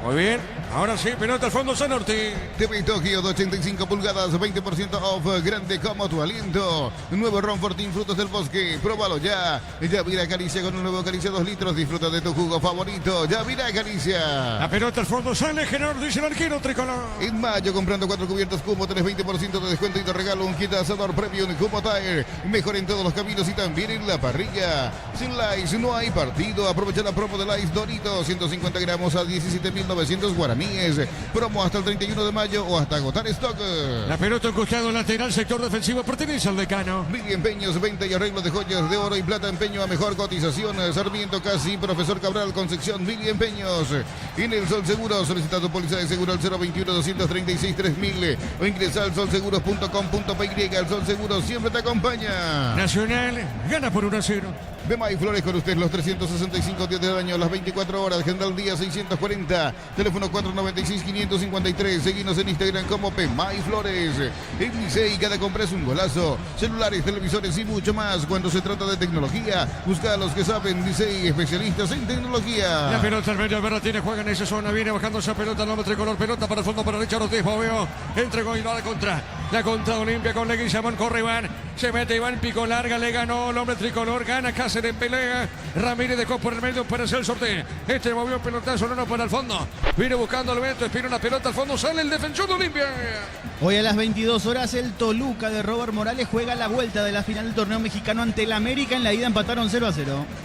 S2: Muy bien. Ahora sí, pelota al fondo Sanorti.
S1: TV Tokio de 85 pulgadas, 20% off, grande como tu aliento. Nuevo Ron Fortín, frutos del bosque, próbalo ya. Yavira Caricia con un nuevo Caricia 2 litros, disfruta de tu jugo favorito. Yavira Caricia.
S2: La pelota al fondo sale, Gerardo, dice el arquero tricolor.
S1: En mayo, comprando 4 cubiertos Cumo, tenés 20% de descuento y te regalo un kit asador premium Cumo Tire. Mejor en todos los caminos y también en la parrilla. Sin Lice no hay partido. Aprovecha la promo de Lice Dorito, 150 gramos a 17.900 guaraníes. Promo hasta el 31 de mayo o hasta agotar stock.
S2: La pelota en costado lateral, sector defensivo, pertenece al decano.
S1: Mili Empeños, venta y arreglo de joyas de oro y plata, empeño a mejor cotización. Sarmiento Casi, Profesor Cabral, Concepción, Mili Empeños. En el Sol Seguro, solicita tu póliza de seguro al 021-236-3000 o ingresa al solseguros.com.py. El Sol Seguro siempre te acompaña.
S2: Nacional gana por 1-0.
S1: Bemay Flores con usted los 365 días del año, las 24 horas, General Día 640, teléfono 496-553, seguinos en Instagram como Bemay Flores. En Licey cada compra es un golazo, celulares, televisores y mucho más. Cuando se trata de tecnología, busca a los que saben. Licey, especialistas en tecnología.
S2: La pelota al medio, Alberto tiene, juega en esa zona, viene bajando esa pelota, nombre tricolor, pelota para el fondo, para derecha, Ortiz, veo, entregó y no la contra de Olimpia con Leguizamón, corre Iván, se mete Iván, pico larga, le ganó el hombre tricolor, gana Cáceres, pelea, Ramírez dejó por el medio para hacer el sorteo, movió pelotazo, no para el fondo, viene buscando al Beto, espina una pelota al fondo, sale el defensor de Olimpia.
S5: Hoy a las 22 horas el Toluca de Robert Morales juega la vuelta de la final del torneo mexicano ante el América. En la ida empataron 0-0.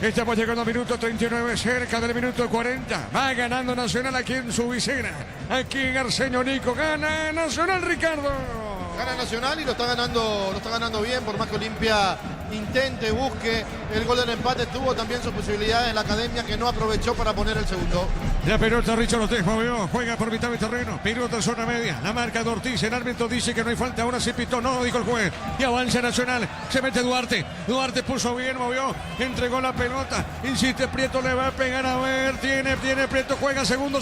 S2: Estamos llegando al minuto 39, cerca del minuto 40. Va ganando Nacional aquí en su visera. Aquí en Arsenio Nico. Gana Nacional, Ricardo.
S3: Gana Nacional y lo está ganando bien, por más que Olimpia intente, busque. El gol del empate tuvo también sus posibilidades en la academia, que no aprovechó para poner el segundo.
S2: La pelota Richard Ortiz movió, juega por mitad de terreno, pelota zona media, la marca de Ortiz, el árbitro dice que no hay falta, ahora sí pitó, no, dijo el juez, y avanza Nacional, se mete Duarte puso bien, movió, entregó la pelota, insiste Prieto, le va a pegar, a ver, tiene Prieto, juega segundo,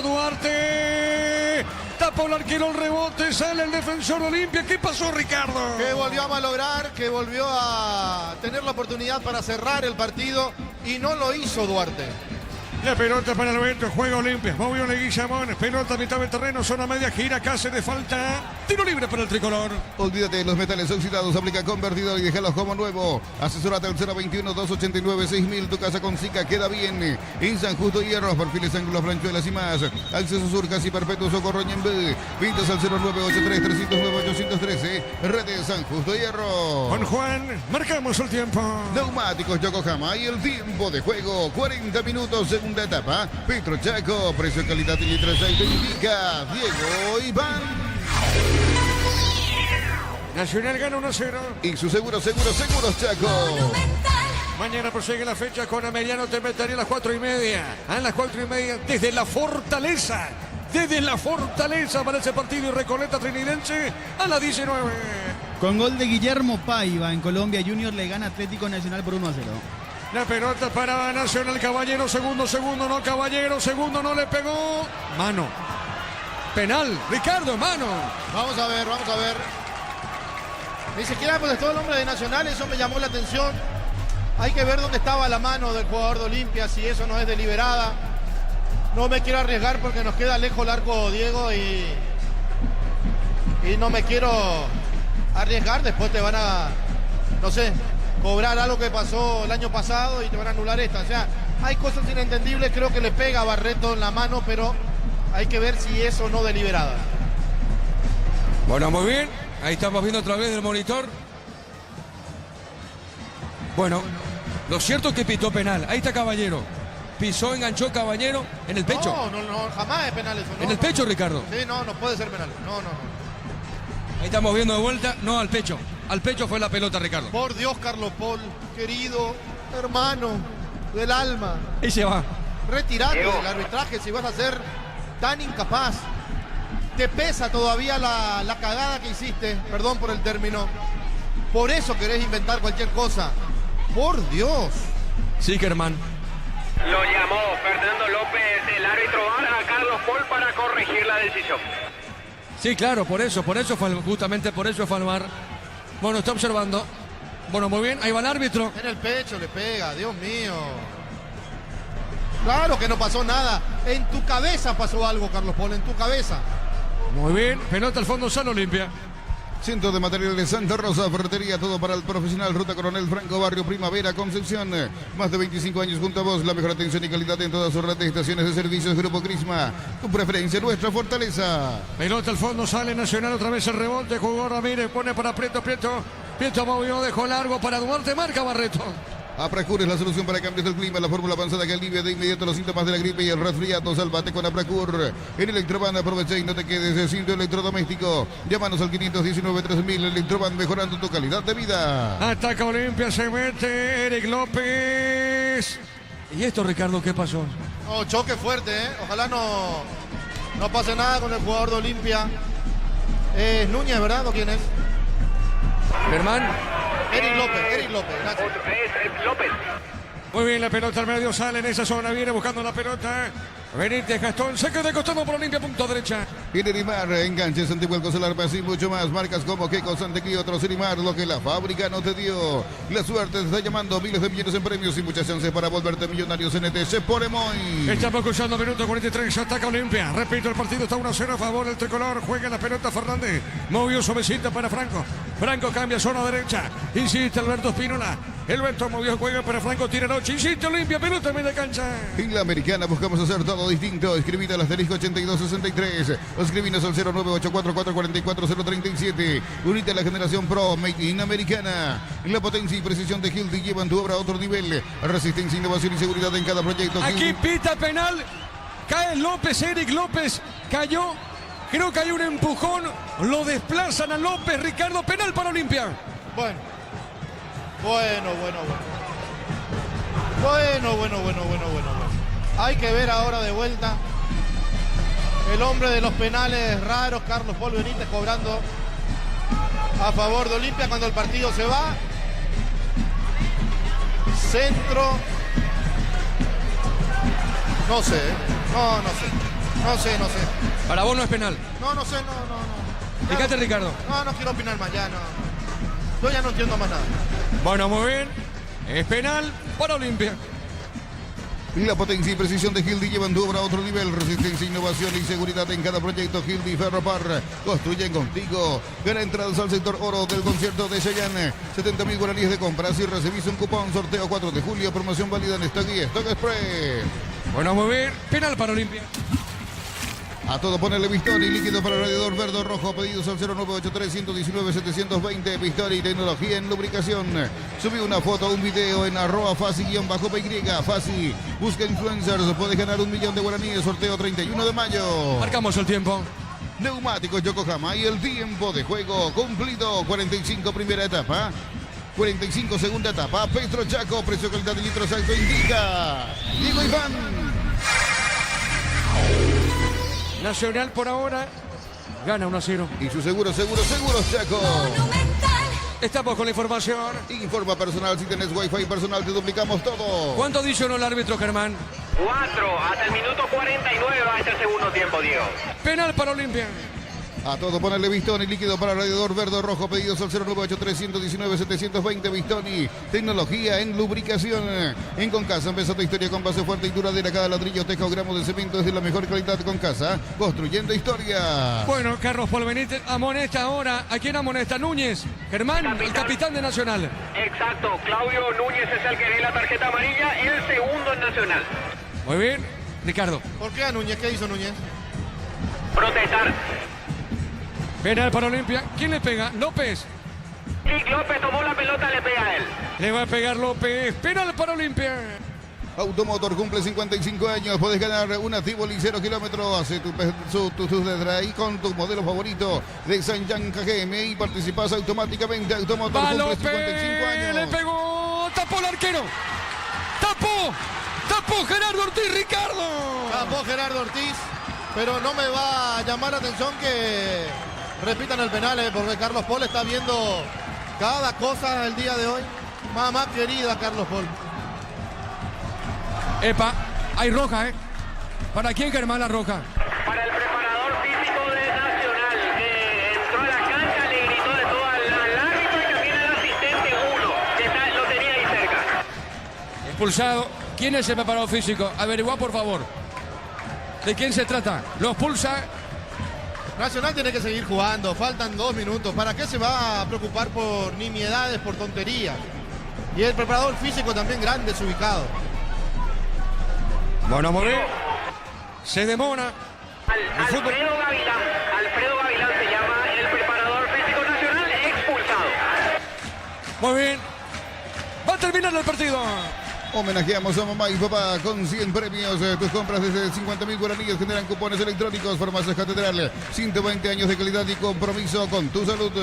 S2: Duarte, tapa el arquero, el rebote, sale el defensor de Olimpia. ¿Qué pasó, Ricardo?
S3: Que volvió a malograr, que volvió a tener la oportunidad para cerrar el partido y no lo hizo Duarte.
S2: La pelota para el Beto, juega Olimpia, movió Leguizamón, pelota a mitad del terreno, zona media, gira, Cáceres, falta, tiro libre para el tricolor.
S1: Olvídate de los metales oxidados, aplica convertidor y déjalos como nuevo. Asesorate al 021-289-6000, tu casa con Zika queda bien. En San Justo Hierro, perfiles, ángulos, franchuelas y más. Acceso Surcas y Perpetuo Socorro Ñembé. Pintas al 0983-309-813, redes San Justo Hierro.
S2: Con Juan, marcamos el tiempo.
S1: Neumáticos Yokohama y el tiempo de juego, 40 minutos, segunda etapa. Petro Chaco, precio, calidad y litros aceite indica Diego Iván.
S2: Nacional gana 1-0.
S1: Y su seguros Chaco.
S2: Mañana prosigue la fecha con Ameliano Temetaria a las 4:30. A las 4:30 desde la Fortaleza. Para ese partido y Recoleta Trinidense a las 19.
S5: Con gol de Guillermo Paiva en Colombia, Junior le gana Atlético Nacional por 1-0.
S2: La pelota para Nacional. Caballero, segundo, no Caballero, segundo, no le pegó. Mano. Penal, Ricardo, mano.
S3: Vamos a ver. Ni siquiera protestó el hombre de Nacional, eso me llamó la atención. Hay que ver dónde estaba la mano del jugador de Olimpia, si eso no es deliberada. No me quiero arriesgar porque nos queda lejos el arco, Diego, y no me quiero arriesgar. Después te van a, no sé, cobrar algo que pasó el año pasado y te van a anular esta. O sea, hay cosas inentendibles. Creo que le pega a Barreto en la mano, pero hay que ver si es o no deliberada.
S4: Bueno, muy bien. Ahí estamos viendo a través del monitor. Bueno, lo cierto es que pitó penal. Ahí está Caballero. Pisó, enganchó Caballero en el pecho.
S3: No, jamás es penal eso.
S4: En el pecho, Ricardo.
S3: Sí, no puede ser penal. No.
S4: Ahí estamos viendo de vuelta. No, al pecho. Al pecho fue la pelota, Ricardo.
S3: Por Dios, Carlos Paul, querido hermano del alma.
S4: Y se va.
S3: Retirate del arbitraje si vas a ser tan incapaz. Te pesa todavía la cagada que hiciste, perdón por el término. Por eso querés inventar cualquier cosa. Por Dios.
S4: Sí, Germán.
S6: Lo llamó Fernando López, el árbitro VAR, a Carlos Paul para corregir la decisión.
S4: Sí, claro, por eso fue, justamente por eso fue al VAR. Bueno, está observando. Bueno, muy bien, ahí va el árbitro.
S3: En el pecho le pega, Dios mío. Claro que no pasó nada. En tu cabeza pasó algo, Carlos Paul, en tu cabeza.
S2: Muy bien, pelota al fondo, San Olimpia.
S1: Centro de materiales Santa Rosa, ferretería, todo para el profesional. Ruta Coronel Franco, Barrio Primavera, Concepción. Más de 25 años junto a vos. La mejor atención y calidad en todas sus redes de estaciones de servicios. Grupo Crisma. Tu preferencia, nuestra fortaleza.
S2: Pelota al fondo, sale Nacional otra vez el rebote. Jugó Ramírez, pone para Prieto. Prieto movió, dejó largo para Duarte. Marca Barreto.
S1: Apracur es la solución para cambios del clima, la fórmula avanzada que alivia de inmediato los síntomas de la gripe y el resfriado. Sálvate con Apracur. En Electroban aprovecha y no te quedes sin tu electrodoméstico. Llámanos al 519-3000. Electroban, mejorando tu calidad de vida.
S2: Ataca Olimpia, se mete Eric López.
S4: ¿Y esto, Ricardo, qué pasó?
S3: No, choque fuerte, ¿eh? Ojalá no pase nada con el jugador de Olimpia. Es Núñez, ¿verdad? ¿O quién es?
S4: Germán.
S3: Eric López, gracias.
S6: Es López.
S2: Muy bien, la pelota al medio, sale en esa zona, viene buscando la pelota. Benítez, Gastón, se queda de costado por Olimpia, punto derecha.
S1: Y Nerimar, enganches, antihuelcos, alarmas y mucho más. Marcas como Keco, Santequí, otros Nerimar, lo que la fábrica no te dio. La suerte te está llamando, miles de millones en premios y muchas chances para volverte millonarios en ETC por Emoy.
S2: Estamos escuchando minuto 43, ataca Olimpia. Repito, el partido está 1-0 a favor del tricolor. Juega la pelota Fernández. Movió suavecita para Franco. Franco cambia zona derecha. Insiste Alberto Espínola. Alberto movió, juega para Franco, tira noche. Insiste Olimpia, pelota en media cancha.
S1: En la Americana buscamos hacer todo distinto. Escribite al asterisco 8263. O escribinos al 0984444037. Unite a la generación Pro Made in Americana. La potencia y precisión de Hildy llevan tu obra a otro nivel. Resistencia, innovación y seguridad en cada proyecto.
S2: Aquí pita penal. Cae López, Eric López cayó. Creo que hay un empujón. Lo desplazan a López. Ricardo, penal para Olimpia.
S3: Bueno. Hay que ver ahora de vuelta el hombre de los penales raros, Carlos Paul Benítez, cobrando a favor de Olimpia cuando el partido se va. Centro. No sé.
S4: Para vos no es penal.
S3: No sé.
S4: Fíjate, Ricardo.
S3: No quiero opinar más, ya no. Yo ya no entiendo más nada.
S2: Bueno, muy bien. Es penal para Olimpia.
S1: La potencia y precisión de Hildy llevan tu obra a otro nivel. Resistencia, innovación y seguridad en cada proyecto. Hildy Ferropar. Construyen contigo. Gana entradas al sector oro del concierto de Chayanne. 70.000 guaraníes de compras y recibís un cupón. Sorteo 4 de julio. Promoción válida en Stock y Stock Express.
S2: Bueno, muy bien. Penal para Olimpia.
S1: A todo ponerle Vistori, líquido para radiador verde o rojo. Pedidos al 0983-119-720. Vistori, tecnología en lubricación. Subí una foto, un video en @fasi_py. Fasi, busca influencers. Puedes ganar 1 millón de guaraníes. Sorteo 31 de mayo.
S4: Marcamos el tiempo.
S1: Neumáticos Yokohama y el tiempo de juego cumplido. 45 primera etapa. 45 segunda etapa. Petro Chaco, precio calidad de litros alto indica. Diego Iván.
S2: Nacional por ahora gana 1-0.
S1: Y su seguro, Chaco.
S8: Monumental.
S2: Estamos con la información.
S1: Informa personal, si tenés wifi personal te duplicamos todo.
S2: ¿Cuánto adicionó el árbitro, Germán?
S6: 4 hasta el minuto 49 va este segundo tiempo, Diego.
S2: Penal para Olimpia.
S1: A todo ponerle Bistoni, líquido para radiador verde o rojo, pedidos al 098-319-720 Bistoni. Tecnología en lubricación. En Concasa, empezó tu historia con base fuerte y duradera. Cada ladrillo, teja o gramo de cemento es de la mejor calidad. Concasa, construyendo historia.
S2: Bueno, Carlos Paul Benítez amonesta ahora. ¿A quién amonesta? Núñez. Germán, el capitán de Nacional.
S6: Exacto, Claudio Núñez es el que ve la tarjeta amarilla, el segundo en Nacional.
S2: Muy bien, Ricardo.
S3: ¿Por qué a Núñez? ¿Qué hizo Núñez?
S6: Protestar.
S2: Penal para Olimpia. ¿Quién le pega? López.
S6: Nick López tomó la pelota, le pega a él.
S2: Le va a pegar López. Penal para Olimpia.
S1: Automotor cumple 55 años. Puedes ganar una Tivoli 0 kilómetros. Hace tu test drive con tu modelo favorito de Sanyang KGM y participas automáticamente. Automotor
S2: Va
S1: cumple
S2: López.
S1: 55 años.
S2: Le pegó. Tapó el arquero. Tapó Gerardo Ortiz, Ricardo.
S3: Tapó Gerardo Ortiz, pero no me va a llamar la atención que repitan el penal, porque Carlos Paul está viendo cada cosa el día de hoy. Mamá querida, Carlos Paul.
S2: Epa, hay roja, ¿eh? ¿Para quién, Germán, la roja?
S6: Para el preparador físico de Nacional, que entró a la cancha, le gritó de todo al árbitro y también al asistente 1, que lo tenía ahí cerca.
S2: Expulsado. ¿Quién es el preparador físico? Averigua, por favor. ¿De quién se trata? Lo expulsa.
S3: Nacional tiene que seguir jugando, faltan 2 minutos. ¿Para qué se va a preocupar por nimiedades, por tonterías? Y el preparador físico también grande, desubicado.
S2: Bueno, muy bien. Se demora.
S6: Alfredo Gavilán se llama el preparador físico Nacional, expulsado.
S2: Muy bien. Va a terminar el partido.
S1: Homenajeamos a mamá y papá con 100 premios. Tus compras desde 50.000 guaraníes generan cupones electrónicos. Farmacias Catedral, 120 años de calidad y compromiso con tu salud.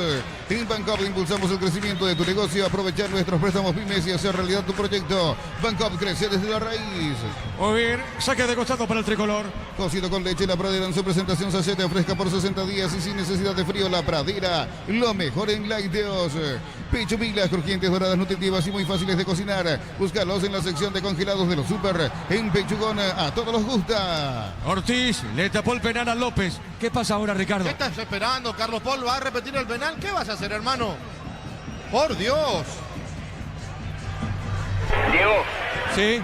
S1: En Bancop impulsamos el crecimiento de tu negocio. Aprovechar nuestros préstamos pymes y hacer realidad tu proyecto. Bancop crece desde la raíz.
S2: Muy bien, saque de costado para el tricolor.
S1: Cocido con leche La Pradera en su presentación sacete fresca por 60 días y sin necesidad de frío. La Pradera, lo mejor en lácteos. Pecho pilas, crujientes, doradas, nutritivas y muy fáciles de cocinar. Búscalos en la sección de congelados de los super. En Pechugón, a todos los gusta.
S2: Ortiz le tapó el penal a López. ¿Qué pasa ahora, Ricardo?
S3: ¿Qué estás esperando? Carlos Paul va a repetir el penal. ¿Qué vas a hacer, hermano? Por Dios.
S6: Diego,
S2: Sí.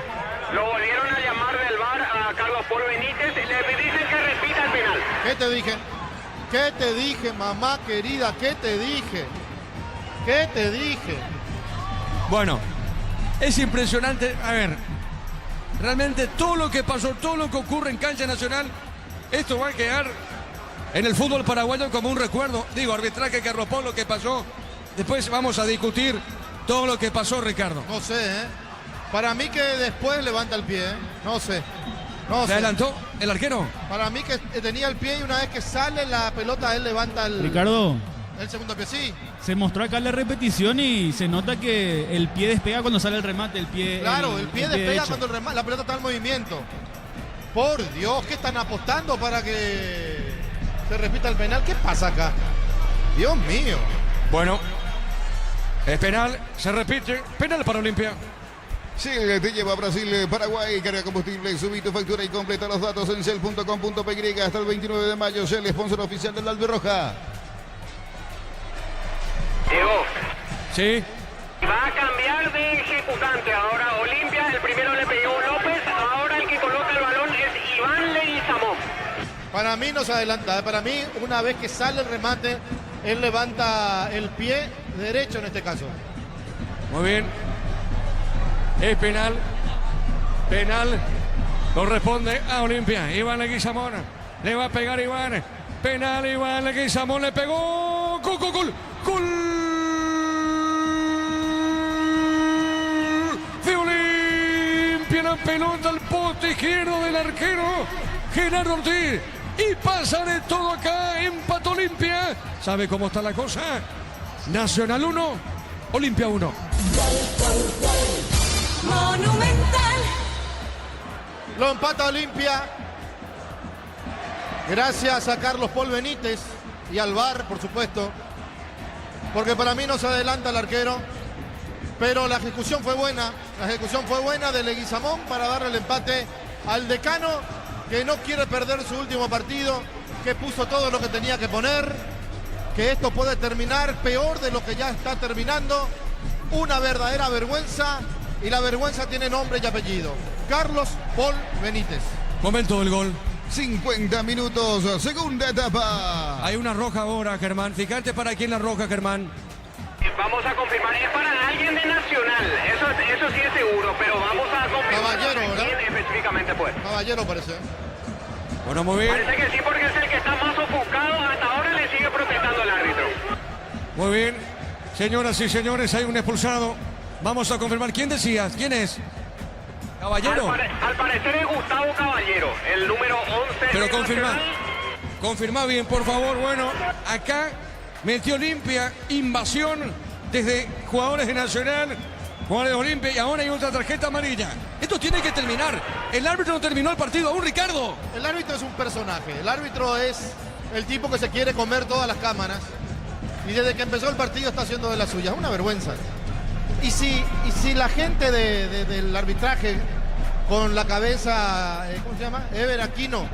S6: lo volvieron a llamar del VAR a Carlos Paul Benítez, le dicen que repita el penal.
S3: ¿Qué te dije? ¿Qué te dije, mamá querida? ¿Qué te dije? ¿Qué te dije?
S2: Bueno, es impresionante. A ver, realmente todo lo que pasó, todo lo que ocurre en cancha nacional, esto va a quedar en el fútbol paraguayo como un recuerdo. Digo, arbitraje, Carlos Paul, lo que pasó. Después vamos a discutir todo lo que pasó, Ricardo.
S3: No sé, ¿eh? Para mí que después levanta el pie, ¿eh? No sé. No
S2: ¿Se
S3: sé.
S2: adelantó el arquero?
S3: Para mí que tenía el pie y una vez que sale la pelota, él levanta el segundo pie. Sí,
S5: Se mostró acá la repetición y se nota que el pie despega cuando sale el remate. El pie
S3: despega
S5: derecho.
S3: cuando la pelota está en movimiento. Por Dios, ¿qué están apostando para que se repita el penal? ¿Qué pasa acá? Dios mío.
S2: Bueno, es penal, se repite, penal para Olimpia.
S1: Shell te lleva a Brasil, Paraguay, carga combustible, subí tu factura y completa los datos en shell.com.py hasta el 29 de mayo. Shell, sponsor oficial del Albirroja.
S6: Diego,
S2: Sí.
S6: va a cambiar de ejecutante. Ahora Olimpia, el primero le pegó López, ahora el que coloca el balón es Iván Leguizamón.
S3: Para mí no se adelanta. Para mí, una vez que sale el remate, él levanta el pie derecho en este caso.
S2: Muy bien. Es penal. Penal. Corresponde a Olimpia. Iván Leguizamón. Le va a pegar Iván. Penal, Iván Leguizamón le pegó. ¡Gol, gol, gol! ¡Gol! De Olimpia. La pelota al poste izquierdo del arquero Gerardo Ortiz. Y pasa de todo acá. Empató Olimpia. ¿Sabe cómo está la cosa? Nacional 1, Olimpia 1.
S8: Monumental.
S3: Lo empata Olimpia. Gracias a Carlos Paul Benítez y al VAR, por supuesto. porque para mí no se adelanta el arquero, pero la ejecución fue buena. La ejecución fue buena de Leguizamón para darle el empate al decano, que no quiere perder su último partido, que puso todo lo que tenía que poner, que esto puede terminar peor de lo que ya está terminando. Una verdadera vergüenza, y la vergüenza tiene nombre y apellido. Carlos Paul Benítez.
S4: Momento del gol.
S1: 50 minutos, segunda etapa.
S4: Hay una roja ahora, Germán. Fíjate para quién la roja, Germán.
S6: Vamos a confirmar, es para alguien de Nacional, eso sí es seguro, pero vamos a confirmar
S3: Caballero, ¿verdad?
S6: quién específicamente fue.
S3: Caballero parece.
S4: Bueno, muy bien.
S6: Parece que sí, porque es el que está más ofuscado, hasta ahora le sigue protestando el árbitro.
S4: Muy bien. Señoras y señores, hay un expulsado. Vamos a confirmar. ¿Quién decías? ¿Quién es? Caballero.
S6: Al parecer es Gustavo Caballero, el número 11.
S4: Pero
S6: de
S4: confirma.
S6: Nacional.
S4: Confirma bien, por favor. Bueno, acá metió Olimpia, invasión desde jugadores de Nacional, jugadores de Olimpia, y ahora hay otra tarjeta amarilla. Esto tiene que terminar. El árbitro no terminó el partido aún, Ricardo.
S3: El árbitro es un personaje. El árbitro es el tipo que se quiere comer todas las cámaras. Y desde que empezó el partido está haciendo de las suyas. Una vergüenza. Y si la gente del arbitraje con la cabeza, ¿cómo se llama? Ever Aquino,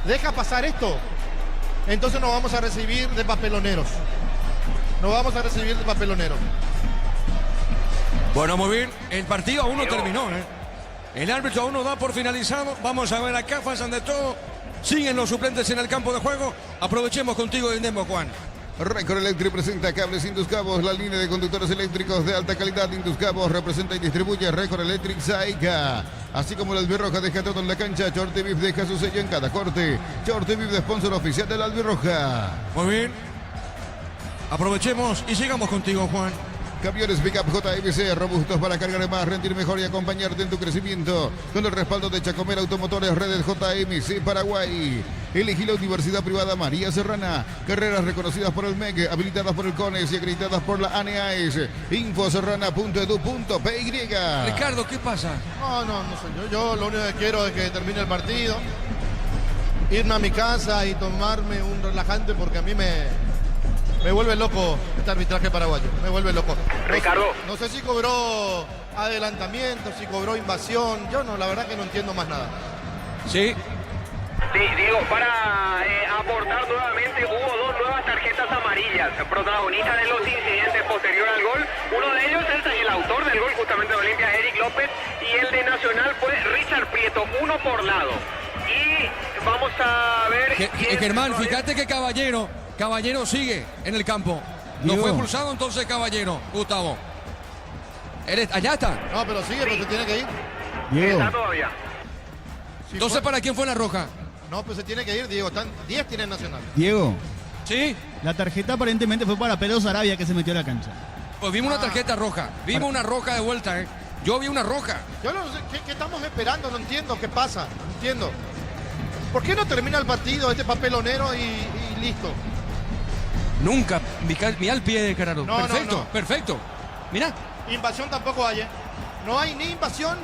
S3: deja pasar esto, entonces nos vamos a recibir de papeloneros. Nos vamos a recibir de papeloneros.
S4: Bueno, muy bien. El partido aún no terminó, ¿eh? El árbitro aún no da por finalizado. Vamos a ver acá, pasan de todo. Siguen los suplentes en el campo de juego. Aprovechemos contigo y Nemo, Juan.
S1: Record Electric presenta cables Induscabos, la línea de conductores eléctricos de alta calidad. Induscabos representa y distribuye Record Electric Saica. Así como la albirroja deja todo en la cancha, Chorte Beef deja su sello en cada corte. Chorte Beef, sponsor oficial de la albirroja.
S4: Muy bien. Aprovechemos y sigamos contigo, Juan.
S1: Camiones Pickup JMC, robustos para cargar más, rendir mejor y acompañarte en tu crecimiento. Con el respaldo de Chacomer Automotores, Redes JMC Paraguay. Elegí la Universidad Privada María Serrana. Carreras reconocidas por el MEC, habilitadas por el CONES y acreditadas por la ANEAES. Infoserrana.edu.py.
S4: Ricardo, ¿qué pasa?
S3: No sé. Yo lo único que quiero es que termine el partido. Irme a mi casa y tomarme un relajante, porque a mí me vuelve loco este arbitraje paraguayo. Me vuelve loco.
S6: Ricardo.
S3: No sé si cobró adelantamiento, si cobró invasión. Yo no, la verdad que no entiendo más nada.
S4: Sí.
S6: Sí, Diego, para aportar nuevamente, hubo dos nuevas tarjetas amarillas, protagonistas de los incidentes posterior al gol. Uno de ellos es el autor del gol justamente de Olimpia, Eric López, y el de Nacional fue Richard Prieto, uno por lado. Y vamos a ver...
S4: Germán, fíjate que Caballero sigue en el campo. No
S5: Diego.
S4: fue expulsado entonces Caballero, Gustavo. Allá está.
S3: No, pero sigue, pero se tiene que ir.
S5: Diego,
S6: Está todavía.
S3: Si
S4: Entonces,
S3: fue-
S4: ¿para quién fue la roja?
S3: No, pues se tiene que ir, Diego. 10 tiene Nacional.
S5: Diego,
S4: Sí.
S5: la tarjeta aparentemente fue para Pedro Sarabia, que se metió a la cancha.
S4: Pues vimos una tarjeta roja. Vimos una roja de vuelta, ¿eh? Yo vi una roja.
S3: Yo no sé, ¿qué estamos esperando? No entiendo qué pasa. No entiendo. ¿Por qué no termina el partido este papelonero y listo?
S4: Nunca. Mira al pie de Gerardo.
S3: No,
S4: Perfecto,
S3: no.
S4: perfecto. Mira.
S3: Invasión tampoco hay, ¿eh? No hay ni invasión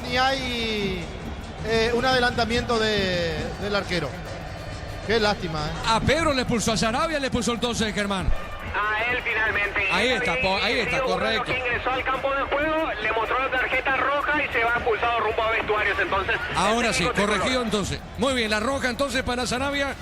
S3: ni hay un adelantamiento del arquero. Qué lástima, ¿eh?
S4: A Pedro le expulsó, a Sarabia le expulsó entonces Germán.
S6: A él finalmente.
S4: Ahí
S6: Y
S4: está, ahí está,
S6: Diego Moreno,
S4: correcto.
S6: que ingresó al campo de juego, le mostró la tarjeta roja y se va expulsado rumbo a vestuarios. Entonces,
S4: Ahora
S6: el
S4: sí,
S6: técnico
S4: corregido
S6: tricolor.
S4: entonces. Muy bien, la roja entonces para Sarabia.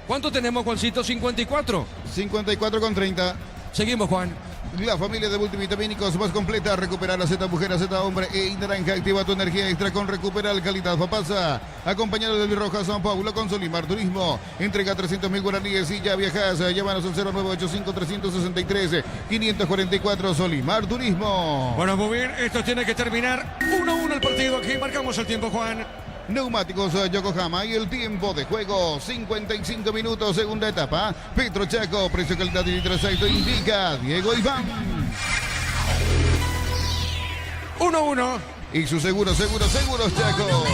S4: ¿Cuánto tenemos, Juancito? 54.
S1: 54,30.
S4: Seguimos, Juan.
S1: La familia de multivitamínicos más completa. Recupera la Z mujer, Z hombre e naranja. Activa tu energía extra con Recuperal Calidad Papasa. Acompañado de Roja San Paulo con Solimar Turismo. Entrega 300.000 guaraníes y ya viajas. Llámanos al 0985-363-544 Solimar Turismo.
S4: Bueno, muy bien, esto tiene que terminar 1-1 el partido. Aquí marcamos el tiempo, Juan.
S1: Neumáticos Yokohama y el tiempo de juego 55 minutos, segunda etapa. Petro Chaco, precio, calidad y litro exacto indica Diego Iván.
S4: 1-1.
S1: Y su seguros Chaco.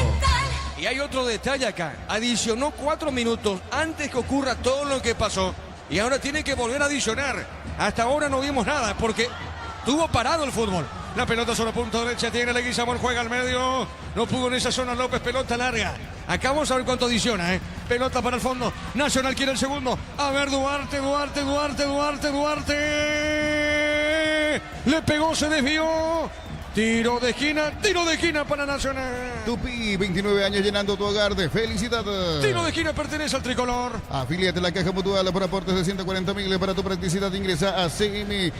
S4: Y hay otro detalle acá. Adicionó 4 minutos antes que ocurra todo lo que pasó. Y ahora tiene que volver a adicionar. Hasta ahora no vimos nada porque tuvo parado el fútbol.
S2: La pelota sobre punto derecha. Tiene Leguizamón. Juega al medio. No pudo en esa zona López. Pelota larga. Acá vamos a ver cuánto adiciona. Pelota para el fondo. Nacional quiere el segundo. A ver, Duarte. Le pegó, se desvió. Tiro de esquina para Nacional.
S1: Tupi, 29 años llenando tu hogar de felicidad.
S2: Tiro de esquina pertenece al tricolor.
S1: Afíliate a la Caja Mutual por aportes de 140.000 para tu practicidad. Ingresa a cmcp.org.py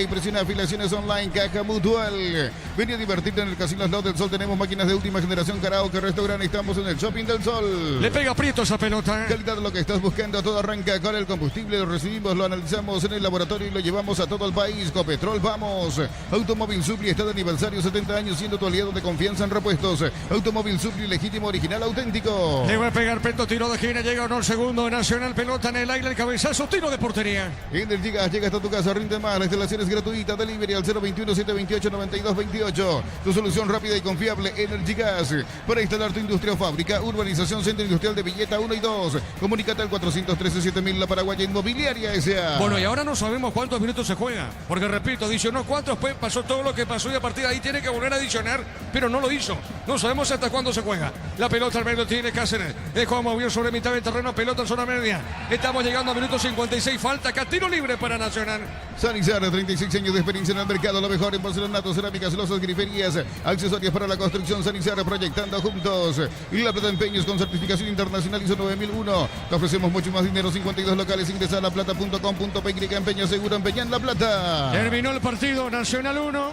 S1: y presiona afiliaciones online Caja Mutual. Vení a divertirte en el Casino Slot del Sol. Tenemos máquinas de última generación, karaoke, restaurante. Estamos en el Shopping del Sol.
S2: Le pega aprieto esa pelota.
S1: Calidad de lo que estás buscando. Todo arranca con el combustible. Lo recibimos, lo analizamos en el laboratorio y lo llevamos a todo el país. Copetrol, vamos. Automóvil Supli está de aniversario, 70 años siendo tu aliado de confianza en repuestos. Automóvil Supli, legítimo, original, auténtico.
S2: Le va a pegar Peto, tiro de esquina, llega o no el segundo. Nacional, pelota en el aire, el cabezazo, tiro de portería.
S1: Energigas llega hasta tu casa, rinde más. La instalación es gratuita. Delivery al 021-728-9228. Tu solución rápida y confiable, Energigas. Para instalar tu industria o fábrica, urbanización Centro Industrial de Villeta 1 y 2. Comunícate al 413-7000, La Paraguaya Inmobiliaria S.A.
S2: Bueno, y ahora no sabemos cuántos minutos se juega. Porque repito, adicionó 4, después pasó todo lo que pasó y a partir de ahí tiene que volver a adicionar, pero no lo hizo. No sabemos hasta cuándo se juega. La pelota al medio tiene Cáceres. Dejó movió sobre mitad del terreno, pelota en zona media. Estamos llegando a minuto 56. Falta acá, tiro libre para Nacional.
S1: Sanizar, 36 años de experiencia en el mercado. Lo mejor en porcelanato, cerámicas, losas, griferías, accesorios para la construcción. Sanizar, proyectando juntos. Y La Plata Empeños con certificación internacional ISO 9001. Te ofrecemos mucho más dinero. 52 locales. Ingresa a laplata.com.py. Empeño seguro, empeña en La Plata.
S2: Terminó el partido. Nacional 1.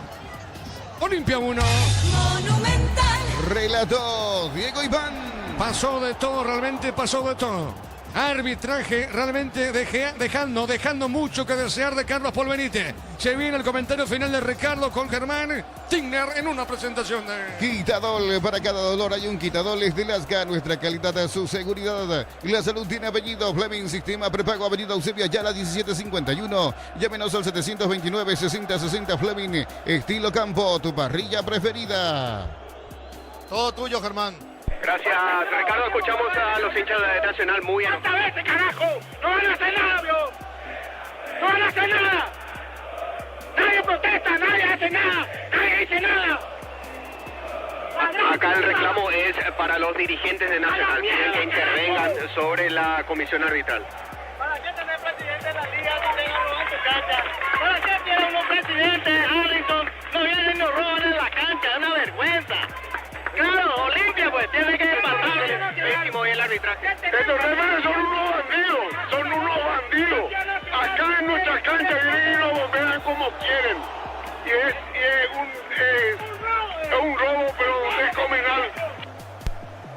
S2: Olimpia 1.
S8: Monumental.
S1: Relató Diego Iván.
S2: Pasó de todo, realmente pasó de todo. Arbitraje realmente dejando mucho que desear de Carlos Paul Benítez. Se viene el comentario final de Ricardo con Germán Tigner en una presentación de...
S1: Quitadol, para cada dolor hay un Quitadol, es de Lasca, nuestra calidad, su seguridad. La salud tiene apellido, Fleming, sistema prepago, avenida Eusebio Ayala 1751. Llámenos al 729-6060 Fleming, estilo campo, tu parrilla preferida.
S3: Todo tuyo, Germán.
S6: Gracias, Ricardo. Escuchamos a los hinchas de Nacional muy enojados.
S7: ¡Cuántas veces, carajo! ¡No van a hacer nada, bro! ¡No van a hacer nada! ¡Nadie protesta! ¡Nadie hace nada! ¡Nadie dice nada!
S6: Acá el reclamo es para los dirigentes de Nacional, que intervengan sobre la comisión arbitral.
S7: ¿Para qué tener presidente de la liga si tenga robo en tu cancha? ¿Para qué tienen un presidente, Harrison? No vienen y nos roban en la cancha, es una vergüenza. Claro, Olimpia pues tiene que empatar.
S6: Pésimo y el arbitraje.
S10: Estos referees son unos bandidos. Acá en nuestra cancha vienen y lo bombean como quieren. Y es un robo, pero descomunal.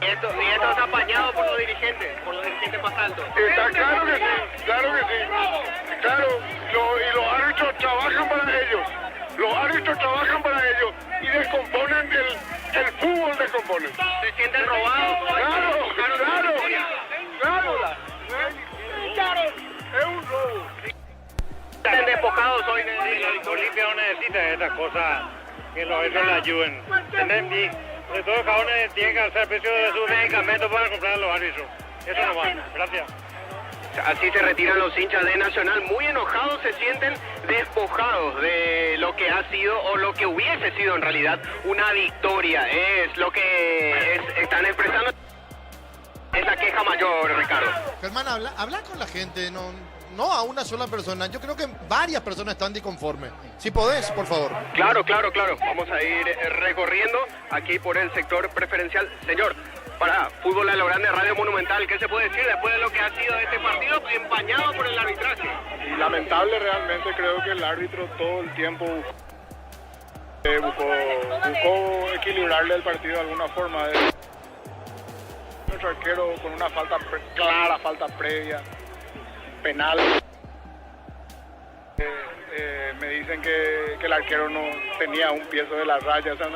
S6: Y esto es apañado por los dirigentes más altos.
S10: Está claro que sí. Claro, y los árbitros trabajan para ellos. Y descomponen el fútbol descompone.
S6: Se sienten robados.
S10: Claro. Es un robo.
S6: Están despojados hoy.
S10: Olimpia no necesita estas cosas que los árbitros le ayuden. ¿Entendés? De todos los cajones tienen que hacer precio de sus medicamentos para comprar a los árbitros. Eso no va. Gracias.
S6: Así se retiran los hinchas de Nacional, muy enojados, se sienten despojados de lo que ha sido o lo que hubiese sido en realidad una victoria. Es lo que están expresando, es la queja mayor, Ricardo.
S3: Germán, habla con la gente, no a una sola persona. Yo creo que varias personas están disconformes. Si podés, por favor.
S6: Claro. Vamos a ir recorriendo aquí por el sector preferencial. Señor, para Fútbol a lo Grande, Radio Monumental, ¿qué se puede decir después de lo que ha sido este partido empañado por el arbitraje?
S10: Y lamentable realmente, creo que el árbitro todo el tiempo buscó equilibrarle el partido de alguna forma. Nuestro arquero con una falta clara, falta previa, penal. Me dicen que el arquero no tenía un pie sobre la raya. O sea,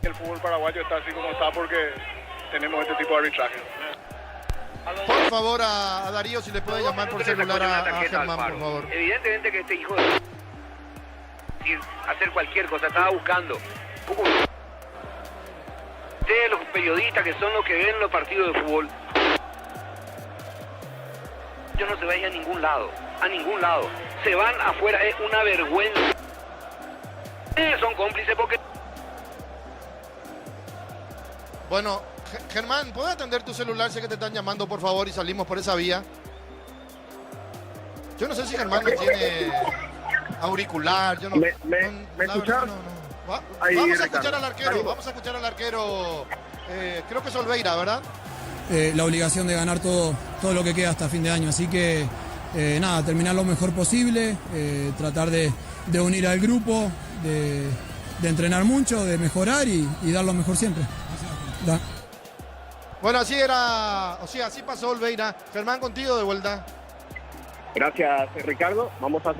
S10: el fútbol paraguayo está así como está porque tenemos este tipo de arbitraje.
S3: Por favor, a Darío, si le puede llamar por celular a Germán, por favor.
S6: Evidentemente que este hijo de... hacer cualquier cosa, estaba buscando. Ustedes, los periodistas que son los que ven los partidos de fútbol, yo no se vaya a ningún lado. se van afuera, es una vergüenza. Son cómplices porque...
S3: Bueno, Germán, ¿puedes atender tu celular? Sé que te están llamando, por favor, y salimos por esa vía. Yo no sé si Germán no tiene auricular. Yo no,
S11: ¿Me
S3: la
S11: escuchás?
S3: verdad, no.
S11: Ahí,
S3: Vamos a
S11: Ricardo.
S3: escuchar al arquero,
S11: Salimos.
S3: vamos a escuchar al arquero, creo que es Olveira, ¿verdad?
S12: La obligación de ganar todo lo que queda hasta fin de año. Así que nada, terminar lo mejor posible, tratar de unir al grupo, de entrenar mucho, de mejorar y dar lo mejor siempre.
S3: Bueno, así era, o sea, así pasó Olveira. Germán, contigo de vuelta.
S11: Gracias, Ricardo. Vamos a hacer